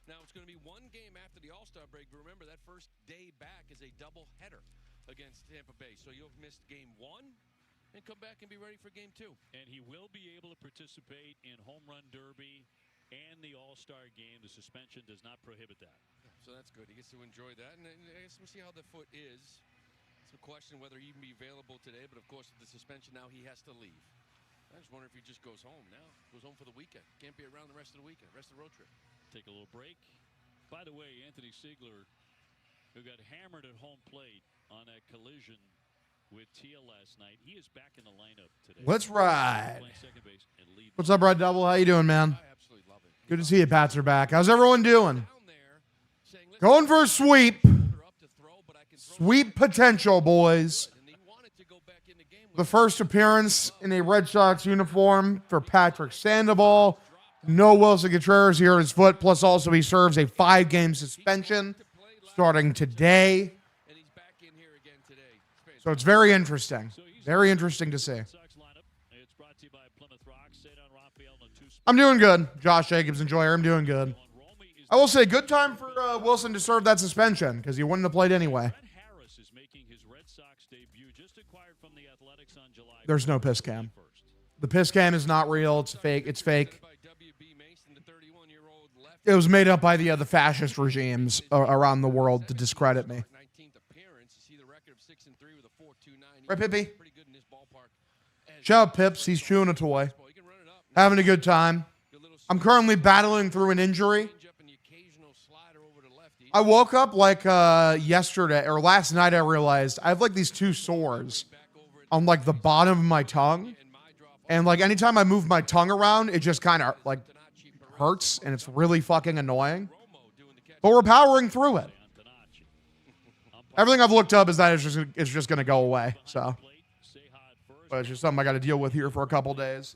Now, it's going to be one game after the All-Star break. But remember, that first day back is a doubleheader against Tampa Bay. So you'll have missed game 1 and come back and be ready for game 2. And he will be able to participate in Home Run Derby and the All-Star game. The suspension does not prohibit that. So that's good. He gets to enjoy that. And I guess we'll see how the foot is. It's a question whether he can be available today. But, of course, with the suspension now, he has to leave. I just wonder if he just goes home now. Goes home for the weekend. Can't be around the rest of the weekend, rest of the road trip. Take a little break. By the way, Anthony Siegler, who got hammered at home plate on that collision with Teal last night, he is back in the lineup today. Let's ride. What's up, Red Double? How you doing, man? Good to see you. Pats are back. How's everyone doing? Going for a sweep. Sweep potential, boys. The first appearance in a Red Sox uniform for Patrick Sandoval. No Wilson Contreras here at his foot. Plus, also, he serves a 5-game suspension starting today. So it's very interesting. Very interesting to see. I'm doing good. Josh Jacobs, enjoyer. I'm doing good. I will say, good time for Wilson to serve that suspension because he wouldn't have played anyway. There's no piss cam. The piss cam is not real. It's fake. It's fake. It was made up by the fascist regimes around the world to discredit me. Right, Pippi? Shout out Pips. He's chewing a toy. Having a good time. I'm currently battling through an injury. I woke up like yesterday or last night. I realized I have like these 2 sores on like the bottom of my tongue, and like anytime I move my tongue around, it just kind of like hurts, and it's really fucking annoying. But we're powering through it. Everything I've looked up is that it's just going to go away. So, but it's just something I got to deal with here for a couple days.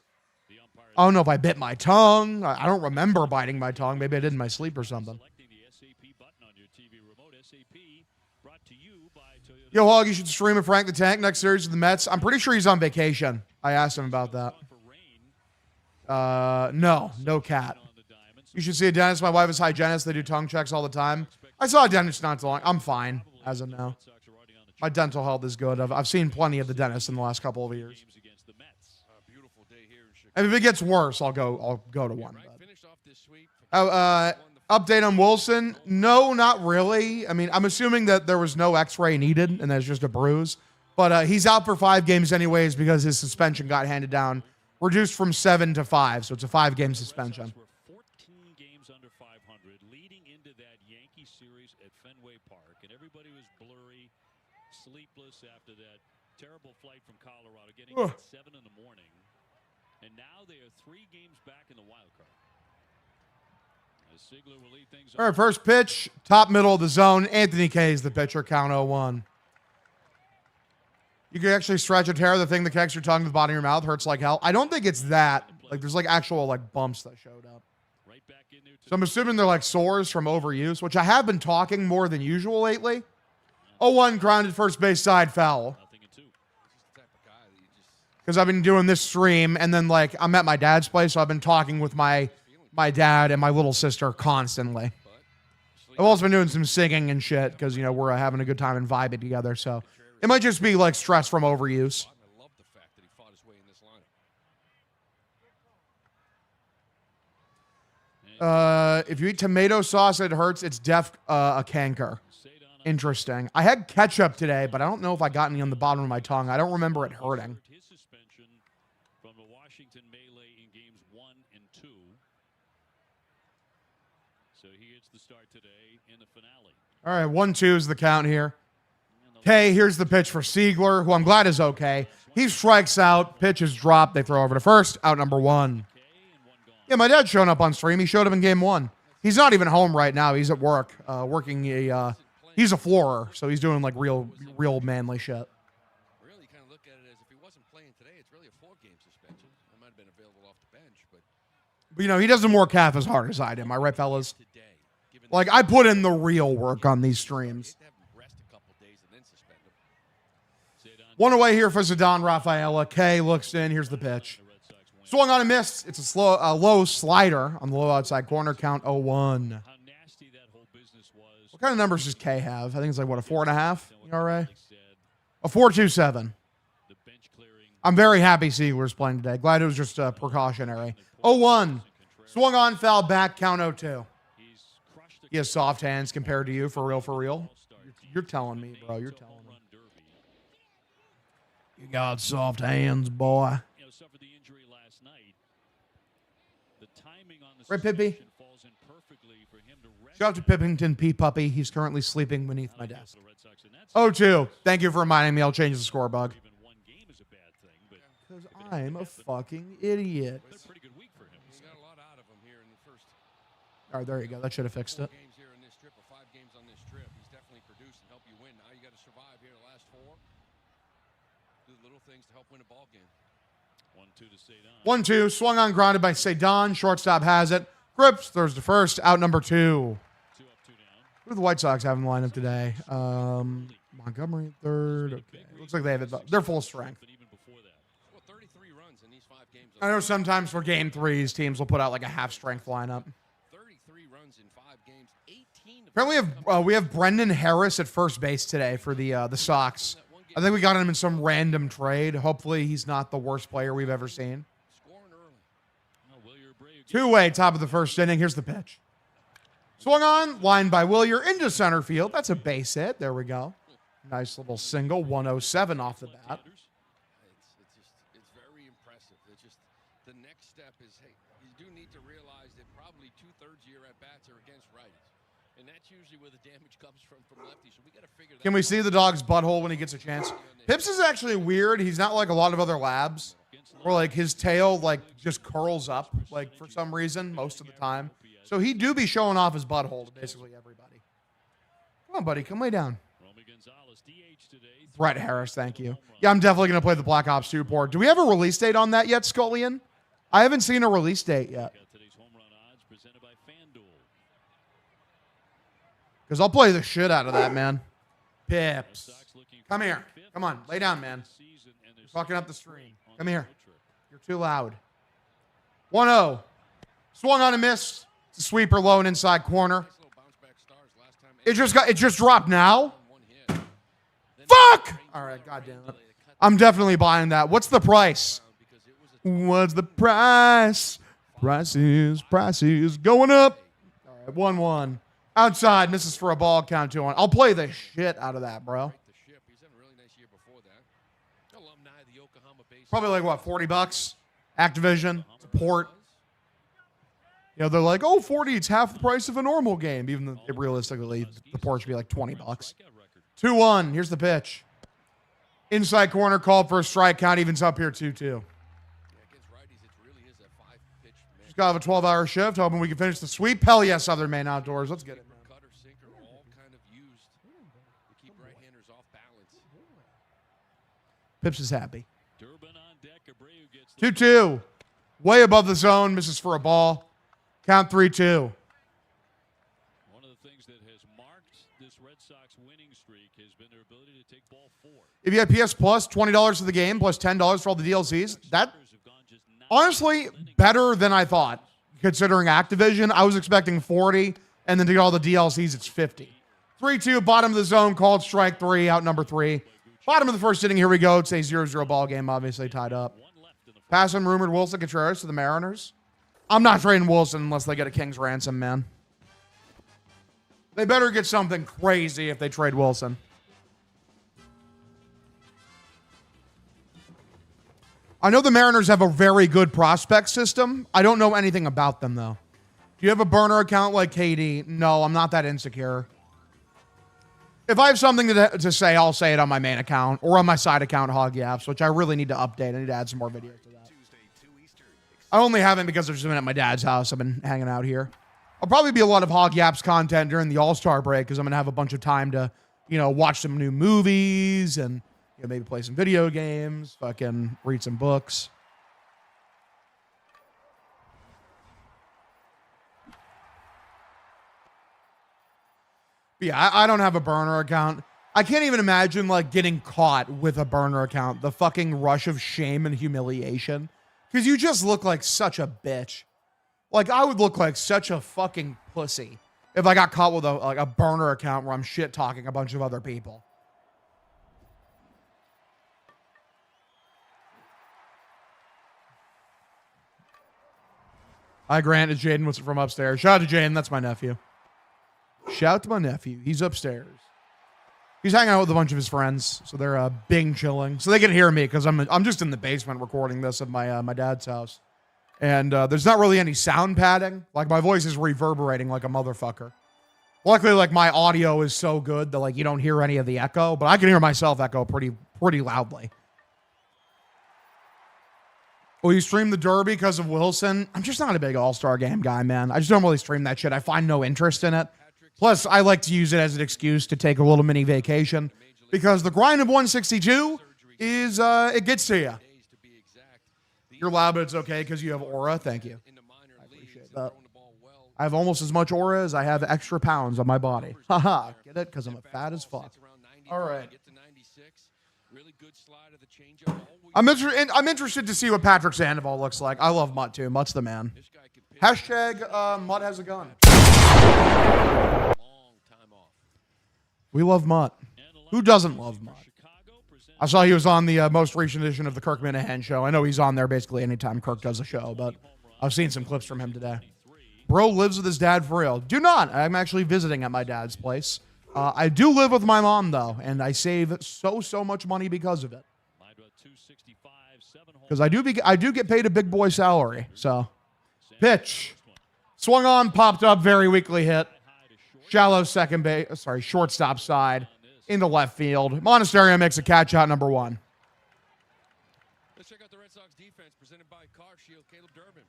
I don't know if I bit my tongue. I don't remember biting my tongue. Maybe I did in my sleep or something. Yo, Hog, you should stream with Frank the Tank next series of the Mets. I'm pretty sure he's on vacation. I asked him about that. No cat. You should see a dentist. My wife is hygienist. They do tongue checks all the time. I saw a dentist not too long. I'm fine as of now. My dental health is good. I've seen plenty of the dentist in the last couple of years. And if it gets worse, I'll go to one. Update on Wilson? No, not really. I mean, I'm assuming that there was no x-ray needed and that's just a bruise. But he's out for 5 games anyways because his suspension got handed down. Reduced from 7 to 5, so it's a 5-game suspension. 14 games under 500 leading into that Yankee series at Fenway Park. And everybody was blurry, sleepless after that terrible flight from Colorado, getting at 7 in the morning. And now they are 3 games back in the wild card. All right, first pitch, top middle of the zone. Anthony K is the pitcher, count 0-1. You can actually stretch a tear. The thing that connects your tongue to the bottom of your mouth hurts like hell. I don't think it's that. Like, there's like actual like bumps that showed up. So I'm assuming they're like sores from overuse, which I have been talking more than usual lately. 0-1, grounded first base side, foul. Because I've been doing this stream, and then like I'm at my dad's place, so I've been talking with my dad and my little sister constantly. I've also been doing some singing and shit because, you know, we're having a good time and vibing together. So it might just be like stress from overuse. If you eat tomato sauce and it hurts, it's a canker. Interesting. I had ketchup today, but I don't know if I got any on the bottom of my tongue. I don't remember it hurting. All right, 1-2 is the count here. Okay, here's the pitch for Siegler, who I'm glad is okay. He strikes out, pitch is dropped, they throw over to first, out number 1. Yeah, my dad's showing up on stream. He showed up in game 1. He's not even home right now. He's at work, working he's a floorer, so he's doing like real manly shit. Really kind of look at it as if he wasn't playing today, it's really a 4-game suspension. I might have been available off the bench, but you know, he doesn't work half as hard as I do, am I right, fellas? Like, I put in the real work on these streams. One away here for Zidane Rafaela. K looks in. Here's the pitch. Swung on and missed. It's a low slider on the low outside corner. Count 0-1. What kind of numbers does K have? I think it's like, what, a 4.5 ERA? A 4.27. I'm very happy Siegler's playing today. Glad it was just precautionary. 0-1. Swung on, foul back, count 0-2. He has soft hands compared to you, for real, for real. You're telling me, bro. You're telling me. You got soft hands, boy. Right, Pippi? Shout out to Pippington P. Puppy. He's currently sleeping beneath my desk. 0-2. Thank you for reminding me. I'll change the score, bug. Because I'm a fucking idiot. All right, there you go. That should have fixed it. Win a ball game. 1-2. Swung on, grounded by Cedon. Shortstop has it. Cripps throws to first. Out number 2. Who do the White Sox have in the lineup today? Montgomery third. Okay. Looks like they have it. They're full strength. I know sometimes for game 3s, teams will put out like a half-strength lineup. 33 runs in 5 games. 18. Apparently, we have Brendan Harris at first base today for the Sox. I think we got him in some random trade. Hopefully, he's not the worst player we've ever seen. 2-way, top of the first inning. Here's the pitch. Swung on, lined by Willier into center field. That's a base hit. There we go. Nice little single, 107 off the bat. It's very impressive. It's just the next step is, hey, you do need to realize that probably 2/3 of your at-bats are against righties. And that's usually where the damage comes from lefties. So we got to figure that out. Can we see the dog's butthole when he gets a chance? Pips is actually weird. He's not like a lot of other labs where like his tail like just curls up like for some reason most of the time. So he do be showing off his butthole to basically everybody. Come on, buddy. Come lay down. Brett Harris, thank you. Yeah, I'm definitely going to play the Black Ops 2 port. Do we have a release date on that yet, Scullion? I haven't seen a release date yet. Because I'll play the shit out of that, man. Pips. Come here. Come on. Lay down, man. You're fucking up the stream. Come here. You're too loud. 1-0. Swung on a miss. It's a sweeper low and inside corner. It just dropped now. Fuck! All right, goddamn it. I'm definitely buying that. What's the price? What's the price? Price is going up. All right, 1-1. Outside, misses for a ball, count 2-1. I'll play the shit out of that, bro. Probably like, what, $40? Activision, support. You know, they're like, oh, 40, it's half the price of a normal game. Even though realistically, the port should be like $20. 2-1, here's the pitch. Inside corner, called for a strike, count evens up here 2-2. Just got to have a 12-hour shift, hoping we can finish the sweep. Hell yes, Southern Maine Outdoors. Let's get it, man. Pips is happy. 2-2. Way above the zone. Misses for a ball. Count 3-2. One of the things that has marked this Red Sox winning streak has been their ability to take ball 4. If you had PS Plus, $20 for the game, plus $10 for all the DLCs. That, honestly, better than I thought. Considering Activision, I was expecting 40, and then to get all the DLCs, it's 50. 3-2, bottom of the zone, called strike 3, out number 3. Bottom of the first inning, here we go. It's a 0-0 ball game, obviously tied up. Passing rumored Wilson Contreras to the Mariners. I'm not trading Wilson unless they get a king's ransom, man. They better get something crazy if they trade Wilson. I know the Mariners have a very good prospect system. I don't know anything about them, though. Do you have a burner account like KD? No, I'm not that insecure. If I have something to say, I'll say it on my main account or on my side account, Hog Yaps, which I really need to update. I need to add some more videos to that. I only haven't because I've just been at my dad's house. I've been hanging out here. I'll probably be a lot of Hog Yaps content during the All-Star break because I'm going to have a bunch of time to, you know, watch some new movies and, you know, maybe play some video games, fucking read some books. But yeah, I don't have a burner account. I can't even imagine, like, getting caught with a burner account. The fucking rush of shame and humiliation. Because you just look like such a bitch. Like, I would look like such a fucking pussy if I got caught with a burner account where I'm shit talking a bunch of other people. Hi, Grant. It's Jaden from upstairs. Shout out to Jaden. That's my nephew. Shout out to my nephew. He's upstairs. He's hanging out with a bunch of his friends, so they're Bing chilling. So they can hear me because I'm just in the basement recording this at my dad's house. And there's not really any sound padding. Like, my voice is reverberating like a motherfucker. Luckily, like, my audio is so good that, like, you don't hear any of the echo. But I can hear myself echo pretty loudly. Will you stream the Derby because of Wilson? I'm just not a big All-Star Game guy, man. I just don't really stream that shit. I find no interest in it. Plus, I like to use it as an excuse to take a little mini vacation. Because the grind of 162 is, it gets to you. You're loud, but it's okay because you have aura. Thank you. I appreciate that. I have almost as much aura as I have extra pounds on my body. Haha. Get it? Because I'm a fat as fuck. All right. I'm interested to see what Patrick Sandoval looks like. I love Mutt too. Mutt's the man. Hashtag Mutt has a gun. We love Mutt. Who doesn't love Mutt? I saw he was on the most recent edition of the Kirk Minahan show. I know he's on there basically anytime Kirk does a show, but I've seen some clips from him today. Bro lives with his dad for real. Do not. I'm actually visiting at my dad's place. I do live with my mom, though, and I save so much money because of it. Because I do get paid a big boy salary. So, pitch. Swung on, popped up, very weakly hit. Shallow shortstop side. Into left field. Monasterio makes a catch out number 1. Let's check out the Red Sox defense presented by Car Shield. Caleb Durbin.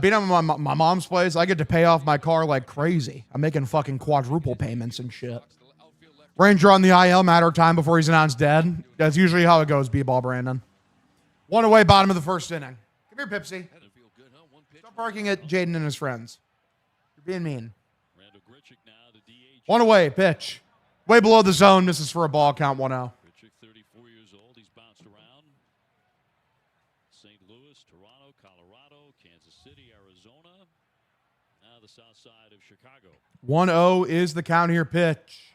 Being at my mom's place, I get to pay off my car like crazy. I'm making fucking quadruple payments and shit. Ranger on the IL, matter of time before he's announced dead. That's usually how it goes, B-ball Brandon. 1 away, bottom of the first inning. Come here, Pipsy. Stop barking at Jaden and his friends. You're being mean. 1 away, pitch. Way below the zone, misses for a ball, count 1-0. Richard, 34 years old, he's bounced around. St. Louis, Toronto, Colorado, Kansas City, Arizona. Now the south side of Chicago. 1-0 is the count here, pitch.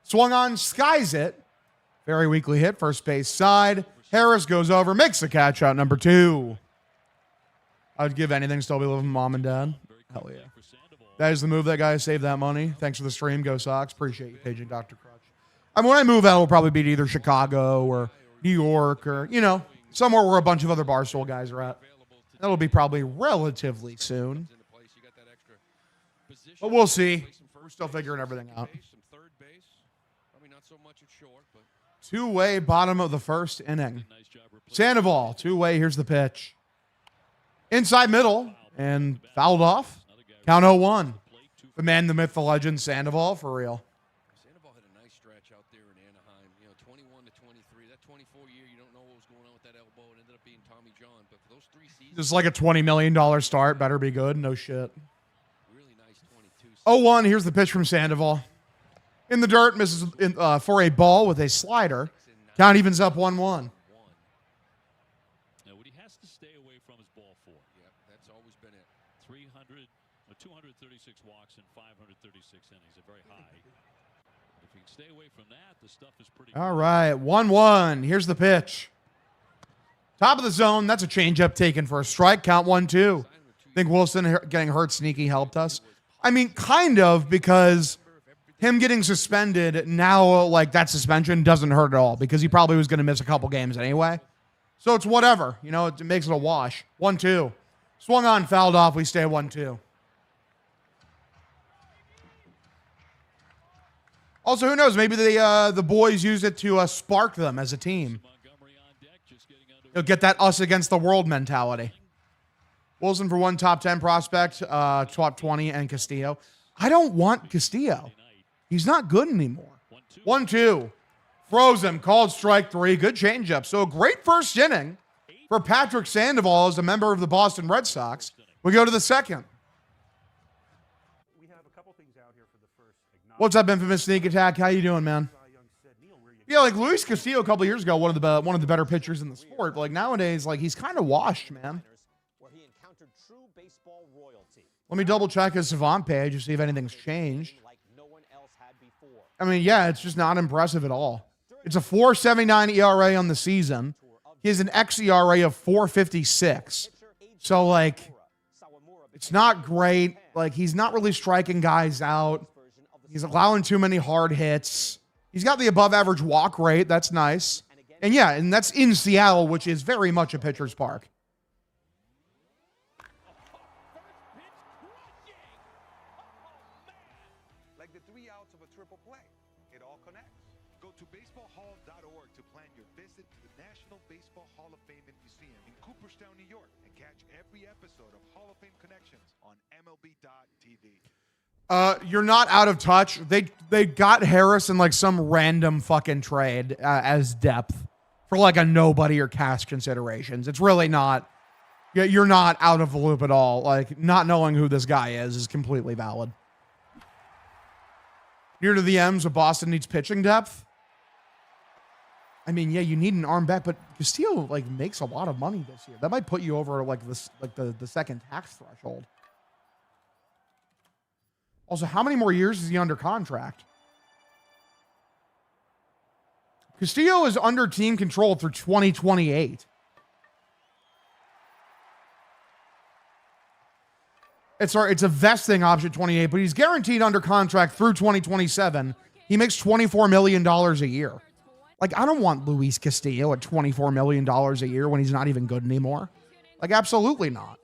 Swung on, skies it. Very weakly hit, first base side. Harris goes over, makes the catch out, number 2. I'd give anything to still be living with mom and dad. Hell yeah. That is the move, that guy. Save that money. Thanks for the stream. Go Sox. Appreciate you, paging Dr. Crutch. I mean, when I move out, it'll probably be to either Chicago or New York or, you know, somewhere where a bunch of other Barstool guys are at. That'll be probably relatively soon. But we'll see. We're still figuring everything out. 2-way, bottom of the first inning. Sandoval, 2-way. Here's the pitch. Inside middle and fouled off. Count 0-1. The man, the myth, the legend, Sandoval, for real. Sandoval had a nice stretch out there in Anaheim. You know, 21 to 23. That 24 year, you don't know what was going on with that elbow. It ended up being Tommy John. But for those 3 seasons, just like a $20 million start. Better be good. No shit. Really nice 22. 0-1. Here's the pitch from Sandoval. In the dirt, misses for a ball with a slider. Count evens up 1-1. Now, he has to stay away from his ball 4. Yeah, that's always been it. 236 walks in 536 innings, a very high. If you can stay away from that, the stuff is pretty all right, 1-1. Here's the pitch. Top of the zone. That's a changeup taken for a strike. Count 1-2. I think Wilson getting hurt sneaky helped us. I mean, kind of, because him getting suspended now, like, that suspension doesn't hurt at all because he probably was going to miss a couple games anyway. So it's whatever. You know, it makes it a wash. 1-2. Swung on, fouled off. We stay 1-2. Also, who knows? Maybe the boys use it to spark them as a team. You'll get that us against the world mentality. Wilson for 1 top 10 prospect, top 20, and Castillo. I don't want Castillo. He's not good anymore. 1-2. Froze him. Called strike 3. Good changeup. So a great first inning for Patrick Sandoval as a member of the Boston Red Sox. We go to the second. What's up, Infamous Sneak Attack? How you doing, man? Yeah, like Luis Castillo a couple years ago, one of the better pitchers in the sport. But like nowadays, like he's kind of washed, man. Let me double check his Savant page to see if anything's changed. I mean, yeah, it's just not impressive at all. It's a 4.79 ERA on the season. He has an xERA of 4.56. So, like, it's not great. Like, he's not really striking guys out. He's allowing too many hard hits. He's got the above average walk rate. That's nice. And yeah, and that's in Seattle, which is very much a pitcher's park. Like the 3 outs of a triple play. It all connects. Go to baseballhall.org to plan your visit to the National Baseball Hall of Fame and Museum in Cooperstown, New York, and catch every episode of Hall of Fame Connections on MLB.tv. You're not out of touch. They got Harris in like some random fucking trade as depth for like a nobody or cash considerations. It's really not. You're not out of the loop at all. Like, not knowing who this guy is completely valid. Near to the M's, if Boston needs pitching depth. I mean, yeah, you need an arm back, but Castillo like makes a lot of money this year. That might put you over like this, like the second tax threshold. Also, how many more years is he under contract? Castillo is under team control through 2028. It's a vesting option 28, but he's guaranteed under contract through 2027. He makes $24 million a year. Like, I don't want Luis Castillo at $24 million a year when he's not even good anymore. Like, absolutely not.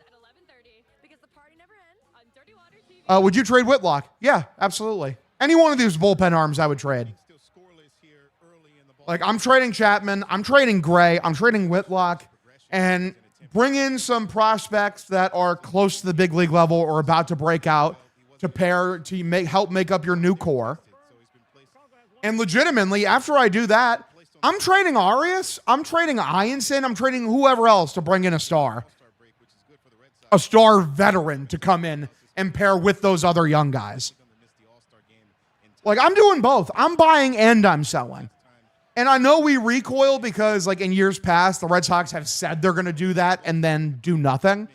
Would you trade Whitlock? Yeah, absolutely. Any one of these bullpen arms I would trade. Like, I'm trading Chapman. I'm trading Gray. I'm trading Whitlock. And bring in some prospects that are close to the big league level or about to break out to pair to help make up your new core. And legitimately, after I do that, I'm trading Arias. I'm trading Ianson. I'm trading whoever else to bring in a star veteran to come in and pair with those other young guys. Like, I'm doing both. I'm buying and I'm selling. And I know we recoil because, like, in years past, the Red Sox have said they're going to do that and then do nothing.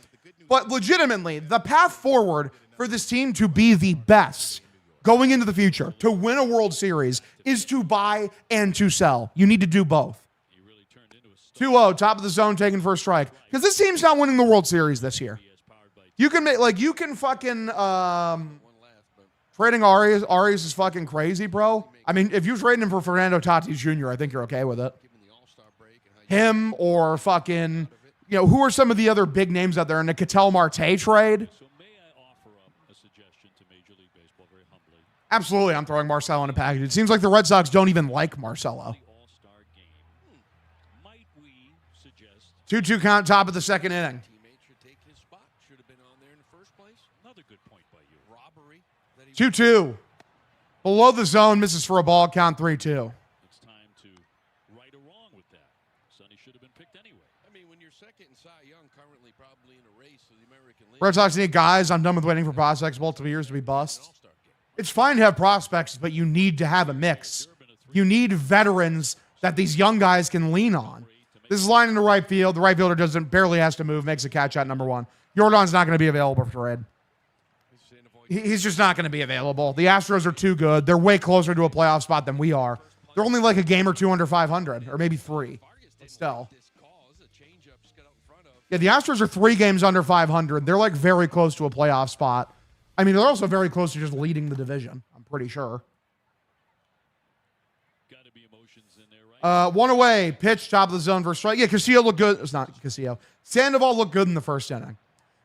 But legitimately, the path forward for this team to be the best going into the future, to win a World Series, is to buy and to sell. You need to do both. 2-0, top of the zone, taken for a strike. Because this team's not winning the World Series this year. You can make, like, you can fucking, trading Arias is fucking crazy, bro. I mean, if you're trading him for Fernando Tatis Jr., I think you're okay with it. Him or fucking, you know, who are some of the other big names out there in the Ketel Marte trade? So may I offer up a suggestion to Major League Baseball very humbly? Absolutely, I'm throwing Marcelo in a package. It seems like the Red Sox don't even like Marcelo. All-Star game. Might we suggest 2-2 count, top of the second inning. Teammate should take his spot. Should have been on there in the first place. another good point by you? Robbery. That he 2-2. Below the zone, misses for a ball, count 3-2. It's time to right or wrong with that. Sonny should have been picked anyway. I mean, when you're second in Cy Young, currently probably in a race for the American League. Red Sox need guys. I'm done with waiting for prospects multiple years to be bust. All-Star game. It's fine to have prospects, but you need to have a mix. You need veterans that these young guys can lean on. This is line into right field. The right fielder barely has to move, makes a catch at number one. Jordan's not going to be available for trade. He's just not going to be available. The Astros are too good. They're way closer to a playoff spot than we are. They're only like a game or two under 500, or maybe 3. But still. Yeah, the Astros are 3 games under 500. They're like very close to a playoff spot. I mean, they're also very close to just leading the division, I'm pretty sure. Got to be emotions in there, right? One away, pitch, top of the zone for a strike. Yeah, Castillo looked good. It's not Castillo. Sandoval looked good in the first inning.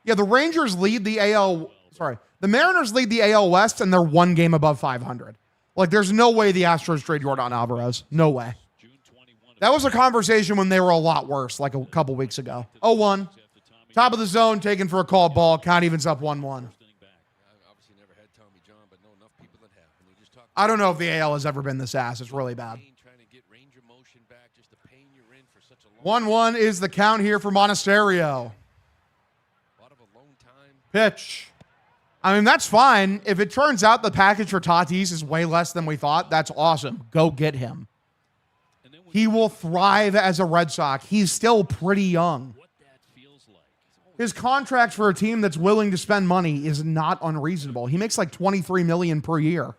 Yeah, the Rangers lead the AL. Sorry. The Mariners lead the AL West, and they're 1 game above 500. Like, there's no way the Astros trade Jordan Alvarez. No way. That was a conversation when they were a lot worse, like a couple weeks ago. 0-1. Top of the zone, taken for a called ball. Count evens up 1-1. Obviously never had Tommy John, but know enough people that have. And just talk I don't know if the AL has ever been this ass. It's really bad. trying to get range of motion back, just the pain you're in for such a long 1-1 is the count here for Monasterio. a lot of alone time. Pitch. I mean, that's fine. If it turns out the package for Tatis is way less than we thought, that's awesome. Go get him. He will thrive as a Red Sox. He's still pretty young. What that feels like. His contract for a team that's willing to spend money is not unreasonable. He makes like $23 million per year.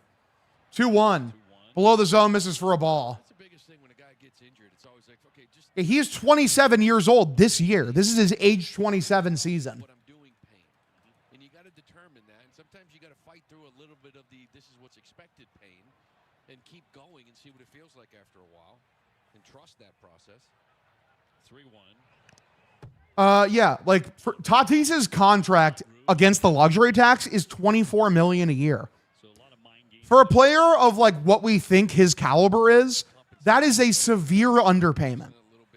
2-1. Below the zone, misses for a ball. That's the biggest thing when a guy gets injured. It's always like, okay, just He is 27 years old this year. This is his age 27 season. what I'm doing pain. And you got to determine that. And sometimes you got to fight through a little bit of the this is what's expected pain and keep going and see what it feels like after a while and trust that process. 3-1. Yeah, like Tatis's contract against the luxury tax is $24 million a year. So a lot of mind games. For a player of like what we think his caliber is, that is a severe underpayment.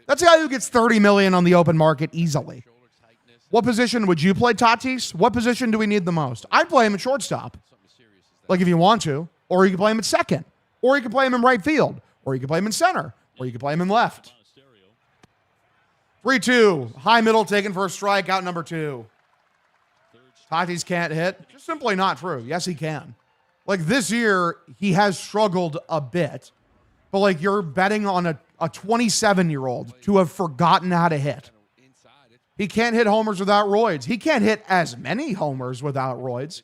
That's a guy who gets $30 million on the open market easily. Shoulder tightness. What position would you play Tatis? What position do we need the most? I'd play him at shortstop, Something serious is that. like if you want to, or you can play him at second, or you can play him in right field, or you can play him in center, or you can play him in left. 3-2. High middle taken for a strike, out number 2. Tatis can't hit. Just simply not true. Yes, he can. Like this year, he has struggled a bit. But like you're betting on a 27-year-old to have forgotten how to hit. Inside it He can't hit homers without roids. He can't hit as many homers without roids.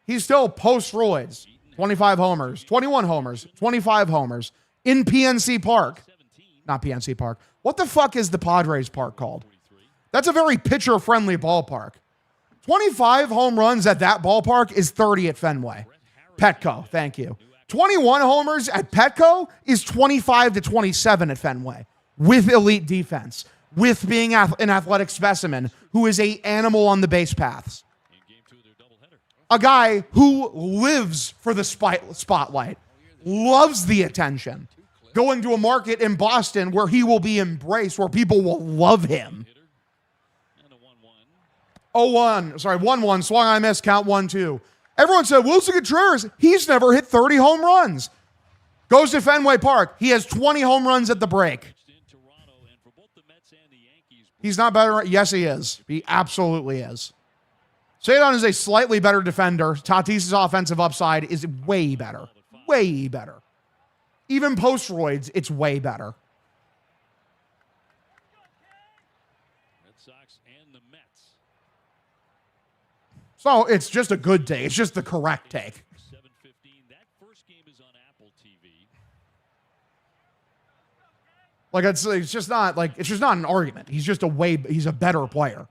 He's still post-roids. 25 homers, 21 homers, 25 homers in PNC Park. Not PNC Park. What the fuck is the Padres Park called? That's a very pitcher-friendly ballpark. 25 home runs at that ballpark is 30 at Fenway. Petco, thank you. 21 homers at Petco is 25 to 27 at Fenway with elite defense, with being an athletic specimen who is an animal on the base paths. A guy who lives for the spotlight, loves the attention. Going to a market in Boston where he will be embraced, where people will love him. 0-1. Sorry, 1-1. Swung I missed. Count 1-2. Everyone said, Wilson Contreras, he's never hit 30 home runs. Goes to Fenway Park. He has 20 home runs at the break. He's not better. Yes, he is. He absolutely is. Cedon is a slightly better defender. Tatis's offensive upside is way better. Way better. Even post-roids, it's way better. Red Sox and the Mets. So it's just a good take. It's just the correct take. 7:15. That first game is on Apple TV. Like it's just not an argument. He's a better player.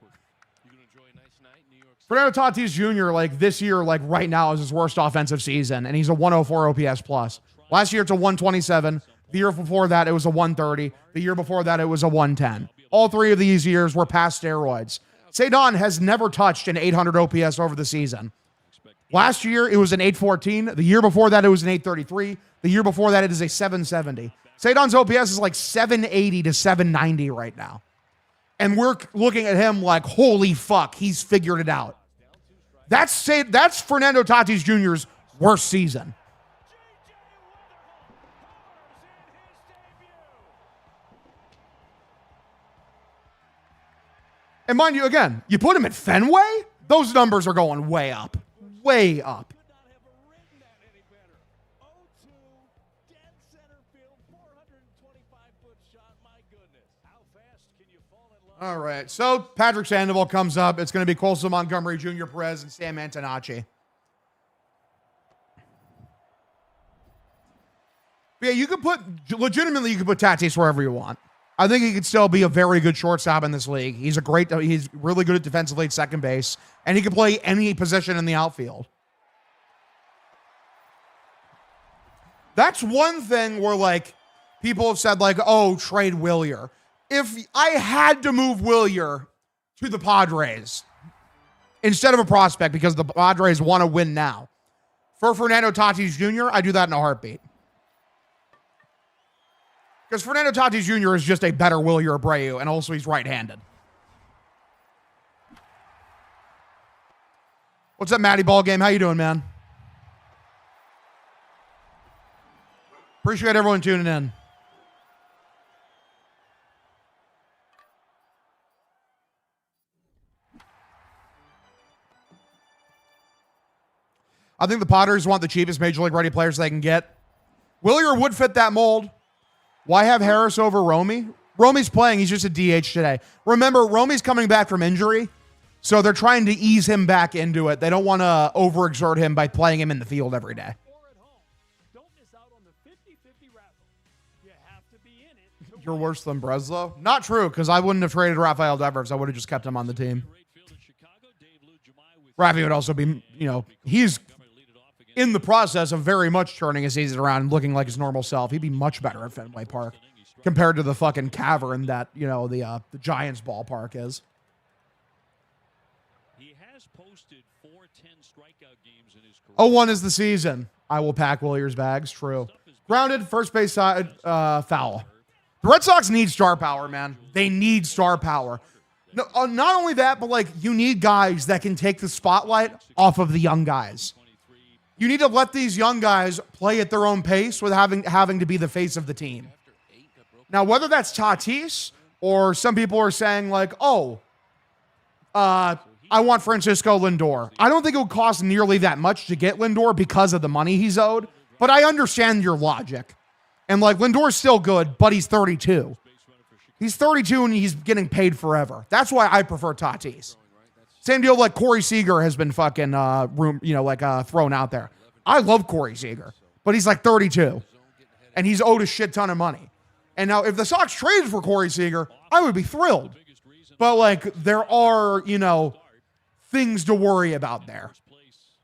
you can enjoy a nice night in New York City. Fernando Tatis Jr. like this year, like right now is his worst offensive season, and he's a 104 OPS plus. Last year it's a 127. The year before that it was a 130. The year before that it was a 110. All 3 of these years were past steroids. Cedon has never touched an 800 OPS over the season. Last year it was an 814. The year before that it was an 833. The year before that it is a 770. Cedon's OPS is like 780 to 790 right now. And we're looking at him like, holy fuck, he's figured it out. That's Fernando Tatis Jr.'s worst season. And mind you, again, you put him at Fenway, those numbers are going way up. Way up. All right, so Patrick Sandoval comes up. It's going to be Colson Montgomery, Junior Perez, and Sam Antonacci. But yeah, you could put Tatis wherever you want. I think he could still be a very good shortstop in this league. He's really good at defensively at second base, and he can play any position in the outfield. That's one thing where like people have said like, oh, trade Wilyer. If I had to move Wilyer to the Padres instead of a prospect because the Padres want to win now, for Fernando Tatis Jr., I do that in a heartbeat. Because Fernando Tatis Jr. is just a better Wilyer Abreu, and also he's right-handed. What's up, Matty Ball Game? How you doing, man? Appreciate everyone tuning in. I think the Padres want the cheapest Major League ready players they can get. Wilyer would fit that mold. Why have Harris over Romy? Romy's playing. He's just a DH today. Remember, Romy's coming back from injury. So they're trying to ease him back into it. They don't want to overexert him by playing him in the field every day. You're worse than Breslow? Not true, because I wouldn't have traded Rafael Devers. I would have just kept him on the team. Rafi would also be, he's in the process of very much turning his season around and looking like his normal self. He'd be much better at Fenway Park compared to the fucking cavern that, the Giants ballpark is. He has posted 410 strikeout games in his career. 0-1 is the season. I will pack Williers bags. True. Grounded, first base side, foul. The Red Sox need star power, man. They need star power. No, not only that, but you need guys that can take the spotlight off of the young guys. You need to let these young guys play at their own pace without having to be the face of the team. Now, whether that's Tatis or some people are saying I want Francisco Lindor. I don't think it would cost nearly that much to get Lindor because of the money he's owed, but I understand your logic. And Lindor's still good, but he's 32. He's 32 and he's getting paid forever. That's why I prefer Tatis. Same deal Corey Seager has been fucking thrown out there. I love Corey Seager, but he's 32 and he's owed a shit ton of money. And now if the Sox traded for Corey Seager, I would be thrilled. But there are, things to worry about there.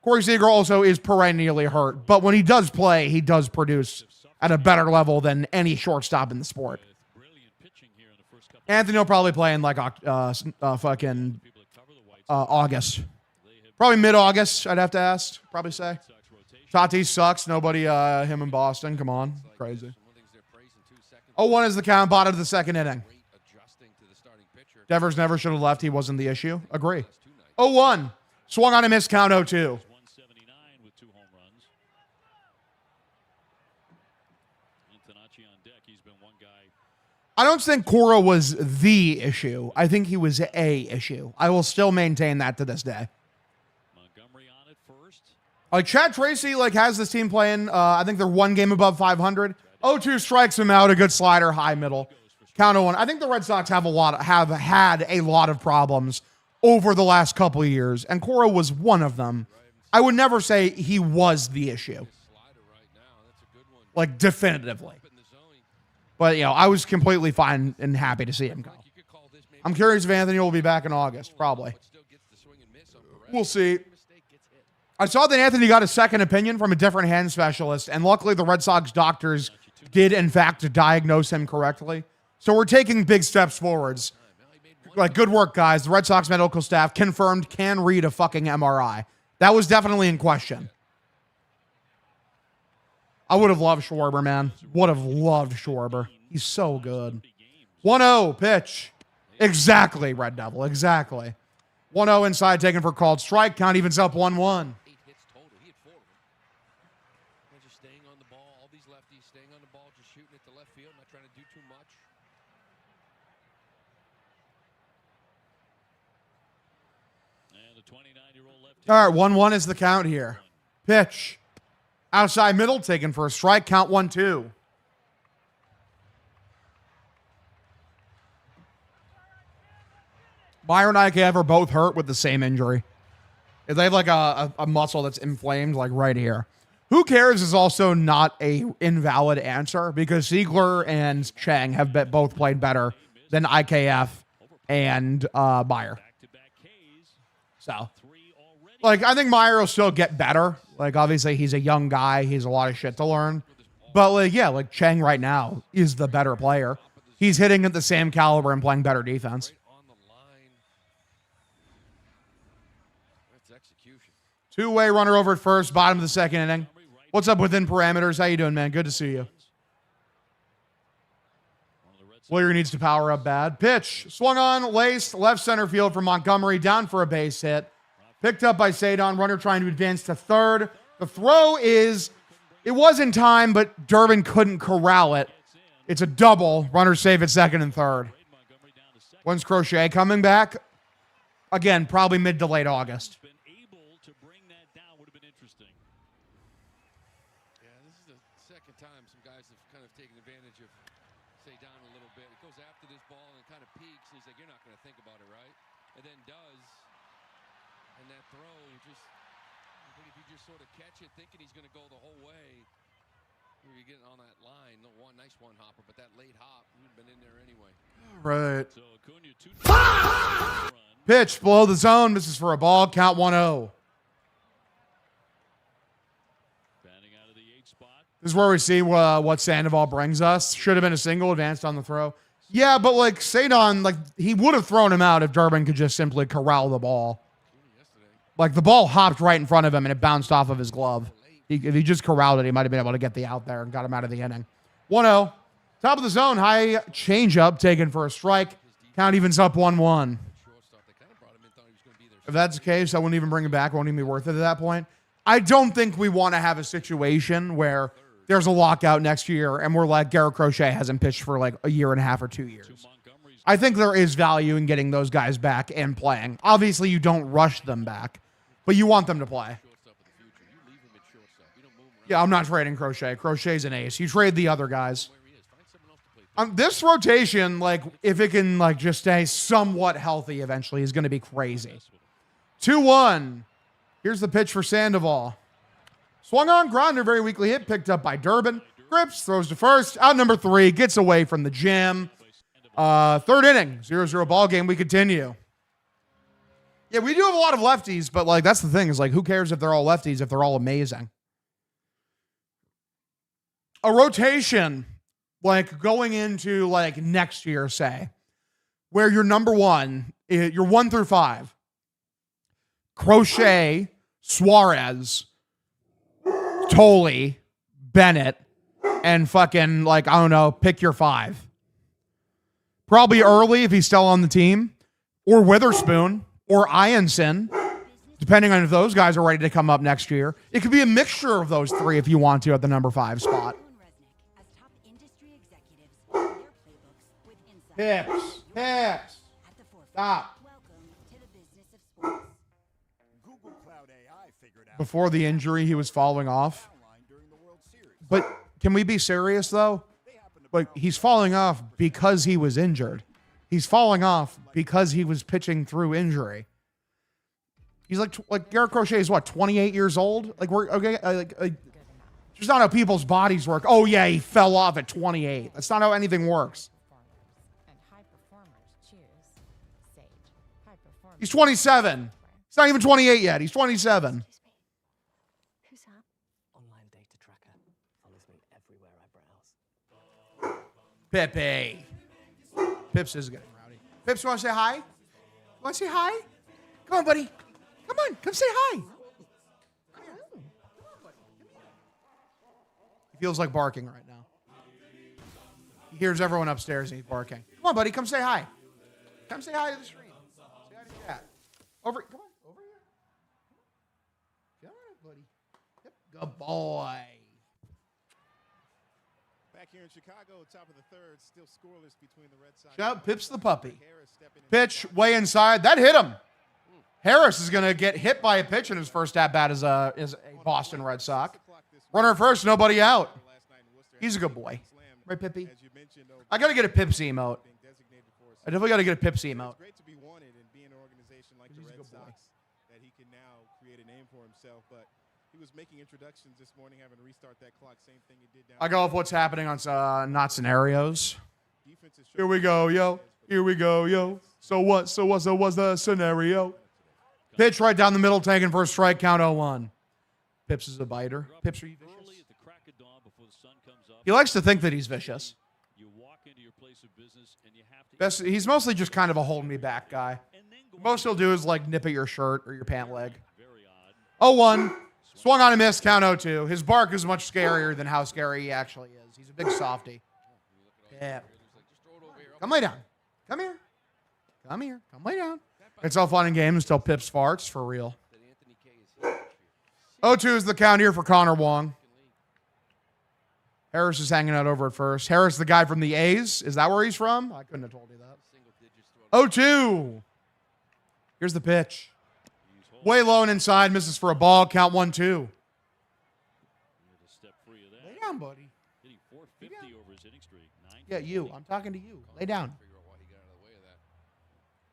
Corey Seager also is perennially hurt, but when he does play, he does produce at a better level than any shortstop in the sport. Anthony will probably play in August. Probably mid-August, I'd have to ask. Probably say. Tatis sucks. Nobody, him in Boston. Come on. Crazy. 0-1 is the count. Bottom of the second inning. Devers never should have left. He wasn't the issue. Agree. 0-1. Swung on a missed count 0-2. With 2 home runs. On deck. He's been one guy. I don't think Cora was the issue. I think he was a issue. I will still maintain that to this day. Montgomery on it first. Chad Tracy has this team playing. I think they're 1 game above 500. 0-2 strikes him out. A good slider, high middle. Count 0-1. I think the Red Sox have had a lot of problems over the last couple of years, and Cora was one of them. I would never say he was the issue. Definitively. But, I was completely fine and happy to see him go. I'm curious if Anthony will be back in August. Probably. We'll see. I saw that Anthony got a second opinion from a different hand specialist, and luckily the Red Sox doctors did, in fact, diagnose him correctly. So we're taking big steps forwards. Good work, guys. The Red Sox medical staff confirmed can read a fucking MRI. That was definitely in question. I would have loved Schwarber, man. Would have loved Schwarber. He's so good. 1-0 pitch. Exactly, Red Devil. Exactly. 1-0 inside, taken for called strike. Count evens up 1-1. 8 hits total. He had 4 of them. Just staying on the ball. All these lefties staying on the ball, just shooting it to left field, not trying to do too much. And the 29-year-old lefty. All right, 1-1 is the count here. Pitch. Outside middle, taken for a strike. Count 1-2. Meyer and IKF are both hurt with the same injury. They have a muscle that's inflamed right here. Who cares is also not a invalid answer because Siegler and Chang have both played better than IKF and Meyer. So, I think Meyer will still get better. Obviously, he's a young guy. He's a lot of shit to learn. But, Chang right now is the better player. He's hitting at the same caliber and playing better defense. Two-way runner over at first, bottom of the second inning. What's up within parameters? How you doing, man? Good to see you. Willier needs to power up bad. Pitch. Swung on, laced, left center field for Montgomery. Down for a base hit. Picked up by Sadon. Runner trying to advance to third. The throw it was in time, but Durbin couldn't corral it. It's a double. Runner safe at second and third. When's Crochet coming back? Again, probably mid to late August. Time some guys have kind of taken advantage of Sadon a little bit. It goes after this ball and kind of peaks. And he's like, you're not going to think about it, right? And then does. And that throw just, I think if you just sort of catch it thinking he's going to go the whole way, you're getting on that line. No one nice one hopper, but that late hop, you've been in there anyway. Right. So Acuna, Pitch below the zone. Misses for a ball. Count 1-0. batting out of the 8 spot. This is where we see what Sandoval brings us. Should have been a single, advanced on the throw. Yeah, but like Sadon, like he would have thrown him out if Durbin could just simply corral the ball. Like the ball hopped right in front of him and it bounced off of his glove. If he just corralled it, he might have been able to get the out there and got him out of the inning. 1-0. Top of the zone, high changeup taken for a strike. Count evens up 1-1. If that's the case, I wouldn't even bring him back. It won't even be worth it at that point. I don't think we want to have a situation where there's a lockout next year and we're like, Garrett Crochet hasn't pitched for like a year and a half or 2 years. I think there is value in getting those guys back and playing. Obviously, you don't rush them back, but you want them to play. Yeah, I'm not trading Crochet. Crochet's an ace. You trade the other guys. This rotation, like, if it can, like, just stay somewhat healthy eventually, is going to be crazy. 2-1. Here's the pitch for Sandoval. Swung on, grounder, very weakly hit, picked up by Durbin. Grips, throws to first. Out number 3, gets away from the gym. Third inning, 0-0 ball game. We continue. Yeah, we do have a lot of lefties, but, like, that's the thing is, like, who cares if they're all lefties if they're all amazing? A rotation, like, going into, like, next year, say, where your number 1, your 1 through 5, Crochet, Suarez, Tolley, Bennett, and fucking, like, I don't know, pick your 5. Probably early if he's still on the team, or Witherspoon, or Ianson, depending on if those guys are ready to come up next year. It could be a mixture of those 3 if you want to at the number 5 spot. Pips. Stop. Before the injury, he was falling off. But can we be serious, though? Like, he's falling off because he was injured. He's falling off because he was pitching through injury. He's like Garrett Crochet is what, 28 years old? Like, we're okay. Just not how people's bodies work. Oh yeah, he fell off at 28. That's not how anything works. He's 27. He's not even 28 yet. He's 27. Who's that? Online data tracker follows me everywhere I browse. Pepe. Pips is getting rowdy. Pips, you want to say hi? You want to say hi? Come on, buddy. Come on. Come say hi. He feels like barking right now. He hears everyone upstairs and he's barking. Come on, buddy. Come say hi. Come say hi to the stream. Say hi to the chat. Come on. Over here. Come on, buddy. Yep. Good boy. Back here in Chicago, top of the 3rd, still scoreless between the Red Sox. Shout Pips the puppy. Pitch way inside. That hit him. Harris is going to get hit by a pitch in his first at-bat as a Boston Red Sox. Runner first, nobody out. He's a good boy. Right, Pippy? I got to get a Pips emote. I definitely got to get a Pips emote. It's great to be wanted and be in an organization like the Red Sox that he can now create a name for himself, but he was making introductions this morning, having to restart that clock. Same thing he did down. I go off what's happening on Not Scenarios. Here we go, yo. Here we go, yo. So what's the scenario? Pitch right down the middle, taken for a strike, count 0-1. Pips is a biter. Pips, are you vicious? He likes to think that he's vicious. You walk into your place of business and you have to He's mostly just kind of a hold me back guy. Most he'll do is like nip at your shirt or your pant leg. 0-1. Swung on a miss, count 0-2. His bark is much scarier than how scary he actually is. He's a big softy. Yeah. Come lay down. Come here. Come here. Come lay down. It's all fun and games until Pips farts, for real. 0-2 is the count here for Connor Wong. Harris is hanging out over at first. Harris, the guy from the A's. Is that where he's from? I couldn't have told you that. 0-2. Here's the pitch. Way low and inside. Misses for a ball. Count 1-2. Lay down, buddy. Yeah, you. I'm talking to you. Lay down.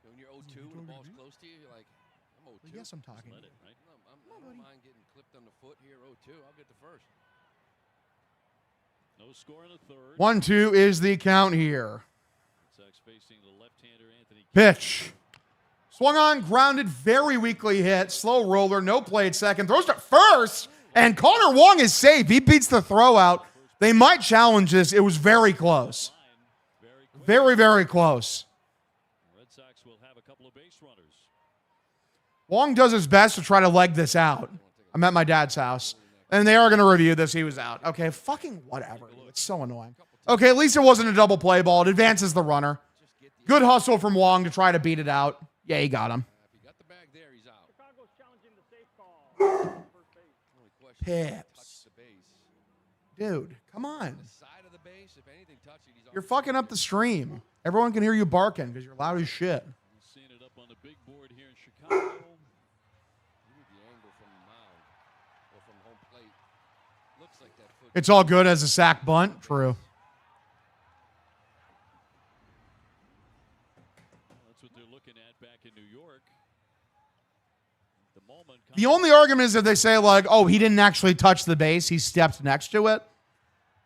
When you're 0-2 and the ball's close to you, you're like, I'm 0-2. Yes, I'm talking. Let it, right? No, I don't mind getting clipped on the foot here. 0-2. I'll get the first. No score in the third. 1-2 is the count here. Sox facing the left-hander Anthony. Pitch. Swung on, grounded, very weakly hit. Slow roller, no play at second. Throws to first, and Connor Wong is safe. He beats the throw out. They might challenge this. It was very close. Very, very close. Red Sox will have a couple of base runners. Wong does his best to try to leg this out. I'm at my dad's house, and they are going to review this. He was out. Okay, fucking whatever. It's so annoying. Okay, at least it wasn't a double play ball. It advances the runner. Good hustle from Wong to try to beat it out. Yeah, he got him. If he got the bag there, he's out. Chicago's challenging the safe call. First base. Pips. Dude, come on. The side of the base, if anything touched it, he's You're fucking up the stream. Everyone can hear you barking because you're loud as shit. We're seeing it up on the big board here in Chicago. the angle from the mound or from home plate. Looks like that foot. It's all good as a sack bunt. True. That's what they're looking at back in New York. The moment. The only argument is if they say, like, oh, he didn't actually touch the base, he stepped next to it,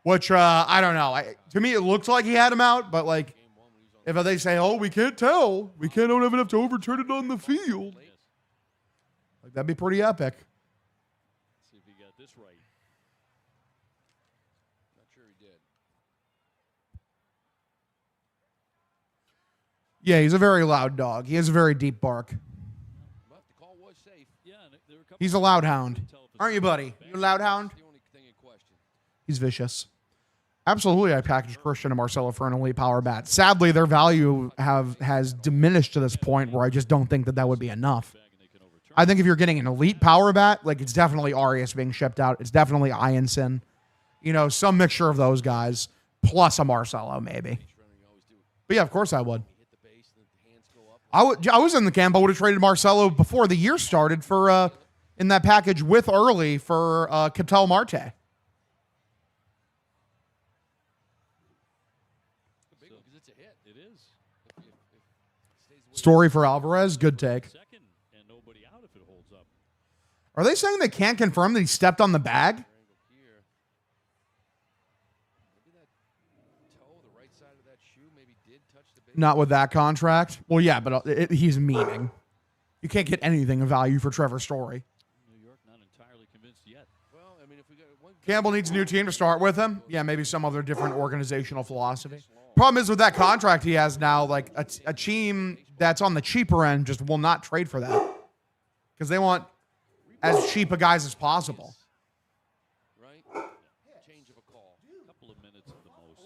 which I don't know. To me, it looks like he had him out, but, like, if they say, oh, we can't tell, we don't have enough to overturn it on the field, like, that'd be pretty epic. See if he got this right. Not sure he did. Yeah, he's a very loud dog. He has a very deep bark. But the call was safe. Yeah, and there were a couple He's a loud hound. Aren't you, buddy? You a loud hound? The only thing in question. He's vicious. Absolutely, I packaged Christian and Marcelo for an elite power bat. Sadly, their value has diminished to this point where I just don't think that would be enough. I think if you're getting an elite power bat, like, it's definitely Arias being shipped out. It's definitely Ianson. You know, some mixture of those guys, plus a Marcelo maybe. But yeah, of course I would. I was in the camp. I would have traded Marcelo before the year started for in that package with early for Ketel Marte. It is. Story for Alvarez. Good take. Second and nobody out if it holds up. Are they saying they can't confirm that he stepped on the bag? Maybe that toe, the right side of that shoe, maybe did touch the base. Not with that contract. Well, yeah, but he's meaning. You can't get anything of value for Trevor Story. New York not entirely convinced yet. Well, I mean, if we got one. Campbell needs a new team to start with him. Yeah, maybe some other different organizational philosophy. Problem is with that contract he has now, like a team that's on the cheaper end just will not trade for that because they want as cheap a guys as possible. Right? Change of a call. A couple of minutes at the most.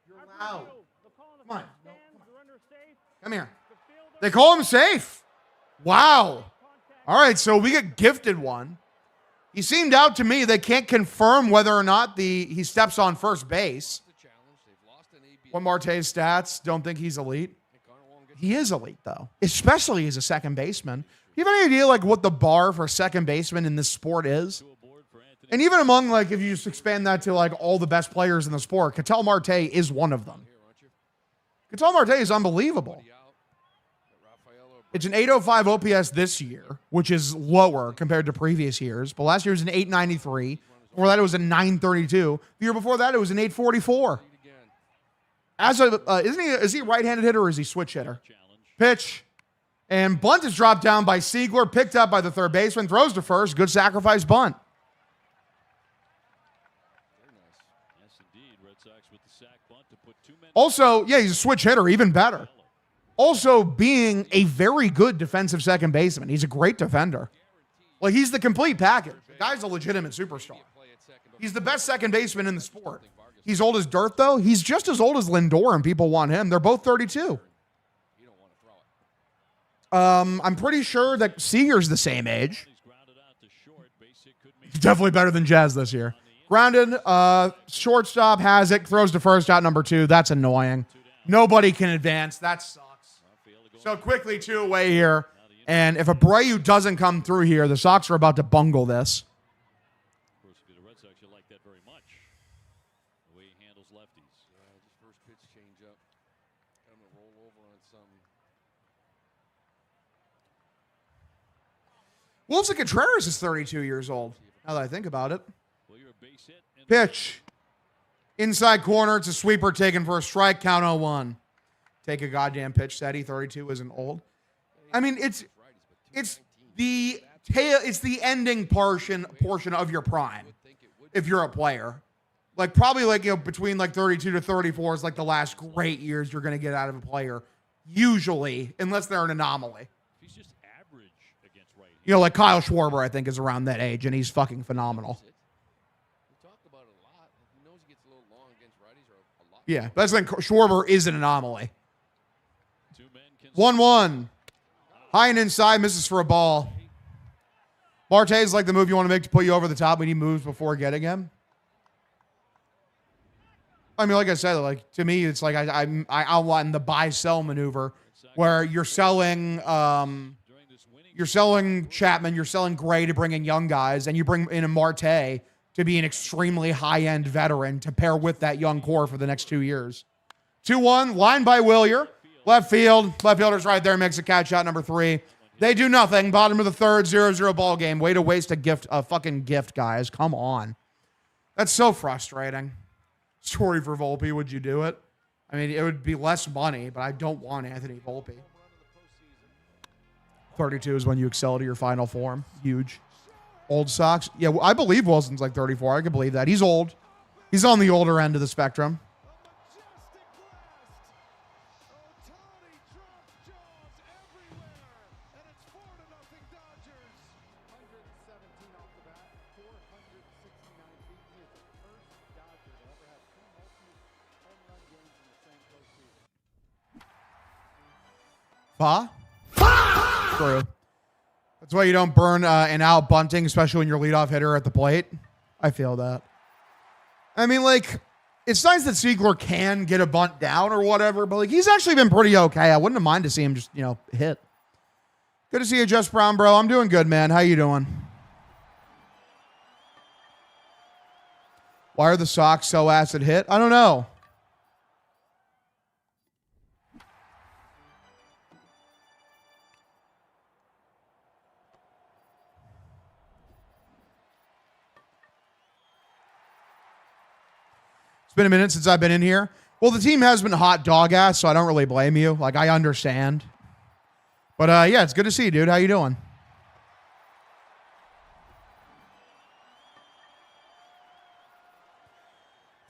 You're loud. The call in the Come on. stands, surrender safe. Come here. The fielder They call him safe. Wow. All right, so we get gifted one. He seemed out to me. They can't confirm whether or not he steps on first base. The challenge. They've lost an AB. What Marte's stats, don't think he's elite. He is elite, though, especially as a second baseman. Do you have any idea, like, what the bar for second baseman in this sport is? And even among, like, if you just expand that to, like, all the best players in the sport, Ketel Marte is one of them. Ketel Marte is unbelievable. It's an 805 OPS this year, which is lower compared to previous years. But last year was an 893. Before that, it was a 932. The year before that, it was an 844. Is he a right-handed hitter or is he switch hitter? Pitch. And bunt is dropped down by Siegler, picked up by the third baseman, throws to first. Good sacrifice bunt. Yes, indeed. Red Sox with the sack bunt to put 2 men. Also, yeah, he's a switch hitter, even better. Also being a very good defensive second baseman. He's a great defender. Like, he's the complete package. The guy's a legitimate superstar. He's the best second baseman in the sport. He's old as dirt, though. He's just as old as Lindor, and people want him. They're both 32. I'm pretty sure that Seager's the same age. He's definitely better than Jazz this year. Grounded, shortstop has it, throws to first out number 2. That's annoying. Nobody can advance. That sucks. So quickly 2 away here. And if Abreu doesn't come through here, the Sox are about to bungle this. Of course, if you're the Red Sox, you like that very much. The way he handles lefties. Just first pitch change up. Got him to roll over on some. Wilson Contreras is 32 years old, now that I think about it. Well, you're a base hit and Pitch. Inside corner. It's a sweeper taken for a strike. Count 0-1. Take a goddamn pitch, Steady. 32 isn't old. I mean, it's the tail. It's the ending portion of your prime. If you're a player, like probably like between like 32 to 34 is like the last great years you're going to get out of a player. Usually, unless they're an anomaly. he's just average against right. Like Kyle Schwarber, I think is around that age, and he's fucking phenomenal. We talk about it a lot. He knows he gets a little long against righties or a lot. Yeah, that's when Schwarber is an anomaly. 2 men can 1-1. High and inside, misses for a ball. Marte is like the move you want to make to put you over the top when he moves before getting him. I mean, like I said, like to me, it's like I outlined the buy-sell maneuver where you're selling Chapman, you're selling Gray to bring in young guys, and you bring in a Marte to be an extremely high-end veteran to pair with that young core for the next 2 years. 2-1, line by Willier. Left field. Left fielder's right there, makes a catch out number 3. They do nothing. Bottom of the third, 0-0 ball game. Way to waste a fucking gift, guys. Come on. That's so frustrating. Sorry for Volpe. Would you do it? I mean, it would be less money, but I don't want Anthony Volpe. 32 is when you excel to your final form. Huge. Old Sox. Yeah, I believe Wilson's like 34. I can believe that. He's old. He's on the older end of the spectrum. Huh? True. That's why you don't burn an out bunting, especially when you're leadoff hitter at the plate. I feel that. I mean, like, it's nice that Siegler can get a bunt down or whatever, but like he's actually been pretty okay. I wouldn't have minded to see him just, hit. Good to see you, Jess Brown, bro. I'm doing good, man. How you doing? Why are the Sox so acid hit? I don't know. Been a minute since I've been in here. Well, the team has been hot dog ass, so I don't really blame you. Like, I understand. But, yeah, it's good to see you, dude. How you doing?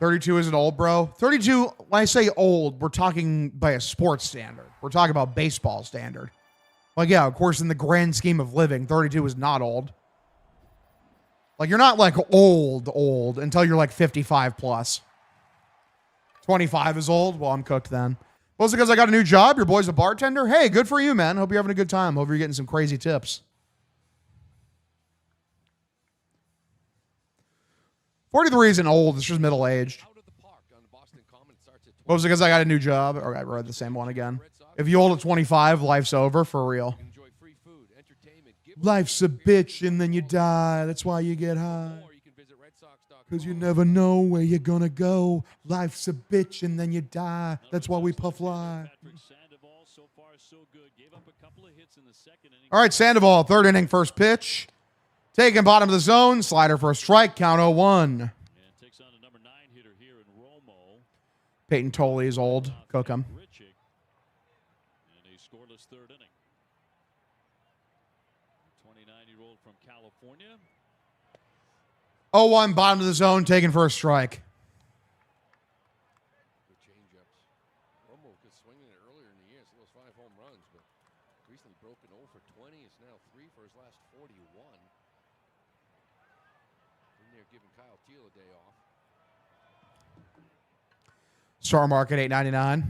$32 isn't old, bro. 32, when I say old, we're talking by a sports standard. We're talking about baseball standard. Like, yeah, of course, in the grand scheme of living, 32 is not old. Like, you're not, like, old until you're, like, 55 plus. 25 is old? Well, I'm cooked then. Well, it's because I got a new job. Your boy's a bartender. Hey, good for you, man. Hope you're having a good time. Hope you're getting some crazy tips. 43 isn't old. It's just middle-aged. Well, it's because I got a new job. Or I read the same one again. If you old at 25, life's over for real. Life's a bitch and then you die. That's why you get high. Because you never know where you're going to go. Life's a bitch and then you die. That's why we puff lie. All right, Sandoval, third inning, first pitch. Taking bottom of the zone. Slider for a strike. Count 0-1. Peyton Tolley is old. Cook him. 0-1, bottom of the zone, taken for a strike. Good change-ups. Romo was swinging it earlier in the year. So those 5 home runs, but recently broken 0 for 20. It's now 3 for his last 41. In there giving Kyle Teal a day off. Star Market, $8.99.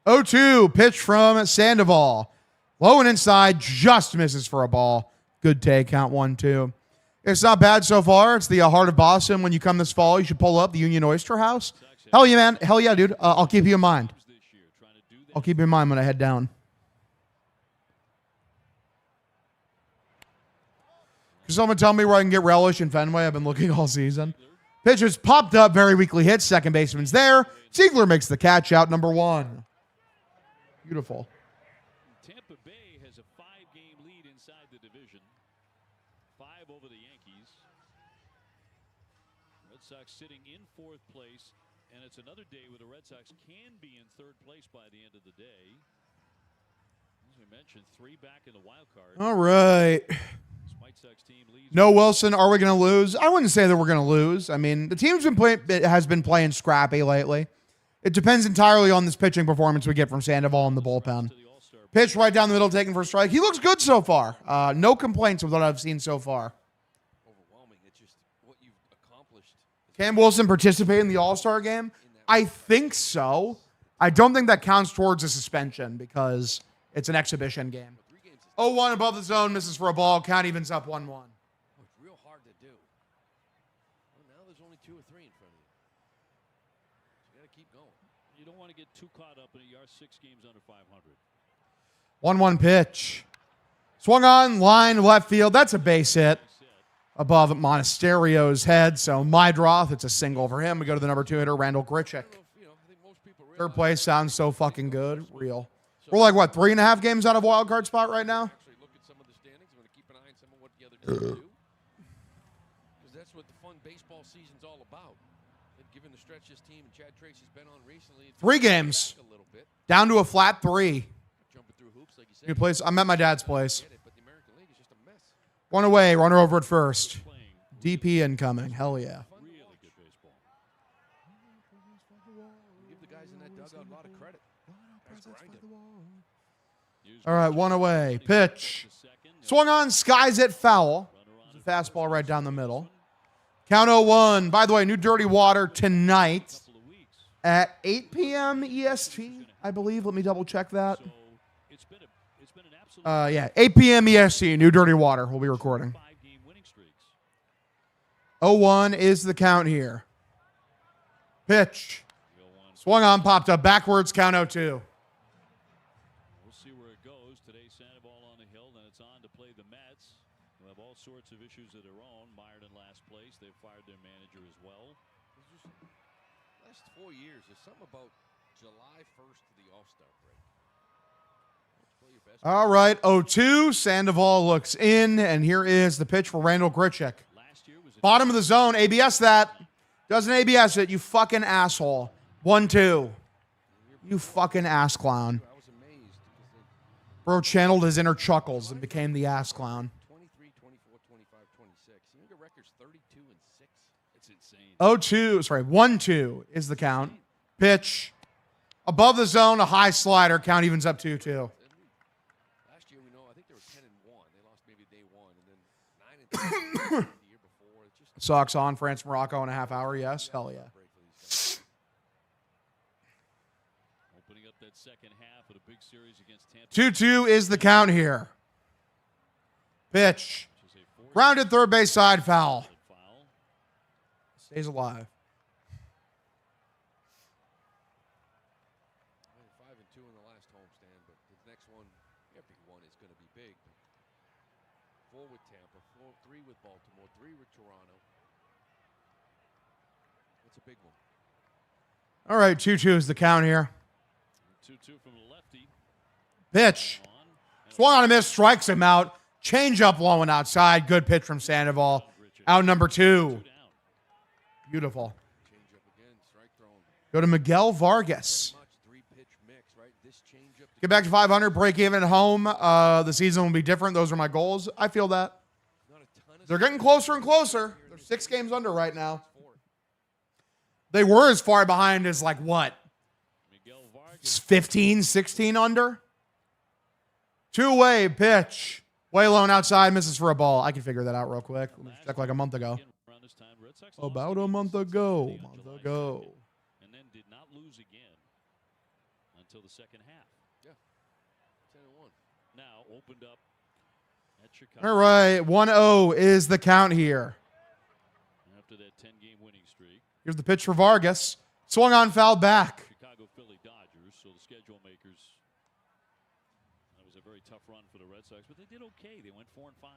0-2, pitch from Sandoval. Low and inside, just misses for a ball. Good take, count 1-2. It's not bad so far. It's the heart of Boston. When you come this fall, you should pull up the Union Oyster House. Hell yeah, man. Hell yeah, dude. I'll keep you in mind. I'll keep you in mind when I head down. Can someone tell me where I can get relish in Fenway? I've been looking all season. Pitcher's popped up. Very weakly hit. Second baseman's there. Ziegler makes the catch out. Number 1. Beautiful. Tampa Bay has a 5-game lead inside the division. Yankees. Red Sox sitting in 4th place, and it's another day where the Red Sox can be in 3rd place by the end of the day. As we mentioned, 3 back in the wild card. All right. White Sox team leads. No Wilson. Are we going to lose? I wouldn't say that we're going to lose. I mean, the team's been playing scrappy lately. It depends entirely on this pitching performance we get from Sandoval in the bullpen. Pitch right down the middle, taken for a strike. He looks good so far. No complaints with what I've seen so far. Overwhelming. It's just what you've accomplished. Can Wilson participate in the All-Star game? I think so. I don't think that counts towards a suspension because it's an exhibition game. 0-1 above the zone, misses for a ball. Count evens up 1-1. Oh, it's real hard to do. Well, now there's only 2 or 3 in front of you. You got to keep going. You don't want to get too caught up in it. You are 6 games under 500. 1-1 pitch. Swung on, line, left field. That's a base hit above Monasterio's head. So Mydroth, it's a single for him. We go to the number 2 hitter, Randall Grichuk. Third place sounds so fucking good. Real. We're like, what, 3.5 games out of wild card spot right now? Actually, look at some of the standings. I'm going to keep an eye on some of what the other teams do. Because that's what the fun baseball season's all about. And given the stretch this team and Chad Tracy's been on recently. 3 games. Down to a flat 3. Jumping through hoops, like you said. New place. I'm at my dad's place. But the American League is just a mess. 1 away. Runner over at first. DP incoming. Hell yeah. Really good baseball. Give the guys in that dugout a lot of credit. All right, 1 away. Pitch. Swung on, skies it foul. Fastball right down the middle. Count 0-1. By the way, new Dirty Water tonight at 8 p.m. EST, I believe. Let me double check that. Yeah, 8 p.m. EST, new Dirty Water. We'll be recording. 0-1 is the count here. Pitch. Swung on, popped up backwards, count 0-2. We'll see where it goes. Today, Sandoval on the hill, then it's on to play the Mets, who have all sorts of issues of their own. Mired in last place. They've fired their manager as well. Last 4 years, there's something about July 1st to the All-Star break. All right, 0-2. Sandoval looks in, and here is the pitch for Randall Grichuk. Bottom of the zone, ABS that. Doesn't ABS it, you fucking asshole. 1-2. You fucking ass clown. I was amazed. Bro channeled his inner chuckles and became the ass clown. 23, 24, 25, 26. You think the record's 32 and 6? It's insane. 0-2, sorry, 1-2 is the count. Pitch. Above the zone, a high slider. Count evens up 2-2. Last year, we know, I think they were 10 and 1. They lost maybe day 1, and then 9 and 2 the year before. It's just Sox on, France, Morocco in a half hour, yes? Hell yeah. Opening up that second half of the big series against Tampa. 2-2 is the count here. Pitch. Grounded third base side, foul. Stays alive. 5 and 2 in the last homestand, but the next one, every one is going to be big. 4 with Tampa, 3 with Baltimore, 3 with Toronto. That's a big one. All right, 2-2 is the count here. 2-2 from the lefty. Pitch. Swung on a miss, strikes him out. Change up blowing outside. Good pitch from Sandoval. Out number 2. Beautiful. Change up again, strike thrown. Go to Miguel Vargas. 3-pitch mix, right? This change up. Get back to 500, break even at home. The season will be different. Those are my goals. I feel that. They're getting closer and closer. They're 6 games under right now. They were as far behind as like what? 15, 16 under? 2-way pitch. Way low and outside, misses for a ball. I can figure that out real quick. Let me check like a month ago. About a month ago. And then did not lose again until the second half. Yeah. 10 and 1. Now opened up at Chicago. All right, 1-0 is the count here. After that 10-game winning streak. Here's the pitch for Vargas. Swung on, foul back. Chicago Philly Dodgers, so the schedule makers. That was a very tough run for the Red Sox, but they did okay. They went 4 and 5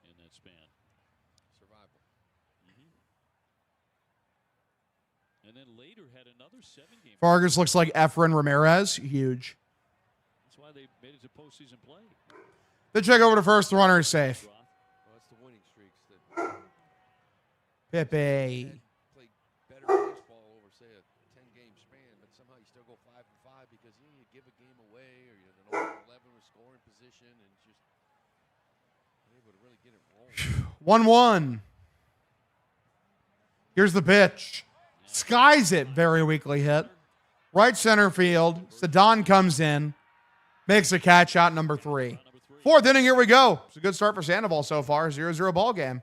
in that span. Survival. And then later had another 7-game. Vargas looks like Efren Ramirez. Huge. That's why they made it to postseason play. The check over to first. The runner is safe. Well, that's the winning streaks that Pepe. played better baseball over, say, a 10-game span, but somehow you still go 5-5 because you give a game away or you're in an 11 or scoring position and just able to really get it rolling. 1-1. Here's the pitch. Skies it. Very weakly hit. Right center field. Sedon comes in. Makes a catch out number 3. 4th inning, here we go. It's a good start for Sandoval so far. 0-0 ball game.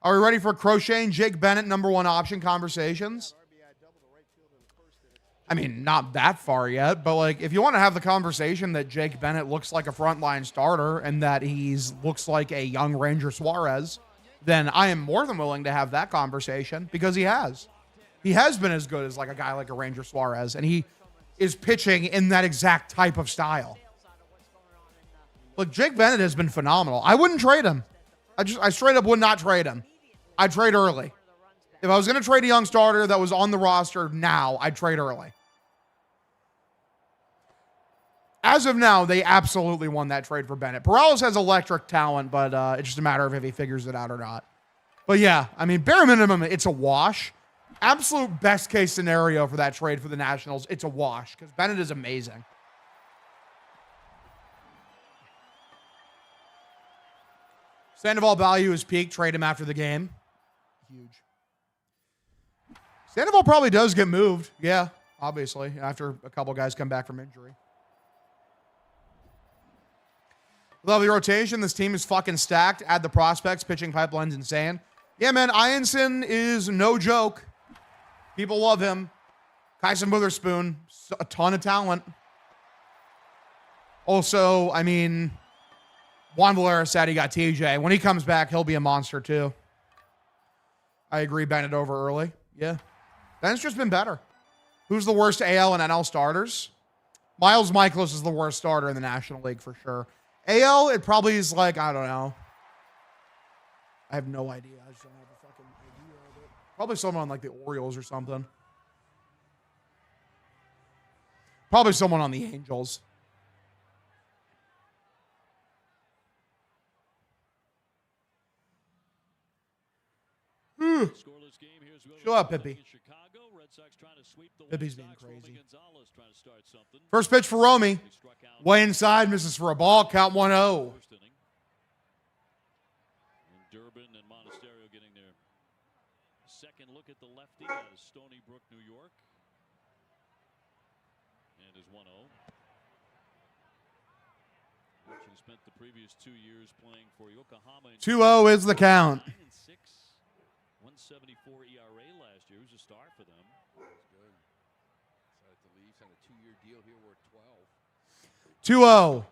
Are we ready for Crochet and Jake Bennett number 1 option conversations? I mean, not that far yet, but like if you want to have the conversation that Jake Bennett looks like a frontline starter and that he's looks like a young Ranger Suarez, then I am more than willing to have that conversation because he has. He has been as good as like a guy like a Ranger Suarez, and he is pitching in that exact type of style. Look, Jake Bennett has been phenomenal. I wouldn't trade him. I straight up would not trade him. I'd trade early. If I was going to trade a young starter that was on the roster now, I'd trade early. As of now, they absolutely won that trade for Bennett. Perales has electric talent, but it's just a matter of if he figures it out or not. But yeah, I mean, bare minimum, it's a wash. Absolute best case scenario for that trade for the Nationals, it's a wash because Bennett is amazing. Sandoval value is peaked. Trade him after the game. Huge. Sandoval probably does get moved. Yeah, obviously, after a couple guys come back from injury. Love the rotation. This team is fucking stacked. Add the prospects. Pitching pipeline's insane. Yeah, man, Ianson is no joke. People love him. Kyson Witherspoon, a ton of talent. Also, I mean, Juan Valera said he got TJ. When he comes back, he'll be a monster too. I agree, Bennett over early. Yeah. Bennett's just been better. Who's the worst AL and NL starters? Miles Michaelis is the worst starter in the National League for sure. AL, it probably is like, I don't know. I have no idea. I just don't have a fucking idea of it. Probably someone on like the Orioles or something. Probably someone on the Angels. Shut up, Pippi. Pippi's being crazy. First pitch for Romy. Way inside, misses for a ball. Count 1-0. Durbin and Monasterio getting their second look at the lefty out of Stony Brook, New York. And is 1-0. Actually spent the previous 2 years playing for Yokohama. 2-0 is the count. 9-6, 174 ERA last year. He was a star for them. That's good. Decided to leave. Signed a 2-year deal here worth 2-0. $12.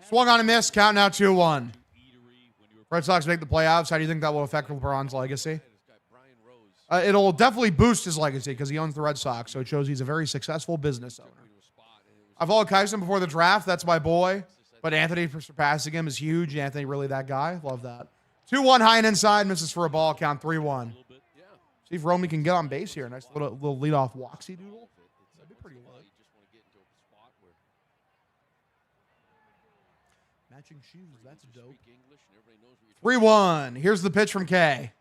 Swung on a miss. Count now 2-1. Red Sox make the playoffs. How do you think that will affect LeBron's legacy? It'll definitely boost his legacy because he owns the Red Sox, so it shows he's a very successful business owner. I followed Kyson before the draft. That's my boy. But Anthony for surpassing him is huge. Anthony really that guy. Love that. 2-1 high and inside. Misses for a ball. Count 3-1. See if Romy can get on base here. Nice little leadoff walksy doodle. That'd be pretty lit. Matching shoes. That's dope. 3-1. Here's the pitch from K.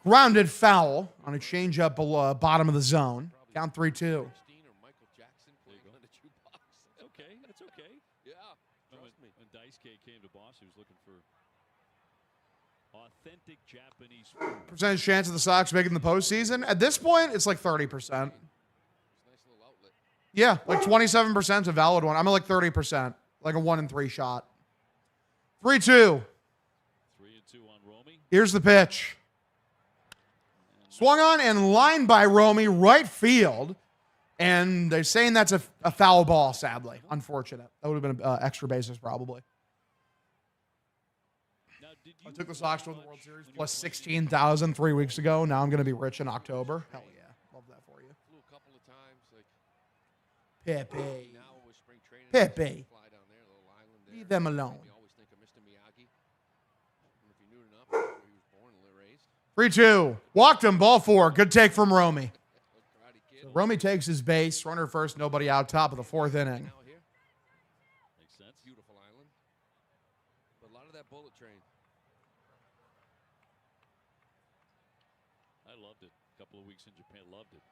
Grounded foul on a changeup below bottom of the zone. Count 3-2. That's okay. Yeah, trust me. When Dice K came to Boston, he was looking for authentic Japanese food. Percentage chance of the Sox making the postseason? At this point, it's like 30%. Nice little outlet. Yeah, like 27% is a valid one. I'm at like 30%. Like a 1-3 shot. 3-2. 3-2 on Romy. Here's the pitch. Swung on and lined by Romy, right field. And they're saying that's a foul ball, sadly. Unfortunate. That would have been extra bases, probably. I took the Sox to the World Series plus 16,000 3 weeks ago. Now I'm going to be rich in October. Hell yeah. Love that for you. Flew a couple of times. Pepe. Now with spring training, Pepe. fly down there, little island there. Leave them alone. You always think of Mr. Miyagi. And if you knew enough, that's where he was born and raised. 3-2. Walked him. Ball 4. Good take from Romy. Karate Kid. So Romy takes his base. Runner first. Nobody out. Top of the 4th inning. Now here, Makes sense. beautiful island. But a lot of that bullet train. loved it. A couple of weeks in Japan, loved it.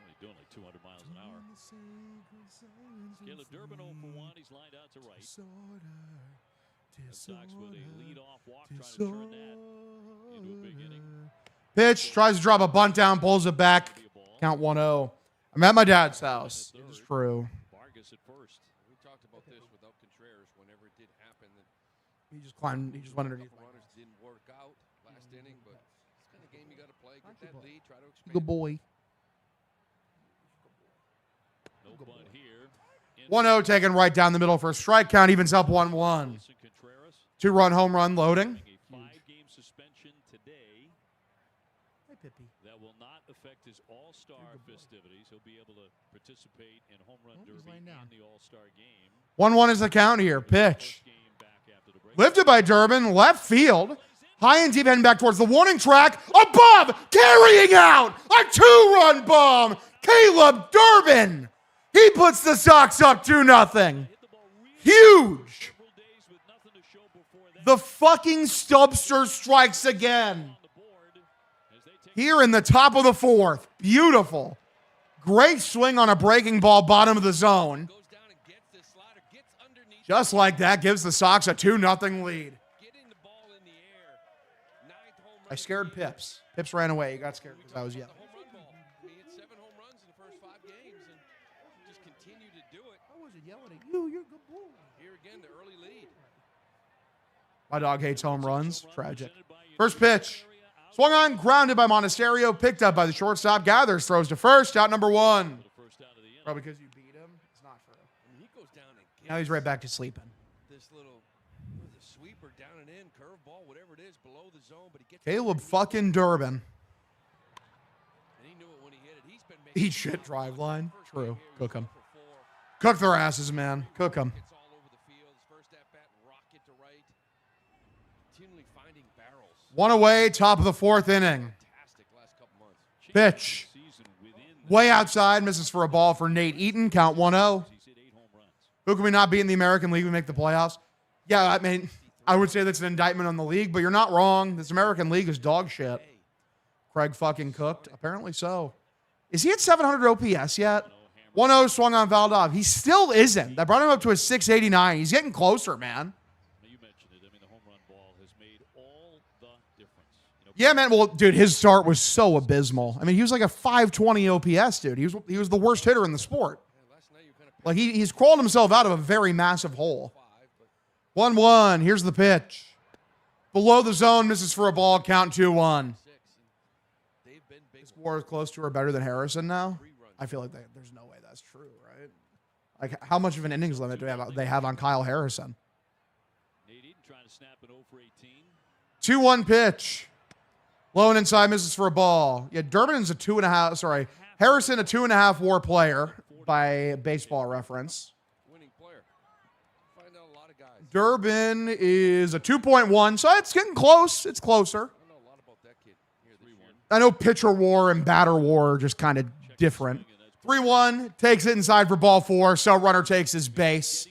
Only doing like 200 miles an hour. Caleb Durbin 0 for 1. He's lined out to right. Red Sox with a lead-off walk, trying to turn that into a big inning. Pitch, tries to drop a bunt down, pulls it back. Count 1-0. I'm at my dad's house. It is true. Vargas at first. We talked about this without Contreras. Whenever it did happen, that He just climbed. He just went underneath. runners didn't work out last inning, but it's the kind of game you got to play. Get that lead, try to expand. Good boy. No bunt here. 1-0 taken right down the middle for a strike count. Evens up 1-1. Contreras. 2-run home run loading. A 5-game suspension today. That will not affect his All-Star festivities. He'll be able to participate in home run derby and the All-Star game. 1-1 is the count here. Pitch. First game back after the break. Lifted by Durbin. Left field. High and deep heading back towards the warning track. Above. Carrying out. A 2-run bomb. Caleb Durbin. He puts the Sox up 2-0. Huge. The fucking Stubster strikes again. Here in the top of the fourth. Beautiful. Great swing on a breaking ball, bottom of the zone. Just like that, gives the Sox a 2-0 lead. I scared Pips. Pips ran away. He got scared because I was yelling. He hit 7 home runs in the first 5 games and just continued to do it. I wasn't yelling at you. You're a good boy. Here again, the early lead. My dog hates home runs. Tragic. First pitch. Swung on, grounded by Monasterio, picked up by the shortstop. Gathers, throws to first, out number 1. Probably because you beat him. It's not true. I mean, he goes down and gets Now he's right back to sleeping. this little sweeper down and in, curveball, whatever it is, below the zone, but he gets Caleb fucking Durbin. and he knew it when he hit it. He's been making Eat shit drive line. First True. game here, Cook he's them. 0 for 4. Cook their asses, man. Cook them. It's all over the field. His first at bat, rocket to right. Continually finding barrels. 1 away, top of the 4th inning. Fantastic last couple months. Pitch. Way outside, misses for a ball for Nate Eaton. Count 1-0. He's hit 8 home runs. Who can we not beat in the American League? We make the playoffs. Yeah, I mean, I would say that's an indictment on the league, but you're not wrong. This American League is dog shit. Craig fucking cooked. Apparently so. Is he at 700 OPS yet? 1-0 swung on Valdov. He still isn't. I brought him up to a 689. He's getting closer, man. You mentioned it. I mean, the home run ball has made all the difference. You know, Yeah, man. Well, dude, his start was so abysmal. I mean, he was like a 520 OPS, dude. He was the worst hitter in the sport. Last night you kind of Like he's crawled himself out of a very massive hole. 1-1. Here's the pitch. Below the zone, misses for a ball. Count 2-1. they've been big. Is War close to or better than Harrison now? I feel like there's no way that's true, right? Like, how much of an innings limit do they have on Kyle Harrison? Nate Eaton trying to snap it 0 for 18. 2-1 pitch. Low and inside, misses for a ball. Yeah, Durbin's a 2.5. Sorry, Harrison a 2.5 WAR player by Baseball Reference. Winning player. Find out a lot of guys. Durbin is a 2.1, so it's getting close. It's closer. I don't know a lot about that kid here this year. I know pitcher WAR and batter WAR are just kind of different. 3-1, takes it inside for ball 4, so runner takes his base.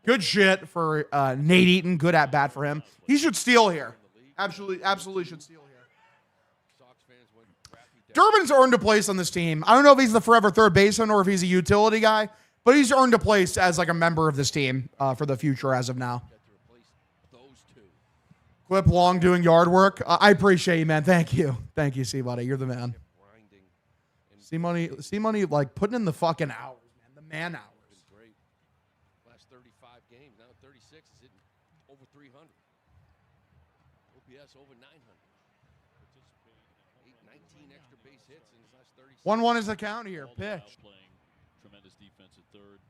Good shit for Nate Eaton. Good at bat for him. He should steal here. Absolutely should steal here. Sox fans went crappy down. Durbin's earned a place on this team. I don't know if he's the forever third baseman or if he's a utility guy, but he's earned a place as like a member of this team for the future as of now. Got to replace those two. Clip Long doing yard work. I appreciate you, man. Thank you, C-Buddy. You're the man. Grinding. And C-Money, like putting in the fucking hours, man. The man hours. been great. Last 35 games. Now 36 is hitting over 300. OPS over 900. 19 extra base hits in his last 36. 1-1 is the count here. All the while Pitch. playing tremendous defense at third.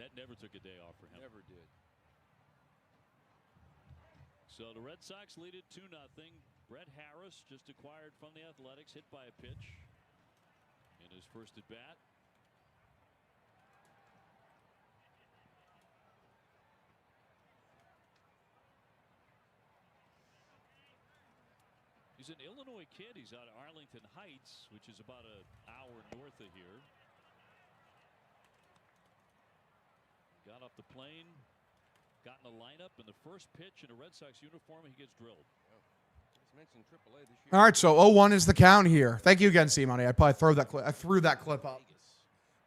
That never took a day off for him. Never did. So the Red Sox lead it 2-0. Brett Harris just acquired from the Athletics, hit by a pitch in his first at bat. He's an Illinois kid. He's out of Arlington Heights, which is about an hour north of here. Got off the plane, got in the lineup, and the first pitch in a Red Sox uniform, he gets drilled. All right, so 0-1 is the count here. Thank you again, C-Money. I probably threw that clip up.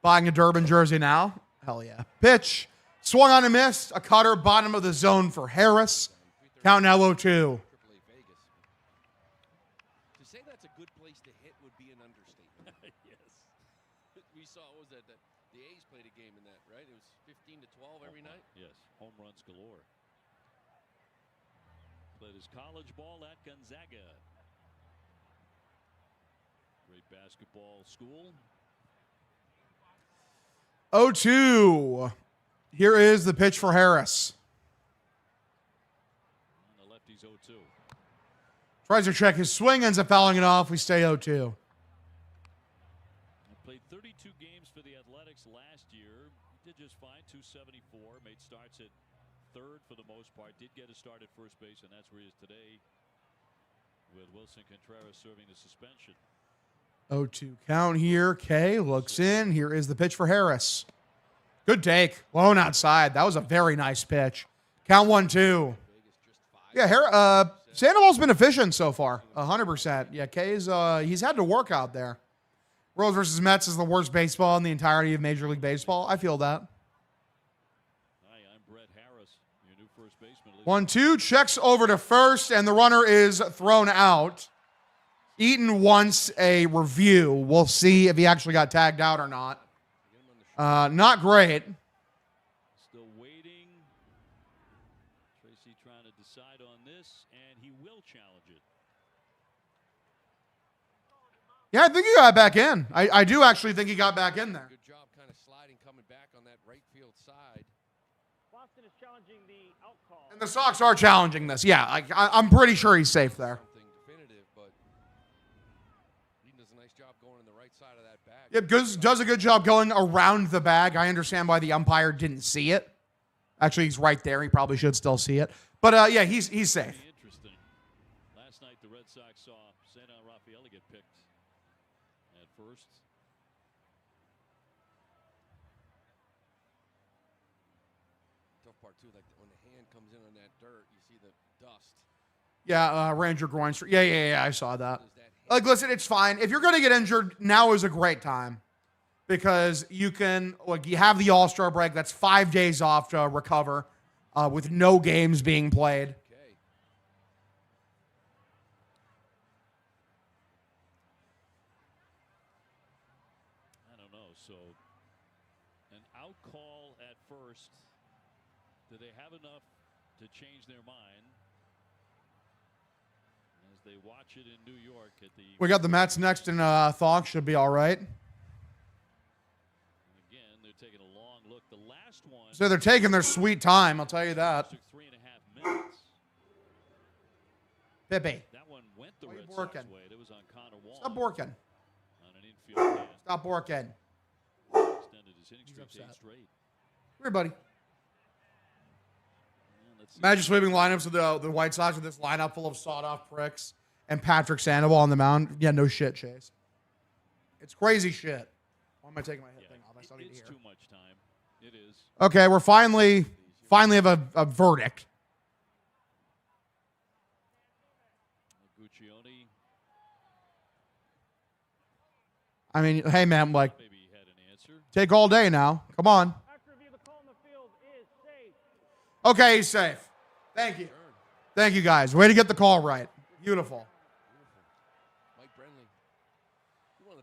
Buying a Durbin jersey now? Hell yeah. Pitch. Swung on and missed. A cutter, bottom of the zone for Harris. Count now 0-2. To say that's a good place to hit would be an understatement. Yes. We saw, what was that? The A's played a game in that, right? It was 15-12 every night. Yes, home runs galore. Played his college ball at Gonzaga. Great basketball school. 0-2. Here is the pitch for Harris. And the lefty's 0-2. Tries to check his swing, ends up fouling it off. We stay 0-2. Played 32 games for the Athletics last year. He did just fine, 274. Made starts at third for the most part. Did get a start at first base, and that's where he is today with Wilson Contreras serving the suspension. 0-2 count here. K looks in. Here is the pitch for Harris. Good take. Blown outside. That was a very nice pitch. Count 1-2. Yeah, Sandoval's been efficient so far. 100%. Yeah, K's he's had to work out there. Royals versus Mets is the worst baseball in the entirety of Major League Baseball. I feel that. Hi, I'm Brett Harris, your new first baseman. 1-2. Checks over to first, and the runner is thrown out. Eaton wants a review. We'll see if he actually got tagged out or not. Not great. Still waiting. Tracy trying to decide on this, and he will challenge it. Yeah, I think he got back in. I do actually think he got back in there. Good job kind of sliding, coming back on that right field side. Boston is challenging the out call. And the Sox are challenging this. Yeah, I'm pretty sure he's safe there. Something definitive, but he does a nice job going in the right side of that bag. Yep, does a good job going around the bag. I understand why the umpire didn't see it. Actually, he's right there. He probably should still see it. But, yeah, he's safe. Interesting. Last night, the Red Sox saw Santa Rafaela get picked at first. Tough part, too, like when the hand comes in on that dirt, you see the dust. Yeah, Ranger groin. Yeah, I saw that. Like, listen, it's fine. If you're going to get injured, now is a great time. Because you have the All-Star break. That's 5 days off to recover with no games being played. Okay. I don't know. So, an out call at first. Do they have enough to change their mind? As they watch it in New York at the... We got the Mets next, and Thonk should be all right. Again, they're taking a long look. The last one... So they're taking their sweet time, I'll tell you that. Took 3.5 minutes. Pippi. That one went the Why are you Red Sox working? way. It was on Connor Wall. Stop working. On an infield pass. Stop working. Extended his inning streak to 8 straight. Here, buddy. Let's see. Imagine sweeping lineups with the White Sox with this lineup full of sawed-off pricks and Patrick Sandoval on the mound. Yeah, no shit, Chase. It's crazy shit. Why am I taking my head thing off? I still need to It's hear. too much time. It is. Okay, we're finally have a verdict. Guccione. I mean, hey, man, like, Maybe he had an answer. take all day now. Come on. After review, the call in the field is safe. Okay, he's safe. Thank you. Thank you, guys. Way to get the call right. Beautiful. Mike Brenly.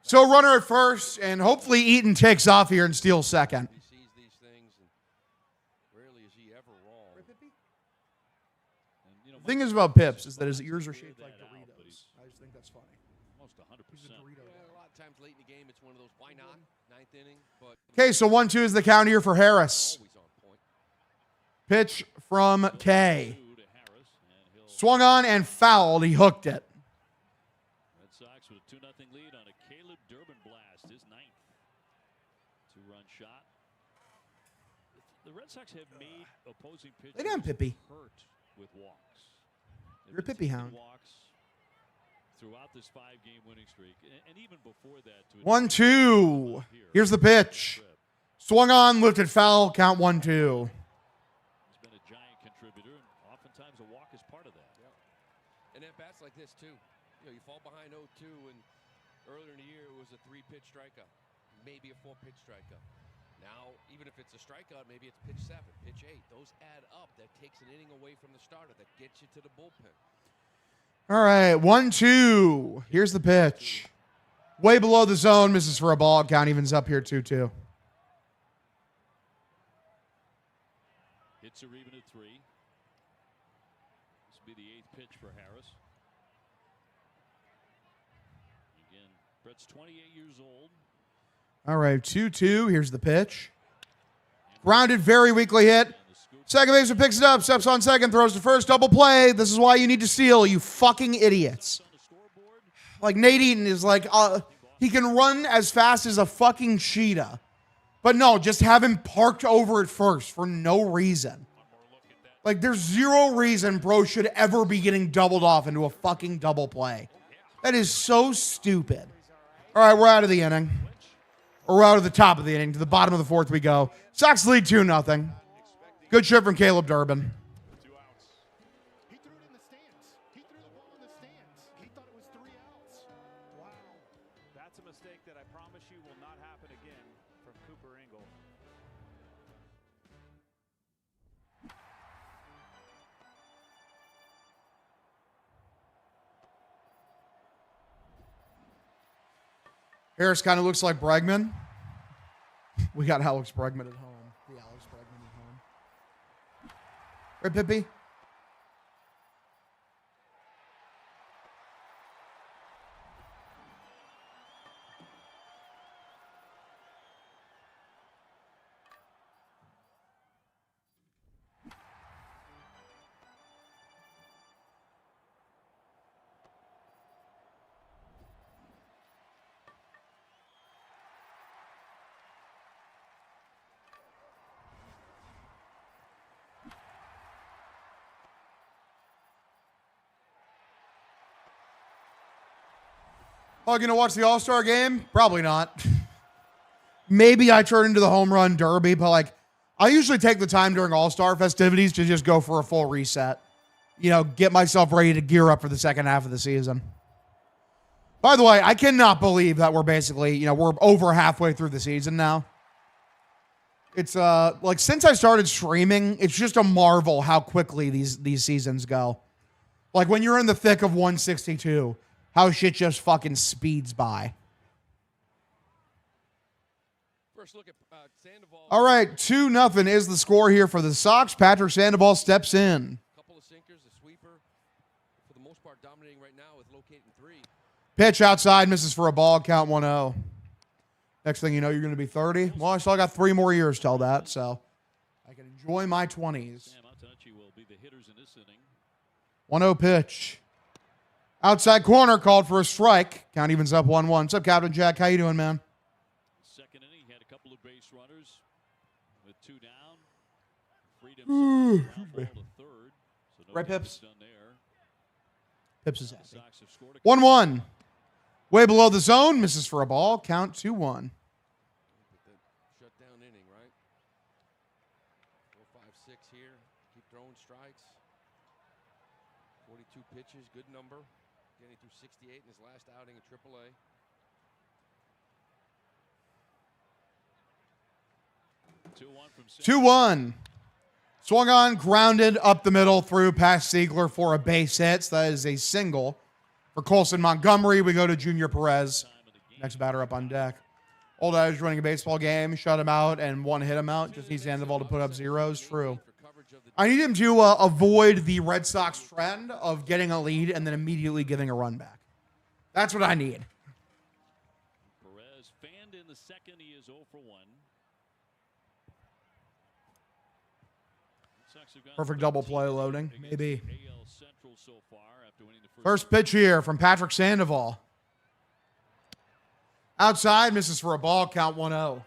So runner at first, and hopefully Eaton takes off here and steals second. He sees these things, and rarely is he ever wrong. And, you know, The thing Mike is about Pips is that his ears are figured shaped like that out, but Doritos. he's I just think that's funny. almost 100%. A lot of times late in the game, it's one of those why not? Ninth inning, but Okay, so 1-2 is the count here for Harris. always on point. Pitch from K. Two to Harris, and he'll Swung on and fouled. He hooked it. Red Sox with a 2-0 lead on a Caleb Durbin blast, his 9th. 2-run shot. The Red Sox have made opposing pitchers Lay down, Pippi. hurt with walks. They've You're a been Pippi taking hound. Walks throughout this 5-game winning streak, and even before that. To 1-2. Here's the pitch. Swung on, lifted foul. Count 1-2. He's been a giant contributor, and oftentimes a walk is part of that. And at bats like this, too. You know, you fall behind 0-2, and earlier in the year it was a 3-pitch strikeout, maybe a 4-pitch strikeout. Now, even if it's a strikeout, maybe it's pitch 7, pitch 8. Those add up. That takes an inning away from the starter. That gets you to the bullpen. All right, 1-2. Here's the pitch. Way below the zone. Misses for a ball. Count evens up here 2-2. Hits are even at 3. This will be the 8th pitch for Harris. Again, Brett's 28 years old. All right, 2-2. Here's the pitch. Grounded, very weakly hit. Second baseman picks it up, steps on second, throws to first, double play. This is why you need to steal, you fucking idiots. Like, Nate Eaton is like, he can run as fast as a fucking cheetah. But no, just have him parked over at first for no reason. Like, there's zero reason bro should ever be getting doubled off into a fucking double play. That is so stupid. All right, we're out of the inning. Or we're out of the top of the inning. To the bottom of the 4th we go. Sox lead 2-0. Good shit from Caleb Durbin. 2 outs. He threw it in the stands. He threw the ball in the stands. He thought it was 3 outs. Wow. That's a mistake that I promise you will not happen again from Cooper Engel. Harris kind of looks like Bregman. We got Alex Bregman at home. The Alex Bregman at home. Right, Pippi? Oh, gonna watch the All-Star game? Probably not. Maybe I turn into the home run derby, but like, I usually take the time during All-Star festivities to just go for a full reset. You know, get myself ready to gear up for the second half of the season. By the way, I cannot believe that we're basically, you know, we're over halfway through the season now. It's like since I started streaming, it's just a marvel how quickly these seasons go. Like when you're in the thick of 162. How shit just fucking speeds by. First look at Sandoval. All right, 2-0 is the score here for the Sox. Patrick Sandoval steps in. Couple of sinkers, a sweeper. For the most part, dominating right now with locating 3. Pitch outside, misses for a ball, count 1-0. Next thing you know, you're going to be 30. Well, I still got 3 more years till that, so I can enjoy my 20s. Sam Altucci will be the hitters in this inning. 1-0 pitch. Outside corner, called for a strike. Count evens up 1-1. What's up, Captain Jack? How you doing, man? Second inning, he had a couple of base runners with 2 down. Freed himself ground ball to third. So no Right, damage Pips? done there. Pips is happy. Sox have scored a 1-1. Way below the zone. Misses for a ball. Count 2-1. Shutdown inning, right? 4, 5, 6 here. Keep throwing strikes. 42 pitches, good number. Getting through 68 in his last outing in AAA. From 2-1. Swung on, grounded up the middle, through past Siegler for a base hit. So that is a single. For Colson Montgomery, we go to Junior Perez. Next batter up on deck. Old Irish running a baseball game, shut him out, and one hit him out. Just needs Sandoval to put up zeros. True. I need him to avoid the Red Sox trend of getting a lead and then immediately giving a run back. That's what I need. Perez fanned in the second. He is 0 for 1. Perfect double play loading. Maybe. AL Central so far after winning the First pitch here from Patrick Sandoval. Outside, misses for a ball, count 1-0.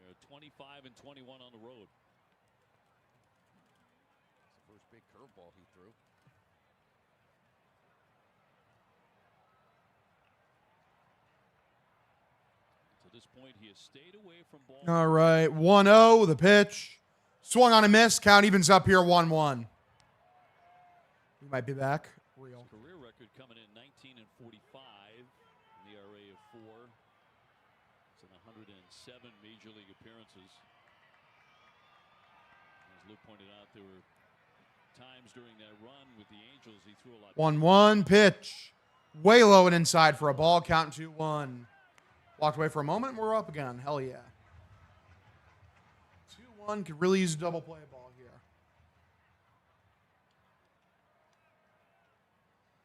They're 25 and 21 on the road. It's the first big curveball he threw. To this point, he has stayed away from ball. All right, 1-0, the pitch. Swung on a miss, count evens up here 1-1. He might be back. Real. His career record coming in 19 and 45, an ERA of 4. It's in 107 major league appearances. As Lou pointed out, there were times during that run with the Angels he threw a lot. 1-1 pitch. Way low and inside for a ball. Count 2-1. Walked away for a moment. We're up again. Hell yeah. 2-1. Could really use a double play ball here.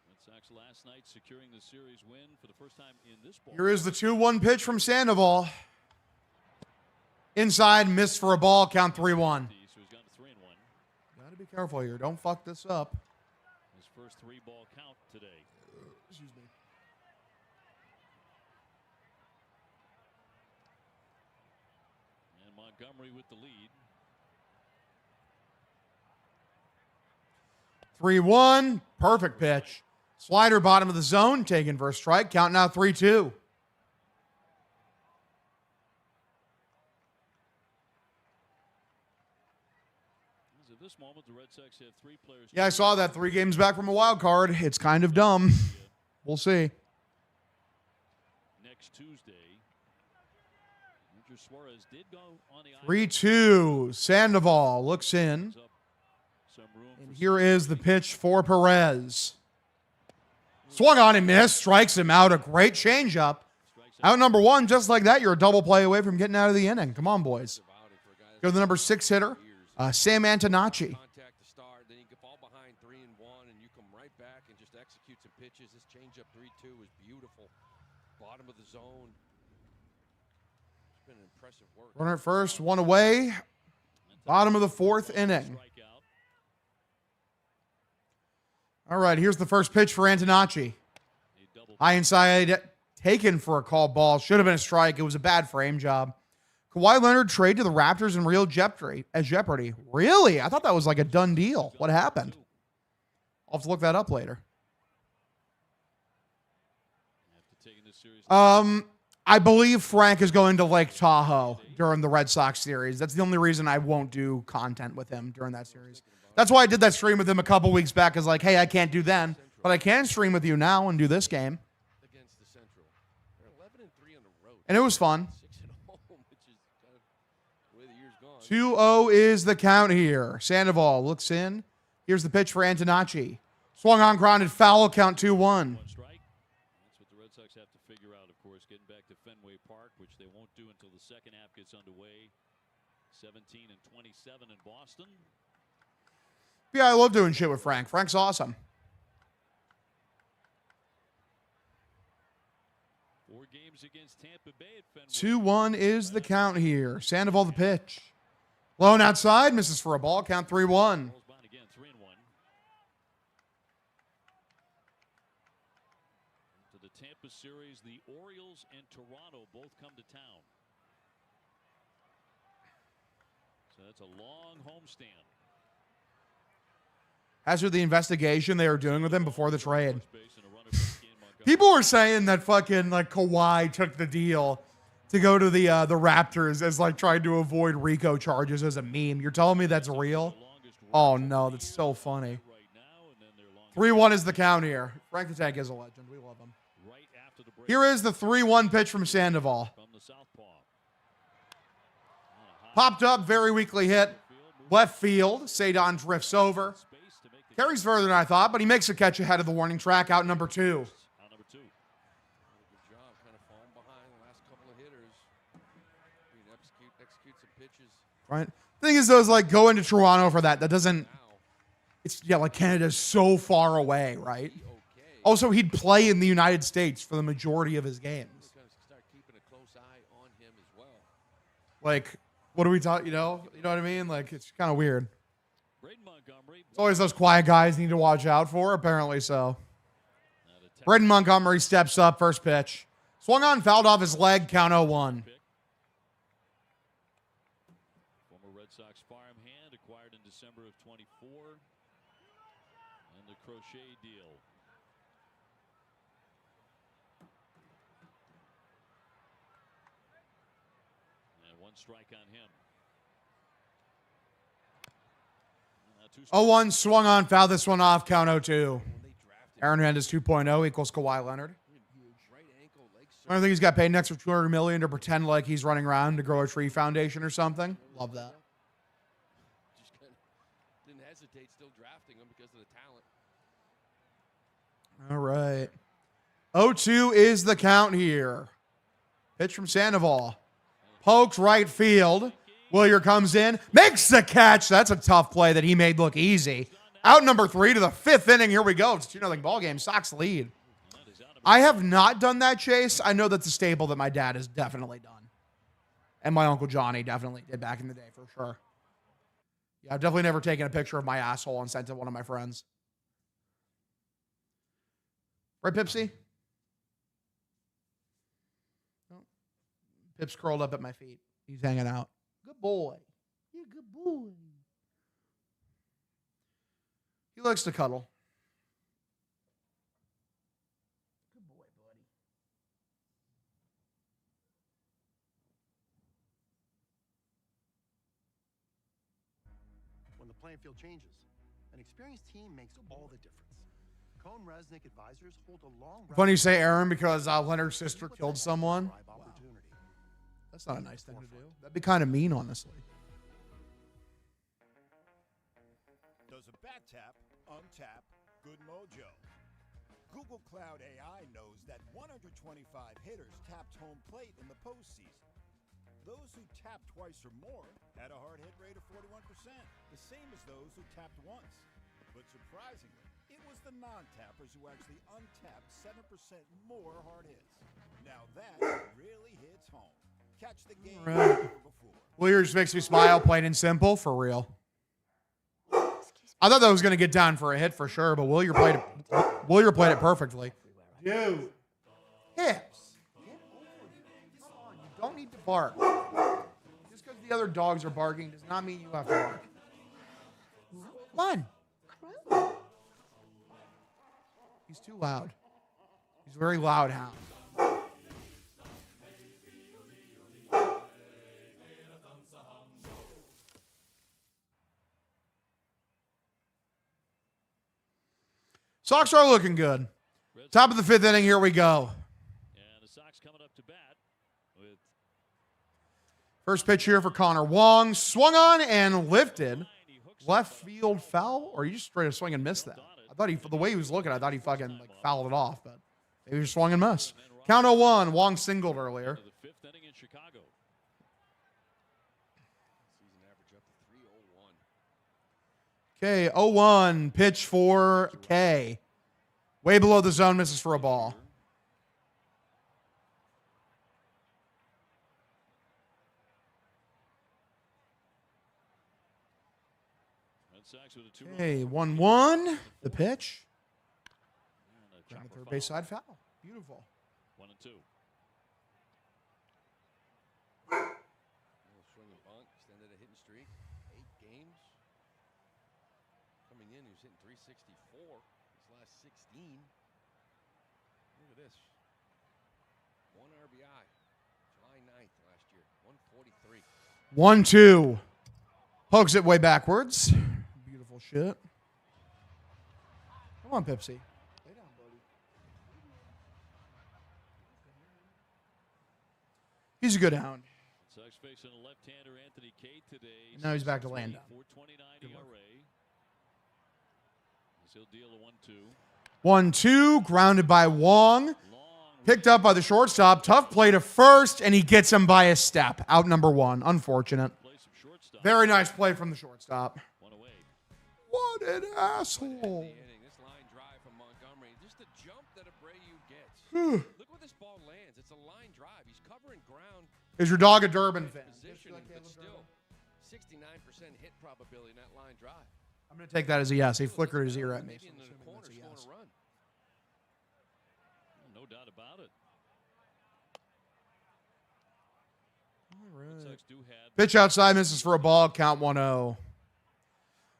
Red Sox last night securing the series win for the first time in this ball. Here is the 2-1 pitch from Sandoval. Inside, missed for a ball. Count 3-1. So he's gone to 3-1. Gotta be careful here. Don't fuck this up. His first 3-ball count today. Excuse me. And Montgomery with the lead. 3-1. Perfect pitch. Slider bottom of the zone. Taken for a strike. Count now 3-2. At this moment, the Red Sox have 3 players. Yeah, I saw that. 3 games back from a wild card. It's kind of dumb. We'll see. Next Tuesday, Andrew Suarez did go on the 3-2. Sandoval looks in. And here is the pitch for Perez. Swung on and missed. Strikes him out. A great changeup. Out number 1, just like that. You're a double play away from getting out of the inning. Come on, boys. Go to the number 6 hitter, Sam Antonacci. Contact to start, then you can fall behind 3-1, and you come right back and just execute some pitches. This changeup 3-2 is beautiful. Bottom of the zone. It's been impressive work. Runner at first, 1 away. Bottom of the 4th inning. All right, here's the first pitch for Antonacci. High inside, taken for a called ball. Should have been a strike. It was a bad frame job. Kawhi Leonard trade to the Raptors in real jeopardy. Really? I thought that was like a done deal. What happened? I'll have to look that up later. I believe Frank is going to Lake Tahoe during the Red Sox series. That's the only reason I won't do content with him during that series. That's why I did that stream with him a couple weeks back. Is like, hey, I can't do then, but I can stream with you now and do this game. Against the Central. They're 11-3 on the road. And it was fun. 6 at home, which is kind of the way the year's gone. 2-0 is the count here. Sandoval looks in. Here's the pitch for Antonacci. Swung on, grounded, foul, count 2-1. One strike. That's what the Red Sox have to figure out, of course, getting back to Fenway Park, which they won't do until the second half gets underway. 17 and 27 in Boston. Yeah, I love doing shit with Frank. Frank's awesome. 4 games against Tampa Bay at Fenway. 2-1 is the count here. Sandoval the pitch. Lone outside, misses for a ball, count 3-1. Again, 3-1. To the Tampa series, the Orioles and Toronto both come to town. So that's a long homestand. As for the investigation they were doing with him before the trade. People were saying that fucking like Kawhi took the deal to go to the Raptors as like trying to avoid RICO charges as a meme. You're telling me that's real? Oh no, that's so funny. 3-1 is the count here. Frank the Tank is a legend. We love him. Here is the 3-1 pitch from Sandoval. Popped up, very weakly hit. Left field. Sadon drifts over. Carries further than I thought, but he makes a catch ahead of the warning track, out number 2. Good job, kind of falling behind the last couple of hitters. Execute some pitches. Right. Thing is, though, is like go into Toronto for that. That doesn't. It's like Canada's so far away, right? Also, he'd play in the United States for the majority of his games. Start keeping a close eye on him as well. Like, what do we talk? You know what I mean? Like, it's kind of weird. It's always those quiet guys you need to watch out for. Apparently so. Braden Montgomery steps up, first pitch. Swung on, fouled off his leg, count 0-1. Former Red Sox farmhand acquired in December of 24. And the Crochet deal. And 1 strike on him. 0-1 swung on, fouled this one off, count 0-2. Aaron Hernandez 2.0 equals Kawhi Leonard. I don't think he's got paid next for $200 million to pretend like he's running around to grow a tree foundation or something. Love that. Just kind of didn't hesitate, still drafting him because of the talent. All right. 0-2 is the count here. Pitch from Sandoval. Pokes right field. Willier comes in, makes the catch. That's a tough play that he made look easy. Out number 3 to the 5th inning. Here we go. It's a 2-0 ball game. Sox lead. I have not done that, Chase. I know that's a staple that my dad has definitely done. And my Uncle Johnny definitely did back in the day, for sure. Yeah, I've definitely never taken a picture of my asshole and sent it to one of my friends. Right, Pipsy? Oh. Pip's curled up at my feet. He's hanging out. Good boy. You're a good boy. He likes to cuddle. Good boy, buddy. When the playing field changes, an experienced team makes all the difference. Cone Resnick advisors hold a long. Funny you say Aaron because Leonard's sister killed someone. Wow. That's not a nice thing to do. That'd be kind of mean, honestly. Does a bat tap untap good mojo? Google Cloud AI knows that 125 hitters tapped home plate in the postseason. Those who tapped twice or more had a hard hit rate of 41%, the same as those who tapped once. But surprisingly, it was the non-tappers who actually untapped 7% more hard hits. Now that really hits home. Catch the game right. before. Williers makes me smile, plain and simple, for real. I thought that was going to get down for a hit for sure, but Willier played it perfectly. Dude. Hips. Get over it. Come on, you don't need to bark. Just because the other dogs are barking does not mean you have to bark. Come on. He's too loud. He's a very loud hound. Sox are looking good. Top of the 5th inning, here we go. And the Sox coming up to bat with first pitch here for Connor Wong. Swung on and lifted. Left field foul, or you just straight up swing and miss that? I thought the way he was looking, I thought he fucking fouled it off, but maybe he just swung and missed. Count 0-1. Wong singled earlier. the 5th inning in Chicago. Season average up to 301. Okay, 0-1. Pitch for K. Way below the zone, misses for a ball. Okay, 1-1. The pitch. Ground to third base side foul. Beautiful. 1-2. Swing and bunt, extended a hitting streak. 8 games. Coming in, he was hitting 364 his last 16. Look at this. 1 RBI. July 9th last year. 143. 1-2. Pokes it way backwards. Beautiful shit. Come on, Pepsi. Lay down, buddy. He's a good hound. Sox facing a left-hander, Anthony Kate, today. And now he's back to laying down. 4.29 ERA. He'll deal a 1-2. 1-2. Grounded by Wong. Picked up by the shortstop. Tough play to first, and he gets him by a step. Out number 1. Unfortunate. Very nice play from the shortstop. What an asshole. This line drive from Montgomery. Just the jump that Abreu gets. Look where this ball lands. It's a line drive. He's covering ground. Is your dog a Durbin fan? Positioning, but still 69% hit probability in that line drive. I'm going to take that as a yes. He flickered his ear at me. Maybe in the corner scoring a run. No doubt about it. All right. Pitch outside, misses for a ball. Count 1-0.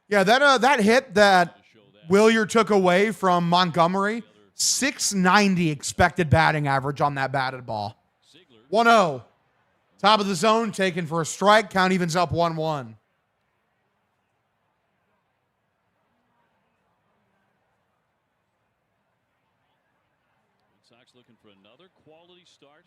Yeah, that hit that Willier took away from Montgomery, 690 expected batting average on that batted ball. 1-0. Top of the zone, taken for a strike. Count evens up 1-1. Sox looking for another quality start.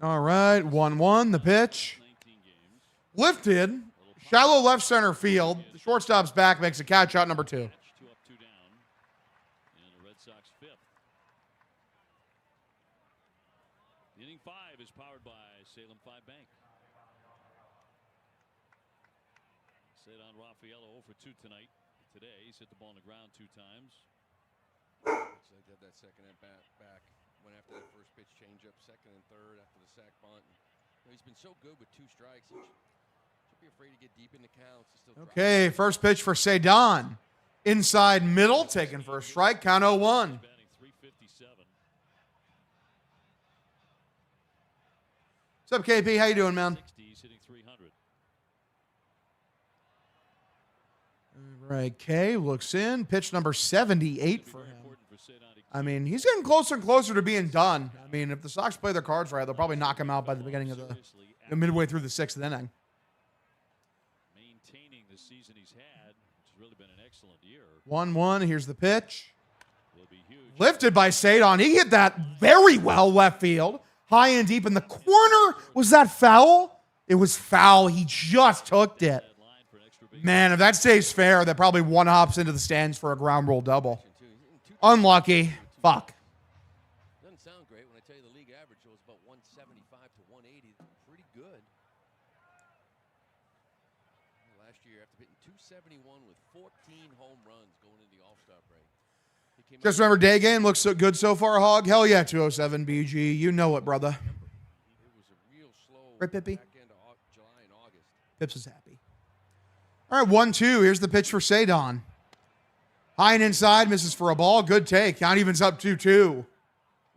All right, 1-1, the pitch. 19 games. Lifted. Shallow left center field. The shortstop's back, makes a catch out number 2. 2 up, 2 down. And the Red Sox 5th. Inning 5 is powered by Salem 5 Bank. Cedon Rafaela 0 for 2 tonight. Today, he's hit the ball on the ground 2 times. Looks like they had that second at bat back. Went after that first pitch changeup, second and third after the sac bunt. He's been so good with 2 strikes. He should be afraid to get deep in the counts. Okay, first pitch for Cedon. Inside middle, taken for a strike. Count 0-1. Batting 357. What's up, KP? How you doing, man? 60s, hitting 300. All right, K looks in. Pitch number 78 for him. I mean, he's getting closer and closer to being done. I mean, if the Sox play their cards right, they'll probably knock him out by the beginning of midway through the 6th inning. Maintaining the season he's had, which has really been an excellent year. 1-1. Here's the pitch. Will be huge. Lifted by Cedon. He hit that very well left field. High and deep in the corner. Was that foul? It was foul. He just hooked it. Man, if that stays fair, that probably one hops into the stands for a ground rule double. Unlucky. Fuck. Doesn't sound great when I tell you the league average was about 175 to 180. Pretty good. Last year, after hitting 271 with 14 home runs going into the All-Star break. Just remember, day game looks so good so far, Hog. Hell yeah, 207 BG. You know it, brother. It was a real slow right, Pippy? back end of July and August. Pips is happy. All right, 1-2. Here's the pitch for Cedon. High and inside, misses for a ball. Good take. Count evens up 2-2. Well,